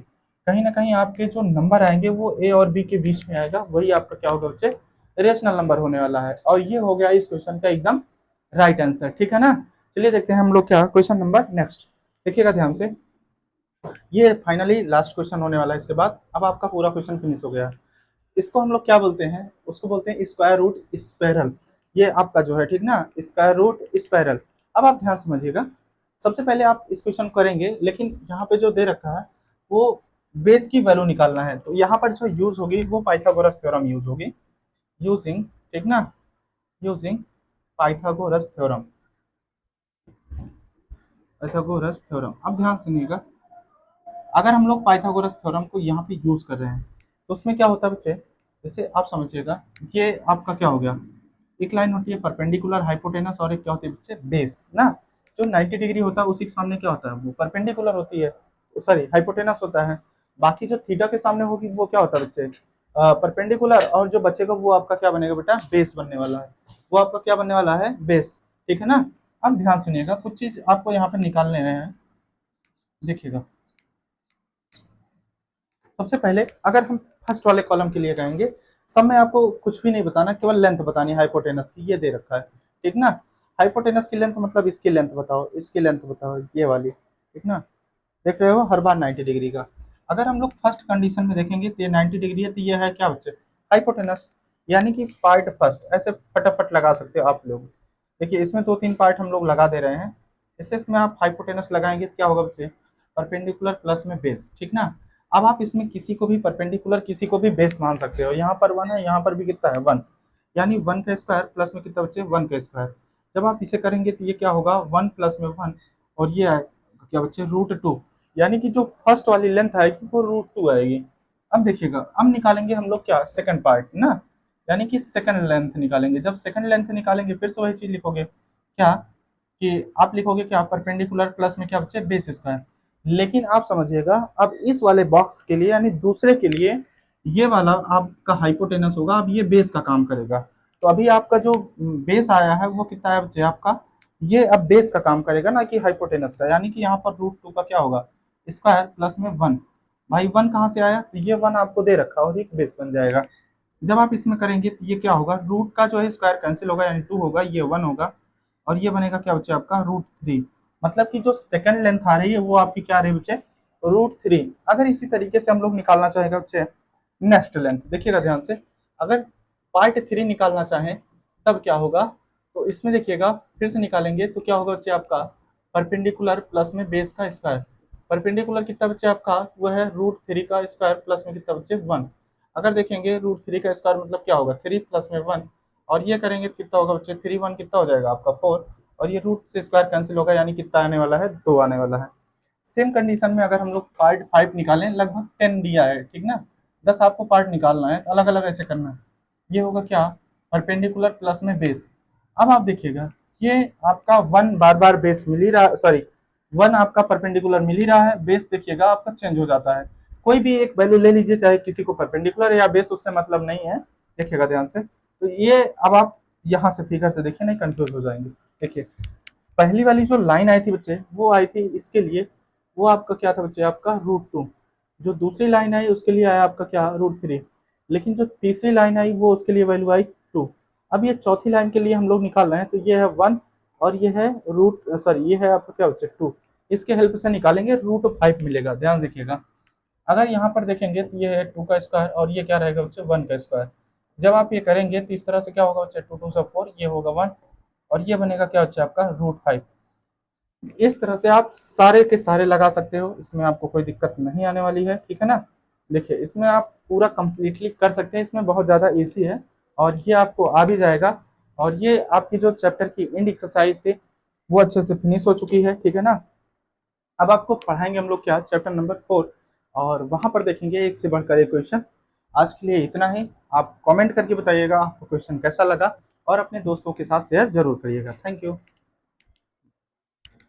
[SPEAKER 1] कहीं ना कहीं आपके जो नंबर आएंगे वो ए और बी के बीच में आएगा, वही आपका क्या होगा बच्चे, रेशनल नंबर होने वाला है। और ये हो गया इस क्वेश्चन का एकदम राइट आंसर, ठीक है ना। चलिए देखते हैं हम लोग क्या क्वेश्चन नंबर नेक्स्ट, देखिएगा ध्यान से, ये फाइनली लास्ट क्वेश्चन होने वाला है। इसके बाद अब आपका पूरा क्वेश्चन फिनिश हो गया। इसको हम लोग क्या बोलते हैं, उसको बोलते हैं स्क्वायर रूट स्क्वायरल। ये आपका जो है ठीक ना, स्क्वायर रूट स्पाइरल। अब आप ध्यान समझिएगा, सबसे पहले आप इस क्वेश्चन को करेंगे, लेकिन यहाँ पे जो दे रखा है वो बेस की वैल्यू निकालना है, तो यहाँ पर जो यूज होगी वो पाइथागोरस थ्योरम यूज होगी, यूजिंग ठीक ना, using Pythagoras theorem, Pythagoras theorem. अब ध्यान सुनिएगा, अगर हम लोग पाइथागोरस थ्योरम को यहाँ पे यूज कर रहे हैं तो उसमें क्या होता है बच्चे, जैसे आप समझिएगा, ये आपका क्या हो गया, एक लाइन होती है परपेंडिकुलर हाइपोटेनस, और एक क्या होती है बच्चे बेस ना, जो 90 डिग्री होता है उसी के सामने क्या होता है, वो परपेंडिकुलर होती है, सॉरी हाइपोटेनस होता है। बाकी जो थीटा के सामने होगी वो क्या होता है बच्चे, परपेंडिकुलर, और जो बचेगा वो आपका क्या बनेगा बेटा, बेस बनने वाला है, वो आपका क्या बनने वाला है, बेस। ठीक है ना। अब ध्यान सुनिएगा, कुछ चीज आपको यहाँ पे निकालने हैं, देखिएगा। सबसे पहले अगर हम फर्स्ट वाले कॉलम के लिए कहेंगे, सब में आपको कुछ भी नहीं बताना, केवल लेंथ बतानी है हाइपोटेनस की, ये दे रखा है ठीक ना। हाइपोटेनस की लेंथ मतलब इसकी लेंथ बताओ, इसकी लेंथ बताओ, ये वाली ठीक ना। देख रहे हो हर बार 90 डिग्री का। अगर हम लोग फर्स्ट कंडीशन में देखेंगे तो ये 90 डिग्री है, तो ये है क्या बच्चे, हाइपोटेनस, यानी कि पार्ट फर्स्ट, ऐसे फटाफट लगा सकते हो आप लोग। देखिए इसमें दो तीन पार्ट हम लोग लगा दे रहे हैं, इससे इसमें आप हाइपोटेनस लगाएंगे तो क्या होगा बच्चे, परपेंडिकुलर प्लस में बेस ठीक ना। अब आप इसमें किसी को भी परपेंडिकुलर किसी को भी बेस मान सकते हो, यहाँ पर वन है, यहाँ पर भी कितना है वन, यानी वन का स्क्वायर प्लस में कितना बच्चे, वन का स्क्वायर। जब आप इसे करेंगे तो ये क्या होगा, वन प्लस में वन, और ये क्या बच्चे रूट टू, यानी कि जो फर्स्ट वाली लेंथ आएगी वो रूट टू आएगी। अब देखिएगा, अब निकालेंगे हम लोग क्या, सेकंड पार्ट ना, यानी कि सेकंड लेंथ निकालेंगे। जब सेकंड लेंथ निकालेंगे फिर से वही चीज लिखोगे क्या, कि आप लिखोगे क्या, परपेंडिकुलर प्लस में क्या बच्चे, बेस स्क्वायर। लेकिन आप समझिएगा, अब इस वाले बॉक्स के लिए यानी दूसरे के लिए ये वाला आपका हाइपोटेनस होगा, अब ये बेस का काम करेगा। तो अभी आपका जो बेस आया है वो कितना है बच्चे आपका, ये अब बेस का काम करेगा ना कि हाइपोटेनस का, यानी कि यहाँ पर रूट टू का क्या होगा, स्क्वायर प्लस में वन। भाई वन कहाँ से आया, तो ये वन आपको दे रखा और एक बेस बन जाएगा। जब आप इसमें करेंगे तो ये क्या होगा, रूट का जो है स्क्वायर कैंसिल होगा, यानी टू होगा, ये वन होगा, और ये बनेगा क्या बच्चे आपका, रूट थ्री। मतलब कि जो सेकंड लेंथ आ रही है वो आपकी क्या आ रही है बच्चे, रूट थ्री। अगर इसी तरीके से हम लोग निकालना चाहेगा बच्चे नेक्स्ट लेंथ, देखिएगा ध्यान से, अगर पार्ट थ्री निकालना चाहें तब क्या होगा, तो इसमें देखिएगा फिर से निकालेंगे तो क्या होगा बच्चे आपका, परपेंडिकुलर प्लस में बेस का स्क्वायर। परपेंडिकुलर कितना बच्चे आपका, वो है रूट थ्री का स्क्वायर प्लस में कितना बच्चे, वन। अगर देखेंगे रूट थ्री का स्क्वायर मतलब क्या होगा, थ्री प्लस में वन, और ये करेंगे तो कितना होगा बच्चे, थ्री वन कितना हो जाएगा आपका, फोर, और ये रूट से स्क्वायर कैंसिल होगा, यानी कितना आने वाला है, दो आने वाला है। सेम कंडीशन में अगर हम लोग पार्ट फाइव निकालें, लगभग 10 दिया है ठीक ना, 10 आपको पार्ट निकालना है, तो अलग अलग ऐसे करना है। ये होगा क्या, परपेंडिकुलर प्लस में बेस। अब आप देखिएगा, ये आपका वन बार बार बेस मिल ही रहा, सॉरी वन आपका परपेंडिकुलर मिल ही रहा है, बेस देखिएगा आपका चेंज हो जाता है। कोई भी एक वैल्यू ले लीजिए, चाहे किसी को परपेंडिकुलर या बेस, उससे मतलब नहीं है, देखिएगा ध्यान से। तो ये अब आप यहाँ से फिगर से देखिए, नहीं कंफ्यूज हो जाएंगे। देखिए पहली वाली जो लाइन आई थी बच्चे, वो आई थी इसके लिए, वो आपका क्या था बच्चे, आपका रूट टू। जो दूसरी लाइन आई उसके लिए आया आपका क्या, रूट थ्री। लेकिन जो तीसरी लाइन आई वो उसके लिए वैल्यू आई टू। अब ये चौथी लाइन के लिए हम लोग निकाल रहे हैं, तो ये है वन, और ये है रूट, सॉरी ये है आपका क्या बच्चे, टू। इसके हेल्प से निकालेंगे, रूट फाइव मिलेगा, ध्यान देखिएगा। अगर यहाँ पर देखेंगे तो ये है टू का स्क्वायर, और ये क्या रहेगा बच्चे, वन का स्क्वायर। जब आप ये करेंगे तो इस तरह से क्या होगा बच्चे, टू टू से फोर, ये होगा वन, और ये बनेगा क्या बच्चे आपका, रूट फाइव। इस तरह से आप सारे के सारे लगा सकते हो, इसमें आपको कोई दिक्कत नहीं आने वाली है, ठीक है ना। देखिए इसमें आप पूरा कंप्लीटली कर सकते हैं, इसमें बहुत ज़्यादा इजी है, और ये आपको आ भी जाएगा। और ये आपकी जो चैप्टर की इंड एक्सरसाइज थी वो अच्छे से फिनिश हो चुकी है, ठीक है ना। अब आपको पढ़ाएंगे हम लोग क्या, चैप्टर नंबर फोर, और वहां पर देखेंगे एक से बढ़कर एक क्वेश्चन। आज के लिए इतना ही। आप कमेंट करके बताइएगा आपको क्वेश्चन कैसा लगा, और अपने दोस्तों के साथ शेयर जरूर करिएगा। Thank you.